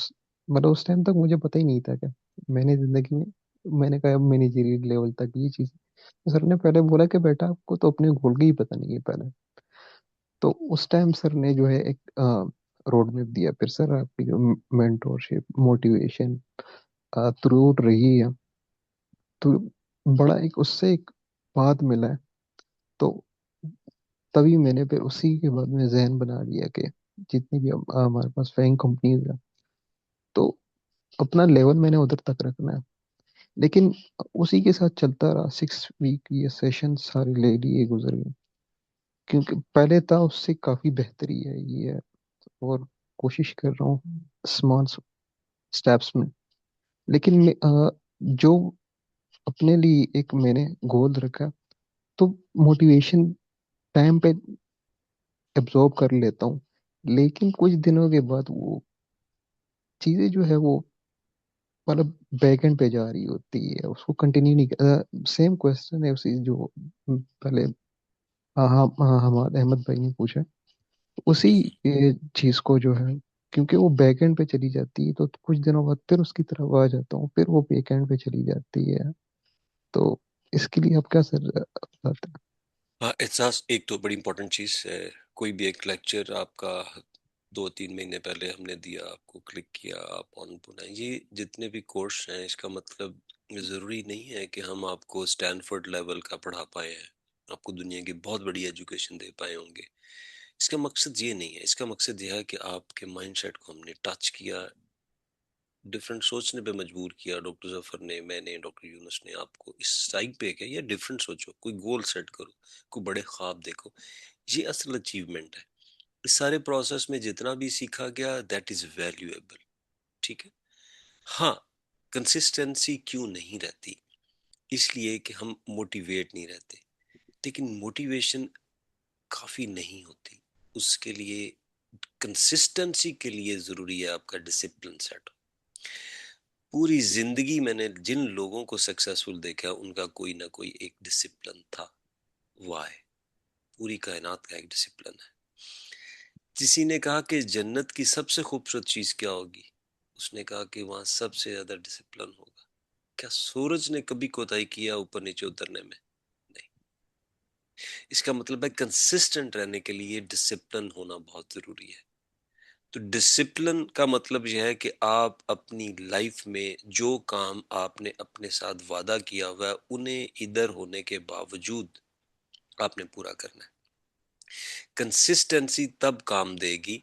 मतलब उस टाइम तक मुझे पता ही नहीं था क्या मैंने जिंदगी में, मैंने कहा अब मैनेजरियल लेवल तक ये चीज। तो सर ने पहले बोला कि बेटा आपको तो अपने गोल का ही पता नहीं है पहले। तो उस टाइम सर ने जो है एक रोड मैप दिया। फिर सर आपकी जो मेंटोरशिप मोटिवेशन थ्रू रही है, तो बड़ा एक उससे एक बात मिला है। तो तभी मैंने फिर उसी के बाद में जहन बना लिया कि जितनी भी हमारे पास फैंग कंपनीज है, तो अपना लेवल मैंने उधर तक रखना है। लेकिन उसी के साथ चलता रहा। 6 वीक ये सेशन सारे ले लिए, गुजर गए। क्योंकि पहले था उससे काफी बेहतरी है ये है। और कोशिश कर रहा हूँ स्मॉल स्टेप्स में। लेकिन जो अपने लिए एक मैंने गोल रखा, तो मोटिवेशन टाइम पे एब्जॉर्ब कर लेता हूँ। लेकिन कुछ दिनों के बाद वो चीजें जो है वो मतलब बैकएंड पे जा रही होती है, उसको कंटिन्यू नहीं। सेम क्वेश्चन है उसी जो पहले हाँ हाँ हाँ हमाद अहमद भाई ने पूछा, उसी चीज को जो है, क्योंकि वो बैकएंड पे चली जाती है तो कुछ दिनों बाद फिर उसकी तरफ आ जाता हूँ, फिर वो बैकएंड पे चली जाती है। तो इसके लिए आप क्या सर बताते हैं? हाँ एहसास, एक तो बड़ी इंपॉर्टेंट चीज है। कोई भी एक लेक्चर आपका 2, 3 महीने पहले हमने दिया, आपको क्लिक किया, आप ऑन बनाए, ये जितने भी कोर्स हैं, इसका मतलब जरूरी नहीं है कि हम आपको स्टैनफोर्ड लेवल का पढ़ा पाए हैं, आपको दुनिया की बहुत बड़ी एजुकेशन दे पाए होंगे। इसका मकसद ये नहीं है, इसका मकसद यह है कि आपके माइंडसेट को हमने टच किया, डिफरेंट सोचने पे मजबूर किया। डॉक्टर जफर ने, मैंने, डॉक्टर यूनुस ने आपको इस साइड पे किया, या डिफरेंट सोचो, कोई गोल सेट करो, कोई बड़े ख्वाब देखो। ये असल अचीवमेंट है। इस सारे प्रोसेस में जितना भी सीखा गया दैट इज वैल्यूएबल। ठीक है। हाँ, कंसिस्टेंसी क्यों नहीं रहती? इसलिए कि हम मोटिवेट नहीं रहते। लेकिन मोटिवेशन काफी नहीं होती, उसके लिए, कंसिस्टेंसी के लिए जरूरी है आपका डिसिप्लिन सेट। पूरी जिंदगी मैंने जिन लोगों को सक्सेसफुल देखा उनका कोई ना कोई एक डिसिप्लिन था। वाह, पूरी कायनात का एक डिसिप्लिन है। किसी ने कहा कि जन्नत की सबसे खूबसूरत चीज क्या होगी? उसने कहा कि वहां सबसे ज्यादा डिसिप्लिन होगा। क्या सूरज ने कभी कोताही किया ऊपर नीचे उतरने में? नहीं। इसका मतलब है कंसिस्टेंट रहने के लिए डिसिप्लिन होना बहुत जरूरी है। तो डिसिप्लिन का मतलब यह है कि आप अपनी लाइफ में जो काम आपने अपने साथ वादा किया हुआ है उन्हें इधर होने के बावजूद आपने पूरा करना है। कंसिस्टेंसी तब काम देगी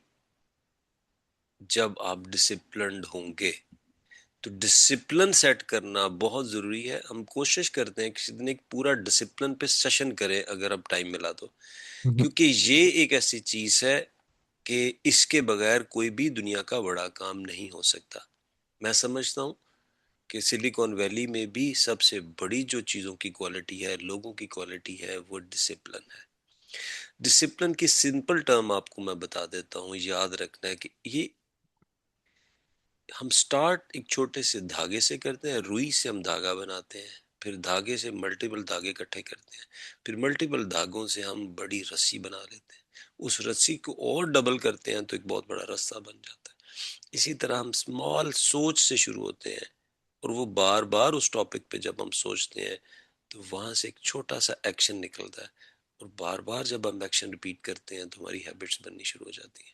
जब आप डिसिप्लिन्ड होंगे। तो डिसिप्लिन सेट करना बहुत जरूरी है। हम कोशिश करते हैं किसी दिन एक पूरा डिसिप्लिन पे सेशन करें अगर अब टाइम मिला तो, हम्म, क्योंकि ये एक ऐसी चीज है कि इसके बगैर कोई भी दुनिया का बड़ा काम नहीं हो सकता। मैं समझता हूँ कि सिलिकॉन वैली में भी सबसे बड़ी जो चीजों की क्वालिटी है, लोगों की क्वालिटी है, वो डिसिप्लिन है। डिसिप्लिन की सिंपल टर्म आपको मैं बता देता हूँ, याद रखना है कि ये हम स्टार्ट एक छोटे से धागे से करते हैं, रुई से हम धागा बनाते हैं, फिर धागे से मल्टीपल धागे इकट्ठे करते हैं, फिर मल्टीपल धागों से हम बड़ी रस्सी बना लेते हैं, उस रस्सी को और डबल करते हैं तो एक बहुत बड़ा रास्ता बन जाता है। इसी तरह हम स्मॉल सोच से शुरू होते हैं, और वो बार बार उस टॉपिक पे जब हम सोचते हैं तो वहां से एक छोटा सा एक्शन निकलता है, और बार बार जब हम एक्शन रिपीट करते हैं तो हमारी हैबिट्स बननी शुरू हो जाती हैं,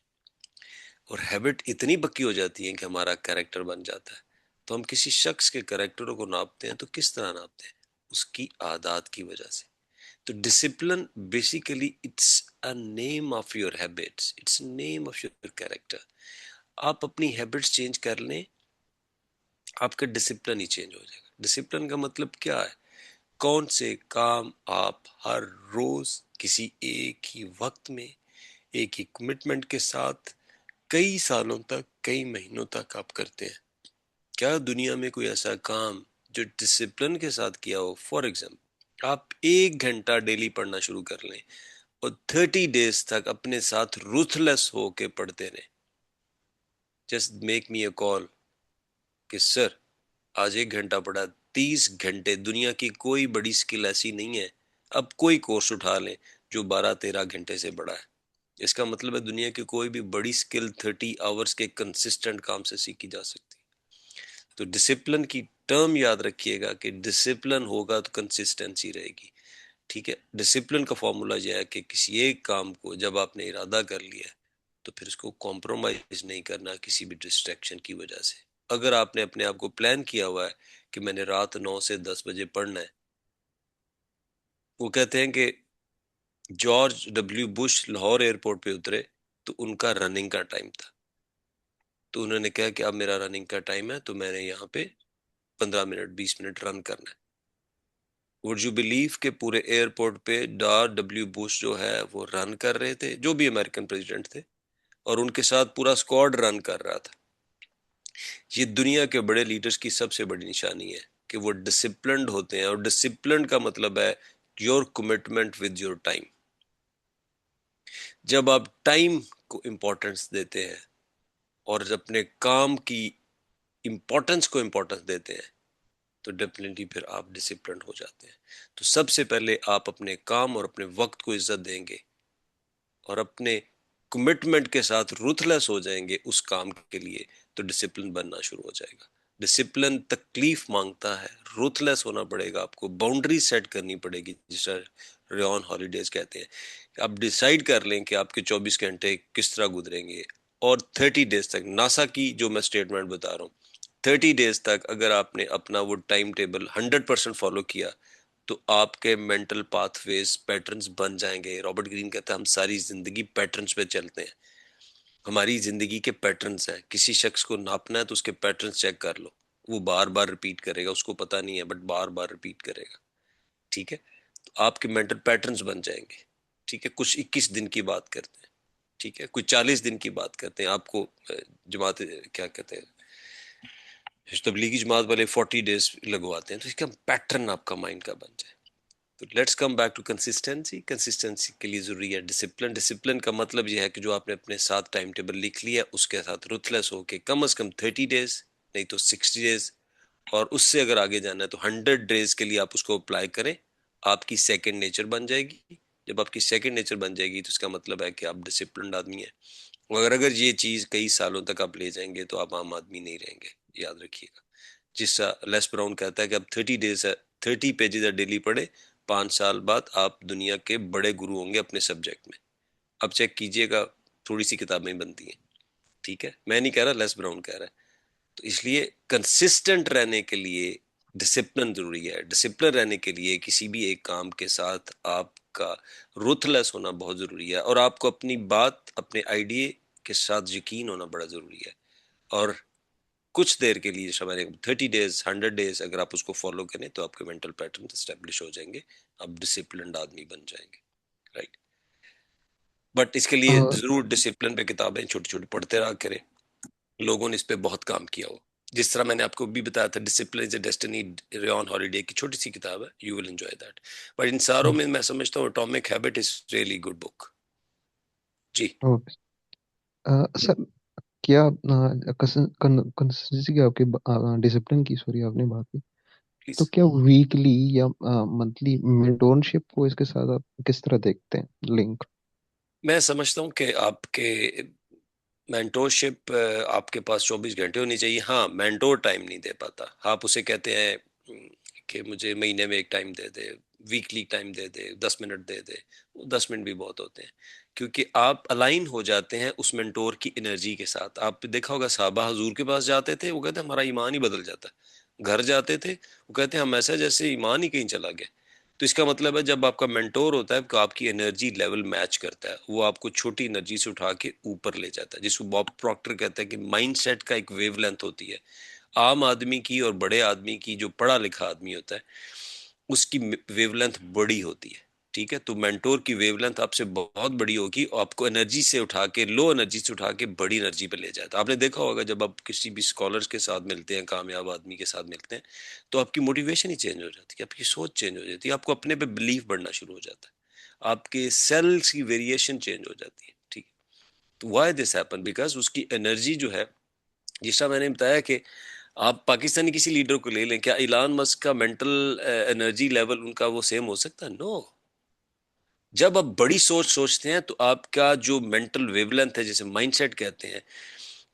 और हैबिट इतनी पक्की हो जाती है कि हमारा कैरेक्टर बन जाता है। तो हम किसी शख्स के कैरेक्टरों को नापते हैं तो किस तरह नापते हैं? उसकी आदत की वजह से। तो discipline basically it's a name of your habits, it's name of your character. आप अपनी हैबिट्स चेंज कर लें, आपका डिसिप्लिन ही चेंज हो जाएगा। डिसिप्लिन का मतलब क्या है? कौन से काम आप हर रोज किसी एक ही वक्त में, एक ही कमिटमेंट के साथ कई सालों तक, कई महीनों तक आप करते हैं। क्या दुनिया में कोई ऐसा काम जो डिसिप्लिन के साथ किया हो? फॉर एग्जाम्पल, आप 1 घंटा डेली पढ़ना शुरू कर लें और 30 डेज तक अपने साथ रूथलेस होके पढ़ते रहें। Just make me a call कि सर आज 1 घंटा पढ़ा, 30 घंटे। दुनिया की कोई बड़ी स्किल ऐसी नहीं है, अब कोई कोर्स उठा लें जो 12-13 घंटे से बड़ा है। इसका मतलब है दुनिया की कोई भी बड़ी स्किल 30 आवर्स के कंसिस्टेंट काम से सीखी जा सकती है। तो डिसिप्लिन की टर्म याद रखिएगा कि डिसिप्लिन होगा तो कंसिस्टेंसी रहेगी। ठीक है। डिसिप्लिन का फॉर्मूला यह है कि किसी एक काम को जब आपने इरादा कर लिया है तो फिर उसको कॉम्प्रोमाइज नहीं करना किसी भी डिस्ट्रैक्शन की वजह से। अगर आपने अपने आप को प्लान किया हुआ है कि मैंने रात 9 से 10 बजे पढ़ना है, वो कहते हैं कि George W Bush Lahore airport पे उतरे तो उनका रनिंग का टाइम था, तो उन्होंने कहा कि अब मेरा रनिंग का टाइम है तो मैंने यहाँ पे 15 मिनट 20 मिनट रन करना है। वुड यू बिलीव के पूरे एयरपोर्ट पे जॉर्ज डब्ल्यू बुश जो है वो रन कर रहे थे, जो भी अमेरिकन प्रेसिडेंट थे, और उनके साथ पूरा स्क्वाड रन कर रहा था। ये दुनिया के बड़े लीडर्स की सबसे बड़ी निशानी है कि वो डिसिप्लिन्ड होते हैं, और डिसिप्लिन का मतलब है your commitment with your time. जब आप टाइम को इम्पोर्टेंस देते हैं और अपने काम की इम्पोर्टेंस को इम्पोर्टेंस देते हैं तो डेफिनेटली फिर आप डिसिप्लिन हो जाते हैं। तो सबसे पहले आप अपने काम और अपने वक्त को इज्जत देंगे और अपने कमिटमेंट के साथ रूथलेस हो जाएंगे उस काम के लिए, तो डिसिप्लिन बनना शुरू हो जाएगा। डिसिप्लिन तकलीफ मांगता है, रूथलेस होना पड़ेगा, आपको बाउंड्री सेट करनी पड़ेगी, जिसे रेन हॉलीडेज कहते हैं। आप डिसाइड कर लें कि आपके 24 घंटे किस तरह गुजरेंगे, और 30 डेज तक, नासा की जो मैं स्टेटमेंट बता रहा हूँ, 30 डेज तक अगर आपने अपना वो टाइम टेबल 100% फॉलो किया तो आपके मेंटल पाथवेज पैटर्न्स बन जाएंगे। रॉबर्ट ग्रीन कहता है हम सारी जिंदगी पैटर्न्स पे चलते हैं। हमारी जिंदगी के पैटर्न्स हैं। किसी शख्स को नापना है तो उसके पैटर्न्स चेक कर लो। वो बार बार रिपीट करेगा, उसको पता नहीं है बट बार बार रिपीट करेगा। ठीक है, तो आपके मेंटल पैटर्न्स बन जाएंगे। ठीक है, कुछ 21 दिन की बात करते हैं, ठीक है, कुछ 40 दिन की बात करते हैं। आपको जमात क्या कहते हैं, तबलीगी जमात वाले 40 डेज लगवाते हैं, तो इसका पैटर्न आपका माइंड का बन जाए। तो let's come back to consistency. Consistency के लिए जरूरी है डिसिप्लिन। डिसिप्लिन का मतलब यह है कि जो आपने अपने साथ टाइम टेबल लिख लिया उसके साथ रुथलेस हो के कम से कम 30 डेज, नहीं तो 60 डेज, और उससे अगर आगे जाना है तो 100 डेज के लिए आप उसको अप्लाई करें। आपकी सेकंड नेचर बन जाएगी। जब आपकी सेकंड नेचर बन जाएगी तो इसका मतलब है कि आप डिसिप्लिन्ड आदमी हैं। और अगर ये चीज कई सालों तक आप ले जाएंगे तो आप आम आदमी नहीं रहेंगे, याद रखिएगा। जिसका लेस ब्राउन कहता है कि अब 30 डेज है, 30 पेजेस है डेली पढ़े, 5 साल बाद आप दुनिया के बड़े गुरु होंगे अपने सब्जेक्ट में। अब चेक कीजिएगा, थोड़ी सी किताबें बनती हैं। ठीक है, मैं नहीं कह रहा, लेस ब्राउन कह रहा है। तो इसलिए कंसिस्टेंट रहने के लिए डिसिप्लिन जरूरी है। डिसिप्लिन रहने के लिए किसी भी एक काम के साथ आपका रुथलेस होना बहुत जरूरी है, और आपको अपनी बात, अपने आइडिया के साथ यकीन होना बड़ा जरूरी है। और कुछ देर के लिए, जैसा मैंने 30 डेज 100 डेज अगर आप उसको फॉलो करें तो आपके मेंटल पैटर्न एस्टेब्लिश हो जाएंगे, आप डिसिप्लिन्ड आदमी बन जाएंगे। राइट, बट इसके लिए जरूर डिसिप्लिन पे किताबें छोटी छोटी पढ़ते रहा करें। लोगों ने इस पे बहुत काम किया हो। जिस तरह मैंने आपको भी बताया था, discipline is a destiny, Ryan Holiday की छोटी सी किताब है, you will enjoy that. But इन सारों में मैं समझता हूँ atomic habit is really good book. जी ओके सर, क्या कंसिस्टेंसी की आपकी डिसिप्लिन की सॉरी आपने बात की, तो प्लीज। क्या वीकली या मंथली मेंटोरशिप को इसके साथ आप किस तरह देखते हैं लिंक? मैं समझता हूँ कि आपके मेंटोरशिप आपके पास 24 घंटे होनी चाहिए। हाँ, मेंटोर टाइम नहीं दे पाता। आप उसे कहते हैं कि मुझे महीने में एक टाइम दे दे, वीकली टाइम दे दे, 10 मिनट दे दे। वो 10 मिनट भी बहुत होते हैं, क्योंकि आप अलाइन हो जाते हैं उस मेंटोर की एनर्जी के साथ। आप देखा होगा साहबा हजूर के पास जाते थे, वो कहते हमारा ईमान ही बदल जाता है। घर जाते थे, वो कहते हम ऐसा जैसे ईमान ही कहीं चला गया। तो इसका मतलब है जब आपका मेंटोर होता है तो आपकी एनर्जी लेवल मैच करता है, वो आपको छोटी एनर्जी से उठा के ऊपर ले जाता है, जिसको बॉब प्रॉक्टर कहता है कि माइंडसेट का एक वेवलेंथ होती है। आम आदमी की और बड़े आदमी की, जो पढ़ा लिखा आदमी होता है उसकी वेवलेंथ बड़ी होती है। ठीक है, तो मेंटोर की वेवलेंथ आपसे बहुत बड़ी होगी और आपको एनर्जी से उठा के, लो एनर्जी से उठा के बड़ी एनर्जी पे ले जाता है। आपने देखा होगा जब आप किसी भी स्कॉलर्स के साथ मिलते हैं, कामयाब आदमी के साथ मिलते हैं, तो आपकी मोटिवेशन ही चेंज हो जाती है, आपकी सोच चेंज हो जाती है, आपको अपने पे बिलीव बढ़ना शुरू हो जाता है, आपके सेल्स की वेरिएशन चेंज हो जाती है। ठीक है, तो व्हाई दिस हैपन, बिकॉज उसकी एनर्जी जो है, जिस मैंने बताया कि आप पाकिस्तानी किसी लीडर को ले लें, क्या इलान मस्क का मेंटल एनर्जी लेवल उनका वो सेम हो सकता है? नो। जब आप बड़ी सोच सोचते हैं तो आपका जो मेंटल वेवलेंथ है, जिसे माइंडसेट कहते हैं,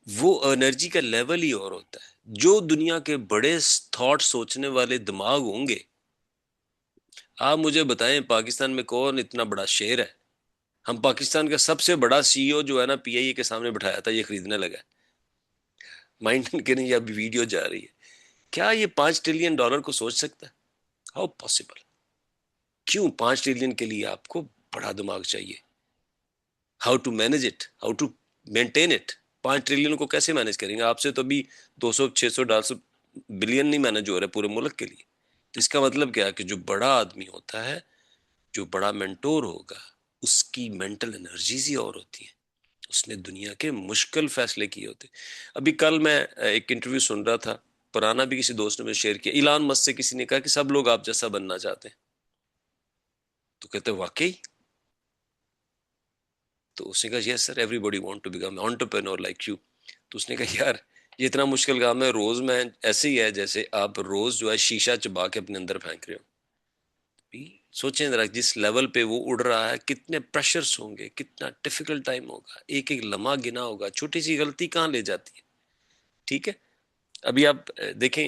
वो एनर्जी का लेवल ही और होता है। जो दुनिया के बड़े थॉट सोचने वाले दिमाग होंगे, आप मुझे बताएं पाकिस्तान में कौन इतना बड़ा शेर है? हम पाकिस्तान का सबसे बड़ा सीईओ जो है ना, पीआईए के सामने बिठाया था, ये खरीदने लगा। माइंड के नहीं, अभी वीडियो जा रही है। क्या ये $5 ट्रिलियन को सोच सकता है? How possible? क्यों? 5 ट्रिलियन के लिए आपको बड़ा दिमाग चाहिए। How to manage it, how to maintain it. 5 trillion को कैसे मैनेज करेंगे? आपसे तो अभी 200 600 400 बिलियन नहीं मैनेज हो रहा है पूरे मुल्क के लिए। तो इसका मतलब क्या है कि जो बड़ा आदमी होता है, जो बड़ा मेंटोर होगा, उसकी मेंटल एनर्जीज ही और होती है। उसने दुनिया के मुश्किल फैसले किए होते। अभी कल मैं एक इंटरव्यू सुन रहा था, पुराना भी, किसी दोस्त ने मुझे शेयर किया। इलान मस्क से किसी ने कहा कि सब लोग आप जैसा बनना चाहते हैं। तो कहते वाकई? तो उसने कहा yes sir, everybody want to become entrepreneur like you. तो उसने कहा यार, ये इतना मुश्किल काम है, रोज मैं ऐसे ही है जैसे आप रोज जो है शीशा चबा के अपने अंदर फेंक रहे हो। भी सोचें जरा, जिस लेवल पे वो उड़ रहा है, कितने प्रेशर्स होंगे, कितना डिफिकल्ट टाइम होगा, एक एक लम्हा गिना होगा, छोटी सी गलती कहाँ ले जाती है। ठीक है, अभी आप देखें,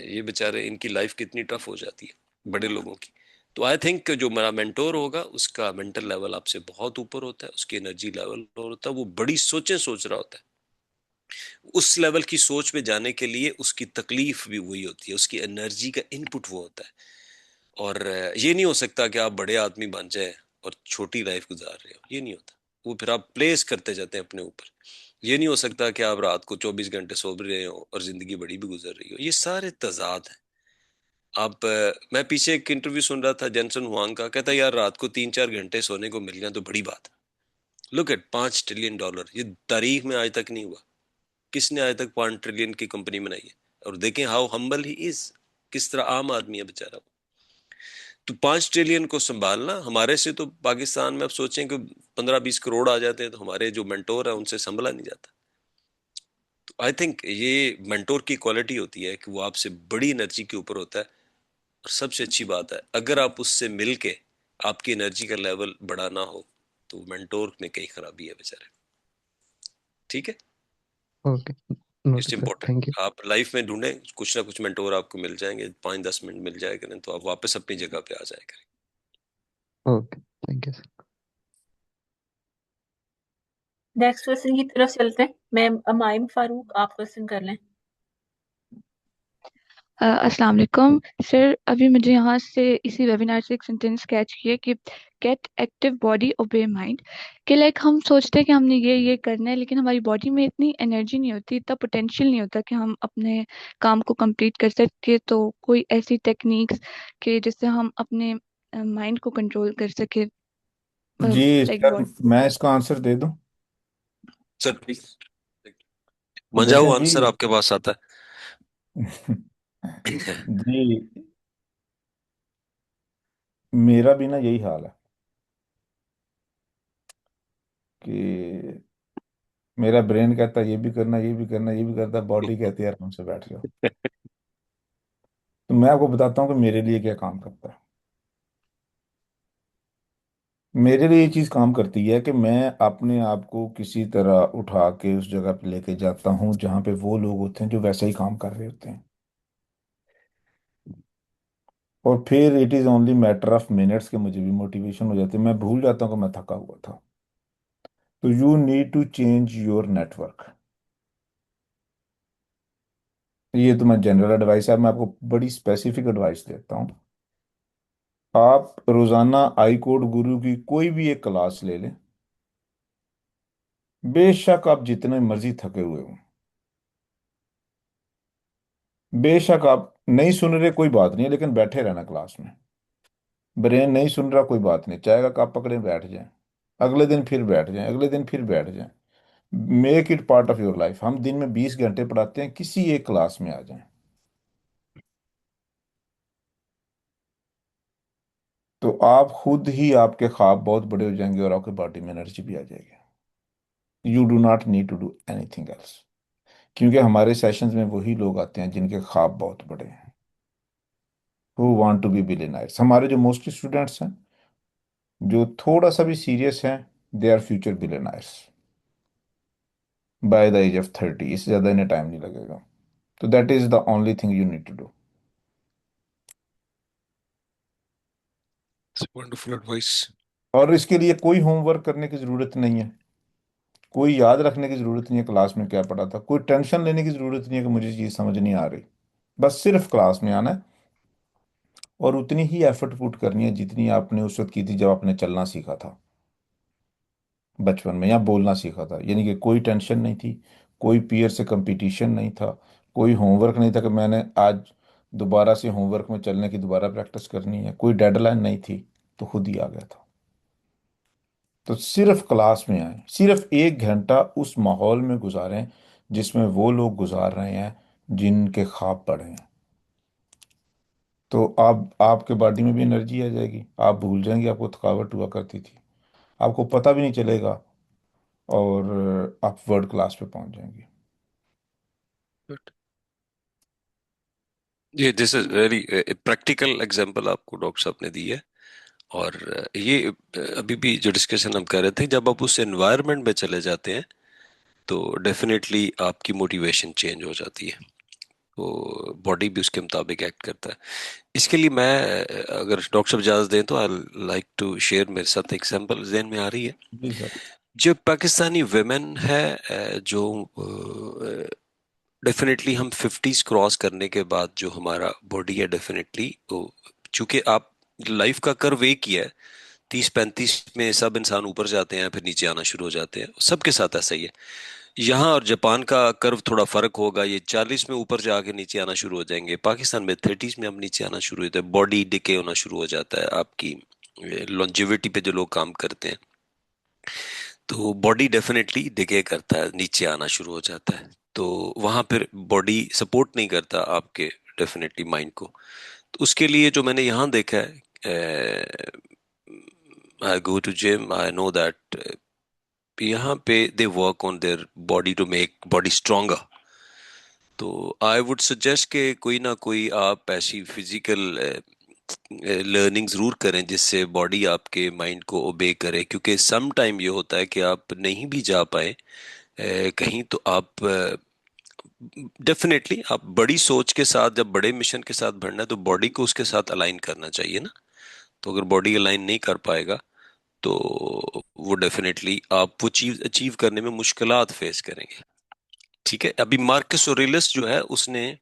ये बेचारे, इनकी लाइफ कितनी टफ हो जाती है बड़े लोगों की। तो आई थिंक जो मेरा मेंटोर होगा उसका मेंटल लेवल आपसे बहुत ऊपर होता है, उसकी एनर्जी लेवल और होता है, वो बड़ी सोचें सोच रहा होता है। उस लेवल की सोच पे जाने के लिए उसकी तकलीफ भी वही होती है, उसकी एनर्जी का इनपुट वो होता है। और ये नहीं हो सकता कि आप बड़े आदमी बन जाए और छोटी लाइफ गुजार रहे हो, ये नहीं होता। वो फिर आप प्लेस करते जाते हैं अपने ऊपर। ये नहीं हो सकता कि आप रात को 24 घंटे सो भी रहे हो और जिंदगी बड़ी भी गुजर रही हो, ये सारे तजाद हैं। आप मैं पीछे एक इंटरव्यू सुन रहा था जेनसन हुआंग का, कहता है यार रात को 3-4 घंटे सोने को मिल जाए तो बड़ी बात है। लुक एट $5 ट्रिलियन, ये तारीख में आज तक नहीं हुआ। किसने आज तक 5 ट्रिलियन की कंपनी बनाई है? और देखें हाउ हम्बल ही इज, किस तरह आम आदमी है बेचारा। तो 5 ट्रिलियन को संभालना हमारे से, तो पाकिस्तान में अब सोचें कि 15-20 करोड़ आ जाते हैं तो हमारे जो मेंटोर है उनसे संभला नहीं जाता। तो आई थिंक ये मेंटोर की क्वालिटी होती है कि वो आपसे बड़ी एनर्जी के ऊपर होता है। और सबसे अच्छी बात है, अगर आप उससे मिल के आपकी एनर्जी का लेवल बड़ा ना हो तो मेंटोर में कई खराबी है बेचारे। ठीक है, okay, it's notice sir, important. Thank you. आप लाइफ में ढूंढें, कुछ ना कुछ मेंटोर आपको मिल जाएंगे, 5-10 मिनट मिल जाए करें तो आप वापस अपनी जगह पे आ जाए करें। Okay, thank you sir. Next question की तरफ चलते हैं। मैम अमाइम फारूक, आप क्वेश्चन कर लें। अस्सलाम वालेकुम सर। अभी मुझे यहाँ से इसी वेबिनार से एक सेंटेंस कैच किया कि गेट एक्टिव बॉडी ओबे माइंड। कि लाइक हम सोचते हैं कि हमने ये करना है, लेकिन हमारी बॉडी में इतनी एनर्जी नहीं होती, इतना पोटेंशियल नहीं होता कि हम अपने काम को कंप्लीट कर सके। तो कोई ऐसी टेक्निक्स कि जिससे हम अपने माइंड को कंट्रोल कर सके, जी लाइक सर, व्हाट। मैं इसका आंसर दे दूं। सर प्लीज, मजा वो देखें जी। आंसर आपके पास आता है। जी, मेरा भी ना यही हाल है कि मेरा ब्रेन कहता है ये भी करना, ये भी करना, ये भी करता है, बॉडी कहती है आराम से बैठ जाओ। तो मैं आपको बताता हूँ कि मेरे लिए क्या काम करता है। मेरे लिए ये चीज़ काम करती है कि मैं अपने आप को किसी तरह उठा के उस जगह पे लेके जाता हूँ जहाँ पे वो लोग होते हैं जो वैसा ही काम कर रहे होते हैं। और फिर it is only matter of minutes के मुझे भी मोटिवेशन हो जाती है, मैं भूल जाता हूँ कि मैं थका हुआ था। तो you need to change your network. ये तो मैं जनरल एडवाइस है, मैं आपको बड़ी स्पेसिफिक एडवाइस देता हूँ। आप रोजाना आई कोड गुरु की कोई भी एक क्लास ले लें। बेशक आप जितने मर्जी थके हुए हो, बेशक आप नहीं सुन रहे कोई बात नहीं है, लेकिन बैठे रहना क्लास में। ब्रेन नहीं सुन रहा कोई बात नहीं, चाहेगा कप पकड़े बैठ जाए, अगले दिन फिर बैठ जाए, अगले दिन फिर बैठ जाए। Make it part of your life. हम दिन में 20 घंटे पढ़ाते हैं, किसी एक क्लास में आ जाएं। तो आप खुद ही, आपके ख्वाब बहुत बड़े हो जाएंगे और आपके बॉडी में एनर्जी भी आ जाएगी। You do not need to do anything else. क्योंकि हमारे सेशंस में वही लोग आते हैं जिनके ख्वाब बहुत बड़े हैं, who want to be billionaires. हमारे जो मोस्ट स्टूडेंट्स हैं जो थोड़ा सा भी सीरियस हैं, they are future billionaires by the age of 30। इससे ज़्यादा इन्हें टाइम नहीं लगेगा। तो that is the only thing you need to do. Wonderful advice. और इसके लिए कोई होमवर्क करने की ज़रूरत नहीं है, कोई याद रखने की ज़रूरत नहीं है क्लास में क्या पढ़ा था, कोई टेंशन लेने की ज़रूरत नहीं है कि मुझे चीज़ समझ नहीं आ रही। बस सिर्फ क्लास में आना है और उतनी ही एफर्ट पुट करनी है जितनी आपने उस वक्त की थी जब आपने चलना सीखा था बचपन में, या बोलना सीखा था। यानी कि कोई टेंशन नहीं थी, कोई पीयर से कंपटीशन नहीं था, कोई होमवर्क नहीं था कि मैंने आज दोबारा से होमवर्क में चलने की दोबारा प्रैक्टिस करनी है, कोई डेडलाइन नहीं थी। तो खुद ही आ गया था। तो सिर्फ क्लास में आए, सिर्फ 1 घंटा उस माहौल में गुजारें जिसमें वो लोग गुजार रहे हैं जिनके ख्वाब बड़े हैं। तो आप, आपके बॉडी में भी एनर्जी आ जाएगी, आप भूल जाएंगे आपको थकावट हुआ करती थी, आपको पता भी नहीं चलेगा, और आप वर्ल्ड क्लास पे पहुंच जाएंगे। ये this is very practical example आपको डॉक्टर साहब ने दी है। और ये अभी भी जो डिस्कशन हम कर रहे थे, जब आप उस एनवायरनमेंट में चले जाते हैं तो डेफिनेटली आपकी मोटिवेशन चेंज हो जाती है, तो बॉडी भी उसके मुताबिक एक्ट करता है। इसके लिए मैं अगर डॉक्टर साहब इजाज़त दें तो आई लाइक टू शेयर, मेरे साथ एग्जांपल जहन में आ रही है। जी सर। जो पाकिस्तानी वेमेन है, जो डेफिनेटली हम फिफ्टीज क्रॉस करने के बाद जो हमारा बॉडी है डेफिनेटली, चूंकि आप लाइफ का कर्व एक ही है, 30-35 में सब इंसान ऊपर जाते हैं फिर नीचे आना शुरू हो जाते हैं, सबके साथ ऐसा ही है। यहाँ और जापान का कर्व थोड़ा फर्क होगा, ये 40 में ऊपर जाके नीचे आना शुरू हो जाएंगे, पाकिस्तान में 30s में अब नीचे आना शुरू होता है, बॉडी डिके होना शुरू हो जाता है आपकी, लॉन्जेविटी पे जो लोग काम करते हैं, तो बॉडी डेफिनेटली डिके करता है, नीचे आना शुरू हो जाता है। तो वहां फिर बॉडी सपोर्ट नहीं करता आपके डेफिनेटली माइंड को। तो उसके लिए जो मैंने यहाँ देखा है, I go to gym, I know that यहाँ पे they work on their body to make body stronger. तो आई वुड सजेस्ट कि कोई ना कोई आप ऐसी फिजिकल लर्निंग जरूर करें जिससे बॉडी आपके माइंड को ओबे करे, क्योंकि सम टाइम ये होता है कि आप नहीं भी जा पाए कहीं, तो आप डेफिनेटली आप बड़ी सोच के साथ, जब बड़े मिशन के साथ बढ़ना है तो बॉडी को उसके साथ अलाइन करना चाहिए ना। तो अगर बॉडी अलाइन नहीं कर पाएगा तो वो डेफिनेटली आप वो चीज अचीव करने में मुश्किलात फेस करेंगे। ठीक है, अभी मार्कस ऑरेलियस जो है उसने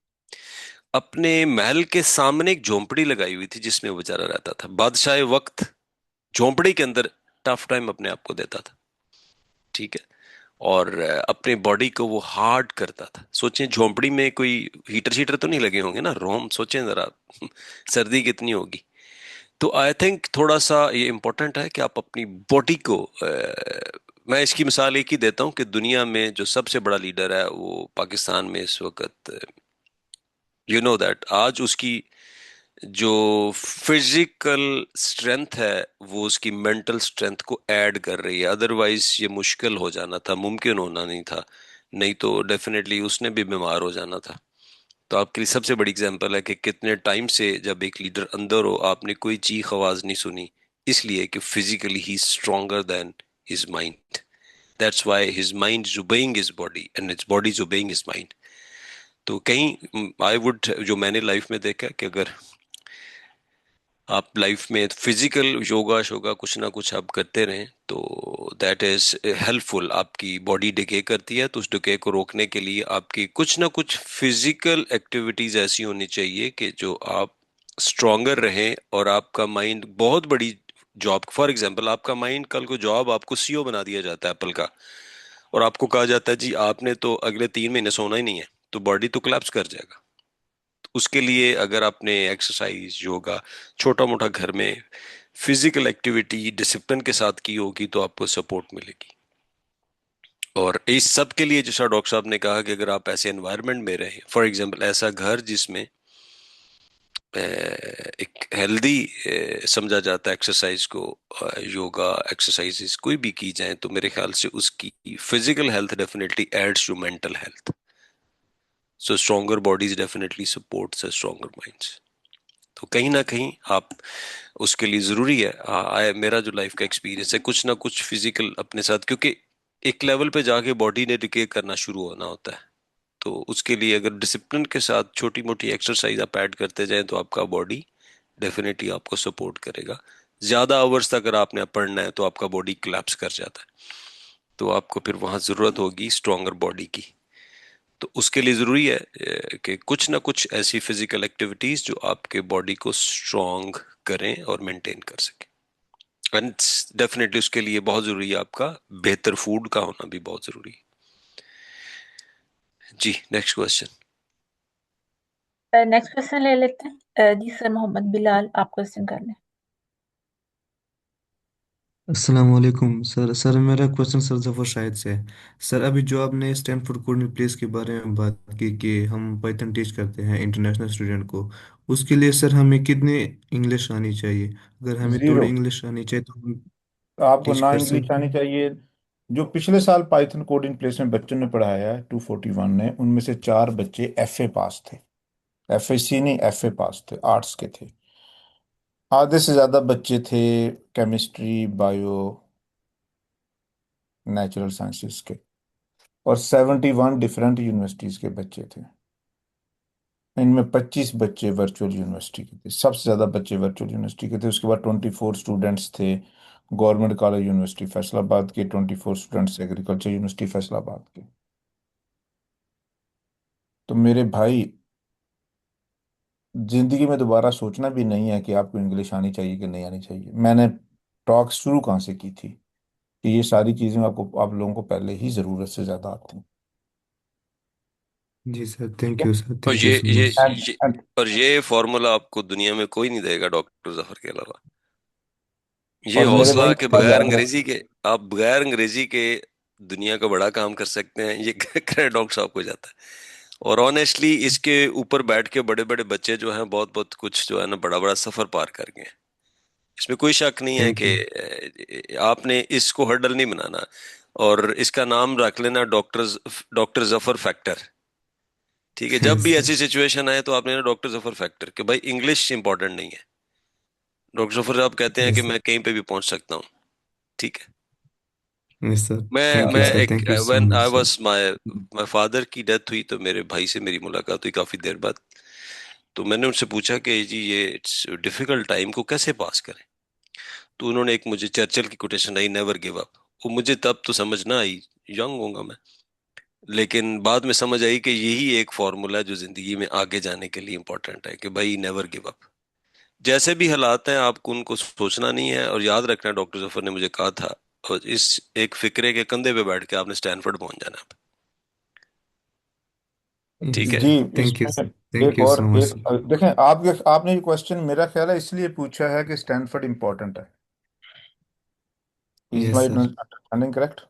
अपने महल के सामने एक झोंपड़ी लगाई हुई थी जिसमें वो बेचारा रहता था, बादशाह वक्त झोंपड़ी के अंदर टफ टाइम अपने आप को देता था। ठीक है, और अपने बॉडी को वो हार्ड करता था। सोचें झोंपड़ी में कोई हीटर शीटर तो नहीं लगे होंगे ना, रोम सोचें जरा सर्दी कितनी होगी। तो आई थिंक थोड़ा सा ये इम्पोर्टेंट है कि आप अपनी बॉडी को मैं इसकी मिसाल एक ही देता हूँ कि दुनिया में जो सबसे बड़ा लीडर है वो पाकिस्तान में इस वक्त, यू नो दैट आज उसकी जो फिजिकल स्ट्रेंथ है वो उसकी मेंटल स्ट्रेंथ को ऐड कर रही है, अदरवाइज ये मुश्किल हो जाना था, मुमकिन होना नहीं था, नहीं तो डेफिनेटली उसने भी बीमार हो जाना था। तो आपके लिए सबसे बड़ी एग्जांपल है कि कितने टाइम से जब एक लीडर अंदर हो आपने कोई चीख आवाज नहीं सुनी, इसलिए कि physically he stronger then his mind. That's why his mind is obeying his body and his body is obeying his mind. तो कहीं आई वुड, जो मैंने लाइफ में देखा कि अगर आप लाइफ में फिजिकल योगा शोगा कुछ ना कुछ आप करते रहें तो दैट इज हेल्पफुल। आपकी बॉडी डिके करती है तो उस डिके को रोकने के लिए आपकी कुछ ना कुछ फिजिकल एक्टिविटीज ऐसी होनी चाहिए कि जो आप स्ट्रोंगर रहें और आपका माइंड बहुत बड़ी जॉब, फॉर एग्जांपल आपका माइंड कल को जॉब आपको सीईओ बना दिया जाता है एप्पल का, और आपको कहा जाता है जी आपने तो अगले 3 महीने सोना ही नहीं है, तो बॉडी तो कोलैप्स कर जाएगा। उसके लिए अगर आपने एक्सरसाइज योगा छोटा मोटा घर में फिजिकल एक्टिविटी डिसिप्लिन के साथ की होगी तो आपको सपोर्ट मिलेगी। और इस सब के लिए जैसा डॉक्टर साहब ने कहा कि अगर आप ऐसे एनवायरनमेंट में रहें, फॉर एग्जांपल ऐसा घर जिसमें एक हेल्दी समझा जाता है एक्सरसाइज को, योगा एक्सरसाइजेस कोई भी की जाए, तो मेरे ख्याल से उसकी physical health definitely aids to mental health. So stronger bodies definitely supports a stronger minds. तो कहीं ना कहीं आप उसके लिए जरूरी है, मेरा जो लाइफ का एक्सपीरियंस है कुछ ना कुछ फिजिकल अपने साथ, क्योंकि एक लेवल पे जाके बॉडी ने डिके करना शुरू होना होता है। तो उसके लिए अगर डिसिप्लिन के साथ छोटी मोटी एक्सरसाइज आप ऐड करते जाएं तो आपका बॉडी डेफिनेटली आपको सपोर्ट करेगा। ज्यादा आवर्स तक अगर आपने पढ़ना है तो आपका बॉडी कोलैप्स कर जाता है, तो आपको फिर वहां जरूरत होगी स्ट्रोंगर बॉडी की। तो उसके लिए जरूरी है कि कुछ ना कुछ ऐसी फिजिकल एक्टिविटीज जो आपके बॉडी को स्ट्रोंग करें और मेंटेन कर सकें। एंड डेफिनेटली उसके लिए बहुत जरूरी है आपका बेहतर फूड का होना भी बहुत जरूरी है। जी नेक्स्ट क्वेश्चन। नेक्स्ट क्वेश्चन ले लेते हैं। जी सर, मोहम्मद बिलाल आप क्वेश्चन कर लें। अस्सलाम वालेकुम सर। मेरा क्वेश्चन सर जफर शाहिद से है। सर अभी जो आपने स्टैनफोर्ड कोडिंग प्लेस के बारे में बात की कि हम पाइथन टीच करते हैं इंटरनेशनल स्टूडेंट को, उसके लिए सर हमें कितनी इंग्लिश आनी चाहिए? अगर हमें जीरो। थोड़ी इंग्लिश आनी चाहिए तो हम आपको टीच ना कर इंग्लिश सकते आनी हैं? चाहिए। जो पिछले साल पाइथन कोडिंग प्लेस में बच्चों ने पढ़ाया है 241 ने, उनमें से 4 बच्चे एफए पास थे। एफएसी नहीं, एफए पास थे, आर्ट्स के थे। आधे से ज्यादा बच्चे थे केमिस्ट्री, बायो, नेचुरल साइंसेस के। और 71 डिफरेंट यूनिवर्सिटीज के बच्चे थे। इनमें 25 बच्चे वर्चुअल यूनिवर्सिटी के थे, सबसे ज्यादा बच्चे वर्चुअल यूनिवर्सिटी के थे। उसके बाद 24 स्टूडेंट्स थे गवर्नमेंट कॉलेज यूनिवर्सिटी फैसलाबाद के, 24 स्टूडेंट्स एग्रीकल्चर यूनिवर्सिटी फैसलाबाद के। तो मेरे भाई, जिंदगी में दोबारा सोचना भी नहीं है कि आपको इंग्लिश आनी चाहिए कि नहीं आनी चाहिए। मैंने टॉक शुरू कहाँ से की थी कि ये सारी चीजें आपको, आप लोगों को पहले ही जरूरत से ज्यादा आती हैं। जी सर, ठीक थैंक है। यू सर, और थैंक यू सो मच। ये और ये फॉर्मूला आपको दुनिया में कोई नहीं देगा डॉक्टर जफर के अलावा। ये और मेरे हौसला भाई कि बात बगैर याद रख। अंग्रेजी के आप बगैर अंग्रेजी के दुनिया का बड़ा काम कर सकते हैं, ये करें डॉक्टर साहब को जाता है। और ऑनेस्टली इसके ऊपर बैठ के बड़े बड़े बच्चे जो हैं बहुत बहुत कुछ जो है ना बड़ा बड़ा सफर पार कर गए हैं। इसमें कोई शक नहीं है थैंक कि यू। आपने इसको हर्डल नहीं बनाना। और इसका नाम रख लेना डॉक्टर डॉक्टर जफर फैक्टर। ठीक है, जब यस भी सर। ऐसी सिचुएशन आए तो आपने ना डॉक्टर जफर फैक्टर कि भाई इंग्लिश इंपॉर्टेंट नहीं है। डॉक्टर जफर साहब कहते हैं कि यस सर। मैं कहीं पे भी पहुंच सकता हूँ। ठीक है। Yes sir. मैं थैंक यू मैं सर, एक thank you so when much I sir. Was my my father की डेथ हुई तो मेरे भाई से मेरी मुलाकात हुई काफी देर बाद। तो मैंने उनसे पूछा कि जी ये इट्स डिफिकल्ट टाइम को कैसे पास करें। तो उन्होंने एक मुझे चर्चिल की कोटेशन आई, नेवर गिव अप। वो मुझे तब तो समझ ना आई, यंग होऊंगा मैं। लेकिन बाद में समझ आई कि यही एक फॉर्मूला है जो जिंदगी में आगे जाने के लिए इंपॉर्टेंट है कि भाई नेवर गिव अप। जैसे भी हालात हैं आपको उनको सोचना नहीं है और याद रखना। डॉक्टर जफर ने मुझे कहा था, और इस एक फिक्रे के कंधे पे बैठ के आपने स्टैनफोर्ड पहुंच जाना है। ठीक यस है। जी। सर, थैंक यू इसमें सर, थैंक एक यू और सो मच एक, सर। देखें आपने ये क्वेश्चन मेरा ख्याल है इसलिए पूछा है कि स्टैनफोर्ड इंपॉर्टेंट है। Is yes my sir. Understanding correct?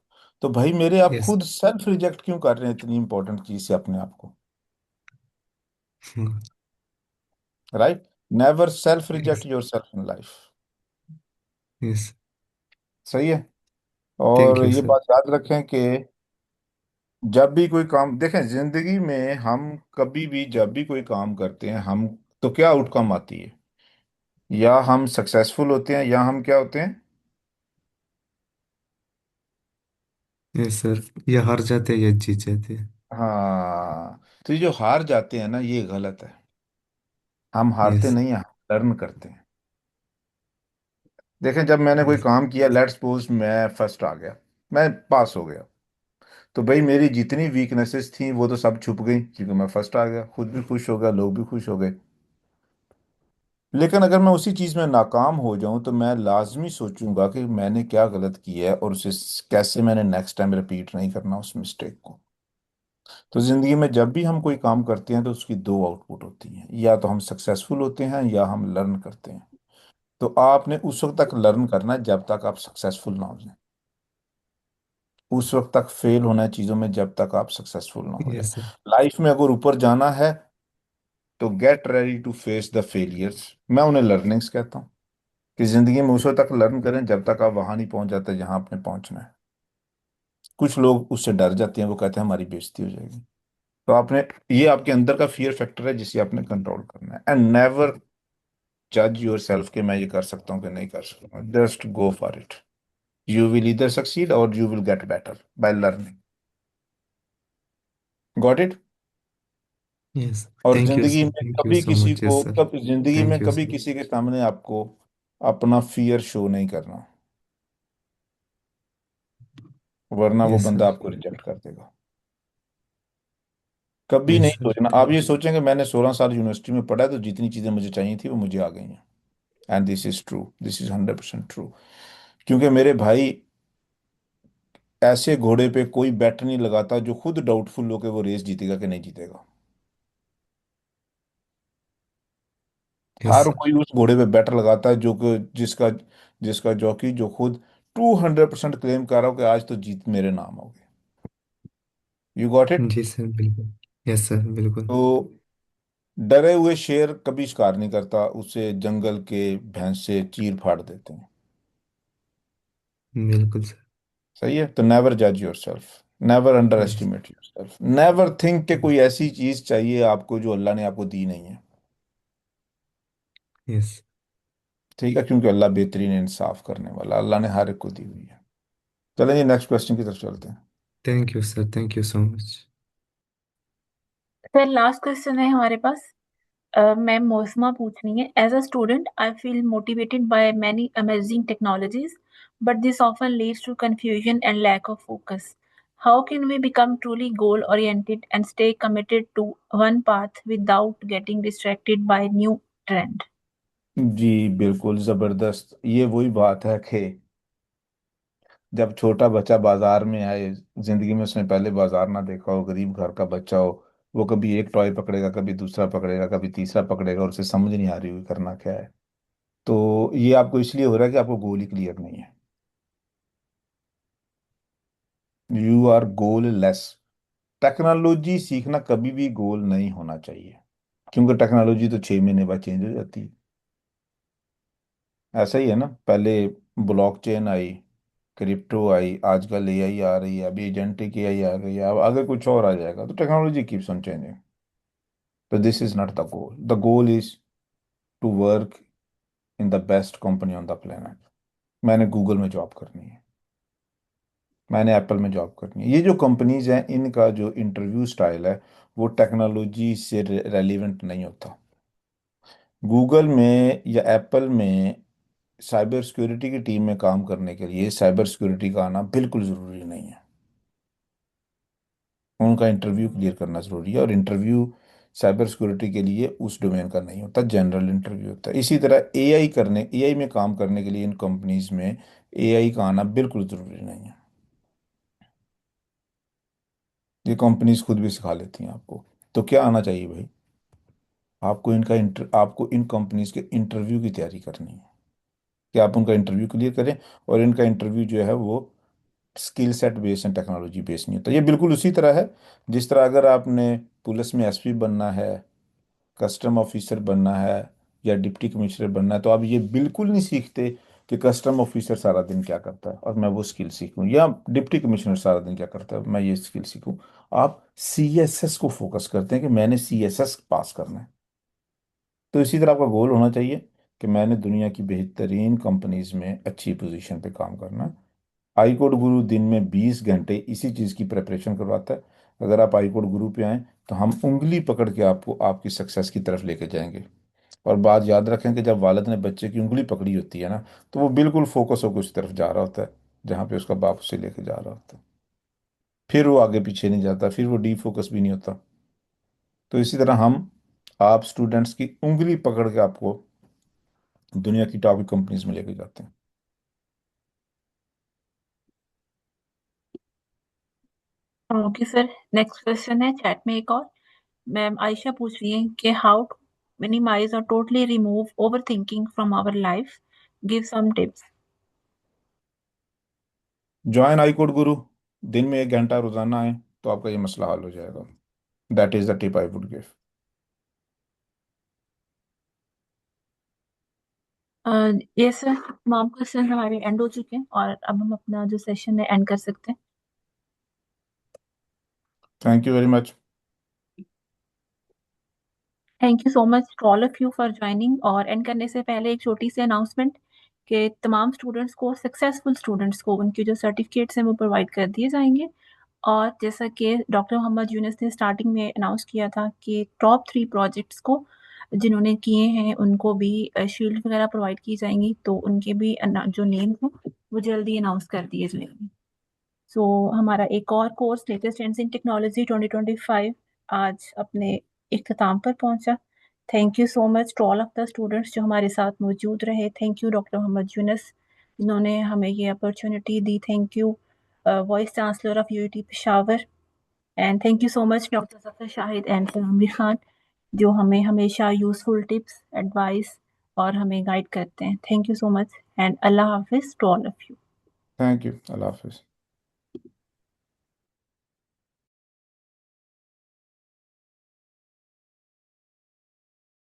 तो भाई मेरे, आप यस। खुद सेल्फ रिजेक्ट क्यों कर रहे हैं इतनी इंपॉर्टेंट चीज से अपने आप को? Right. Never self reject yes. Your self in life. Yes. सही है। थैंक और यू ये सर। बात याद रखें कि जब भी कोई काम, देखें जिंदगी में हम कभी भी जब भी कोई काम करते हैं हम, तो क्या आउटकम आती है? या हम सक्सेसफुल होते हैं या हम क्या होते हैं? यस सर, या हार जाते हैं या जीत जाते हैं। हाँ। तो ये जो हार जाते हैं ना, ये गलत है। हम हारते यस। नहीं हैं, लर्न करते हैं। देखें, जब मैंने कोई काम किया, लेट्स सपोज मैं फर्स्ट आ गया, मैं पास हो गया, तो भाई मेरी जितनी वीकनेसेस थी वो तो सब छुप गई क्योंकि मैं फर्स्ट आ गया। खुद भी खुश हो गया, लोग भी खुश हो गए। लेकिन अगर मैं उसी चीज में नाकाम हो जाऊं तो मैं लाजमी सोचूंगा कि मैंने क्या गलत किया है और उसे कैसे मैंने नेक्स्ट टाइम रिपीट नहीं करना उस मिस्टेक को। तो जिंदगी में जब भी हम कोई काम करते हैं तो उसकी दो आउटपुट होती हैं, या तो हम सक्सेसफुल होते हैं या हम लर्न करते हैं। तो आपने उस वक्त तक लर्न करना है जब तक आप सक्सेसफुल ना हो जाए। उस वक्त तक फेल होना है चीजों में जब तक आप सक्सेसफुल ना हो जाए। Yes sir. लाइफ में अगर ऊपर जाना है तो get ready to face the failures. मैं उन्हें लर्निंग्स कहता हूँ, कि जिंदगी में उस वक्त तक लर्न करें जब तक आप वहां नहीं पहुंच जाते जहां आपने पहुंचना है। कुछ लोग उससे डर जाते हैं, वो कहते हैं हमारी बेइज्जती हो जाएगी। तो आपने, ये आपके अंदर का फियर फैक्टर है जिसे आपने कंट्रोल करना है। एंड नेवर जज योर सेल्फ कि मैं ये कर सकता हूँ कि नहीं कर सकता। Just go for it. You will either succeed और you will get better by learning. Got it? Yes. और थैंक यू जिंदगी सर, में थैंक यू कभी सो किसी मच। को, यस सर। कब जिंदगी में थैंक यू कभी सर। किसी के सामने आपको अपना फियर शो नहीं करना, वरना वो यस बंदा सर। आपको रिजेक्ट कर देगा। कभी नहीं यस सर। सोचना। आप ये सोचें कि मैंने 16 साल यूनिवर्सिटी में पढ़ा है तो जितनी चीजें मुझे चाहिए थी वो मुझे आ गई हैं। And this is true, this is 100% true. क्योंकि मेरे भाई, ऐसे घोड़े पे कोई बैट नहीं लगाता जो खुद डाउटफुल हो कि वो रेस जीतेगा कि नहीं जीतेगा। यस हर सर। कोई उस घोड़े पे बैट लगाता है जो कि जिसका जिसका जॉकी जो खुद 200% क्लेम कर रहा हो कि आज तो जीत मेरे नाम होगी। You got it? जी सर, बिल्कुल। यस सर, बिल्कुल। तो डरे हुए शेर कभी शिकार नहीं करता, उसे जंगल के भैंसे चीर फाड़ देते हैं। बिल्कुल सर। सही है। तो नेवर जज your self, never under yes. Estimate your self, never think कि कोई ऐसी चीज चाहिए आपको जो अल्लाह ने आपको दी नहीं है। यस। ठीक है, क्योंकि अल्लाह बेहतरीन इंसाफ करने वाला, अल्लाह ने हर एक को दी हुई है। चलें जी, नेक्स्ट क्वेश्चन की तरफ चलते हैं। Thank you sir, thank you so much. Sir last question है हमारे पास। मैम मौसमा पूछ रही है, as a student I feel motivated by many amazing technologies but this often leads to confusion and lack of focus. How can we become truly goal oriented and stay committed to one path without getting distracted by new trend? जी बिल्कुल जबरदस्त। ये वही बात है कि जब छोटा बच्चा बाजार में आए, जिंदगी में उसने पहले बाजार ना देखा हो, गरीब घर का बच्चा हो, वो कभी एक टॉय पकड़ेगा, कभी दूसरा पकड़ेगा, कभी तीसरा पकड़ेगा, और उसे समझ नहीं आ रही हुई करना क्या है। तो ये आपको इसलिए हो रहा है कि आपको गोल ही क्लियर नहीं है। You are goalless. Technology सीखना कभी भी गोल नहीं होना चाहिए, क्योंकि टेक्नोलॉजी तो 6 महीने बाद चेंज हो जाती है। ऐसा ही है ना, पहले ब्लॉकचेन आई, क्रिप्टो आई, आजकल एआई आ रही है, अभी एजेंटिक एआई आ गई है, अब आगे कुछ और आ जाएगा। तो टेक्नोलॉजी कीप्स ऑन चेंजिंग। तो this is not the goal. The goal is to work in the best company on the planet. मैंने गूगल में जॉब करनी है, मैंने एप्पल में जॉब करनी है। ये जो कंपनीज हैं, इनका जो इंटरव्यू स्टाइल है वो टेक्नोलॉजी से रेलिवेंट नहीं होता। गूगल में या एप्पल में साइबर सिक्योरिटी की टीम में काम करने के लिए साइबर सिक्योरिटी का आना बिल्कुल ज़रूरी नहीं है। उनका इंटरव्यू क्लियर करना ज़रूरी है, और इंटरव्यू साइबर सिक्योरिटी के लिए उस डोमेन का नहीं होता, जनरल इंटरव्यू होता है। इसी तरह एआई में काम करने के लिए इन कंपनीज में एआई का आना बिल्कुल ज़रूरी नहीं है। ये कंपनीज खुद भी सिखा लेती हैं आपको। तो क्या आना चाहिए भाई? आपको इन कंपनीज के इंटरव्यू की तैयारी करनी है कि आप उनका इंटरव्यू क्लियर करें, और इनका इंटरव्यू जो है वो skill set based and technology based नहीं होता। ये बिल्कुल उसी तरह है जिस तरह अगर आपने पुलिस में एसपी बनना है, कस्टम ऑफिसर बनना है, या डिप्टी कमिश्नर बनना है, तो आप ये बिल्कुल नहीं सीखते कि कस्टम ऑफिसर सारा दिन क्या करता है और मैं वो स्किल सीखूं, या डिप्टी कमिश्नर सारा दिन क्या करता है मैं ये स्किल सीखूं। आप सीएसएस को फोकस करते हैं कि मैंने सीएसएस पास करना है। तो इसी तरह आपका गोल होना चाहिए कि मैंने दुनिया की बेहतरीन कंपनीज में अच्छी पोजीशन पे काम करना है। आई कोड गुरु दिन में 20 घंटे इसी चीज़ की प्रिपरेशन करवाता है। अगर आप आई कोड गुरु पे आए तो हम उंगली पकड़ के आपको आपकी सक्सेस की तरफ लेके जाएंगे। और बात याद रखें कि जब वालिद ने बच्चे की उंगली पकड़ी होती है ना, तो वो बिल्कुल फोकस होकर उस तरफ जा रहा होता है जहाँ पे उसका बाप उसे लेके जा रहा होता है। फिर वो आगे पीछे नहीं जाता, फिर वो डी फोकस भी नहीं होता। तो इसी तरह हम आप स्टूडेंट्स की उंगली पकड़ के आपको दुनिया की टॉप कंपनीज में लेके जाते हैं। ओके सर, नेक्स्ट क्वेश्चन है चैट में एक और। मैम आयशा पूछ रही है कि हाउ टू मिनिमाइज और totally remove overthinking from our life, give some tips. Join I code Guru, दिन में 1 घंटा रोजाना आए तो आपका ये मसला हल हो जाएगा। That is the tip I would give. ये सर, तमाम क्वेश्चन हमारे एंड हो चुके हैं और अब हम अपना जो सेशन है एंड कर सकते हैं। Thank you very much. Thank you so much to all of you for joining. और एंड करने से पहले एक छोटी सी अनाउंसमेंट कि तमाम स्टूडेंट्स को, सक्सेसफुल स्टूडेंट्स को, उनके जो सर्टिफिकेट्स हैं वो प्रोवाइड कर दिए जाएंगे। और जैसा कि डॉक्टर मोहम्मद यूनुस ने स्टार्टिंग में अनाउंस किया था कि टॉप 3 प्रोजेक्ट्स को जिन्होंने किए हैं उनको भी शील्ड वगैरह प्रोवाइड की जाएंगी, तो उनके भी जो नेम है वो जल्दी अनाउंस कर दिए जाएंगे। सो हमारा एक और course latest trends in technology 2025 आज अपने इख्तिताम पर पहुंचा। Thank you so much to all of the students जो हमारे साथ मौजूद रहे। Thank you doctor Mohammad Younas जिन्होंने हमें ये अपॉर्चुनिटी दी। Thank you vice chancellor of UIT Peshawar. And thank you so much doctor Zafar Shahid and Aamir Khan जो हमें हमेशा यूजफुल टिप्स, एडवाइस और हमें गाइड करते हैं। Thank you so much and अल्लाह हाफिज to all of you. Thank you. अल्लाह हाफिज।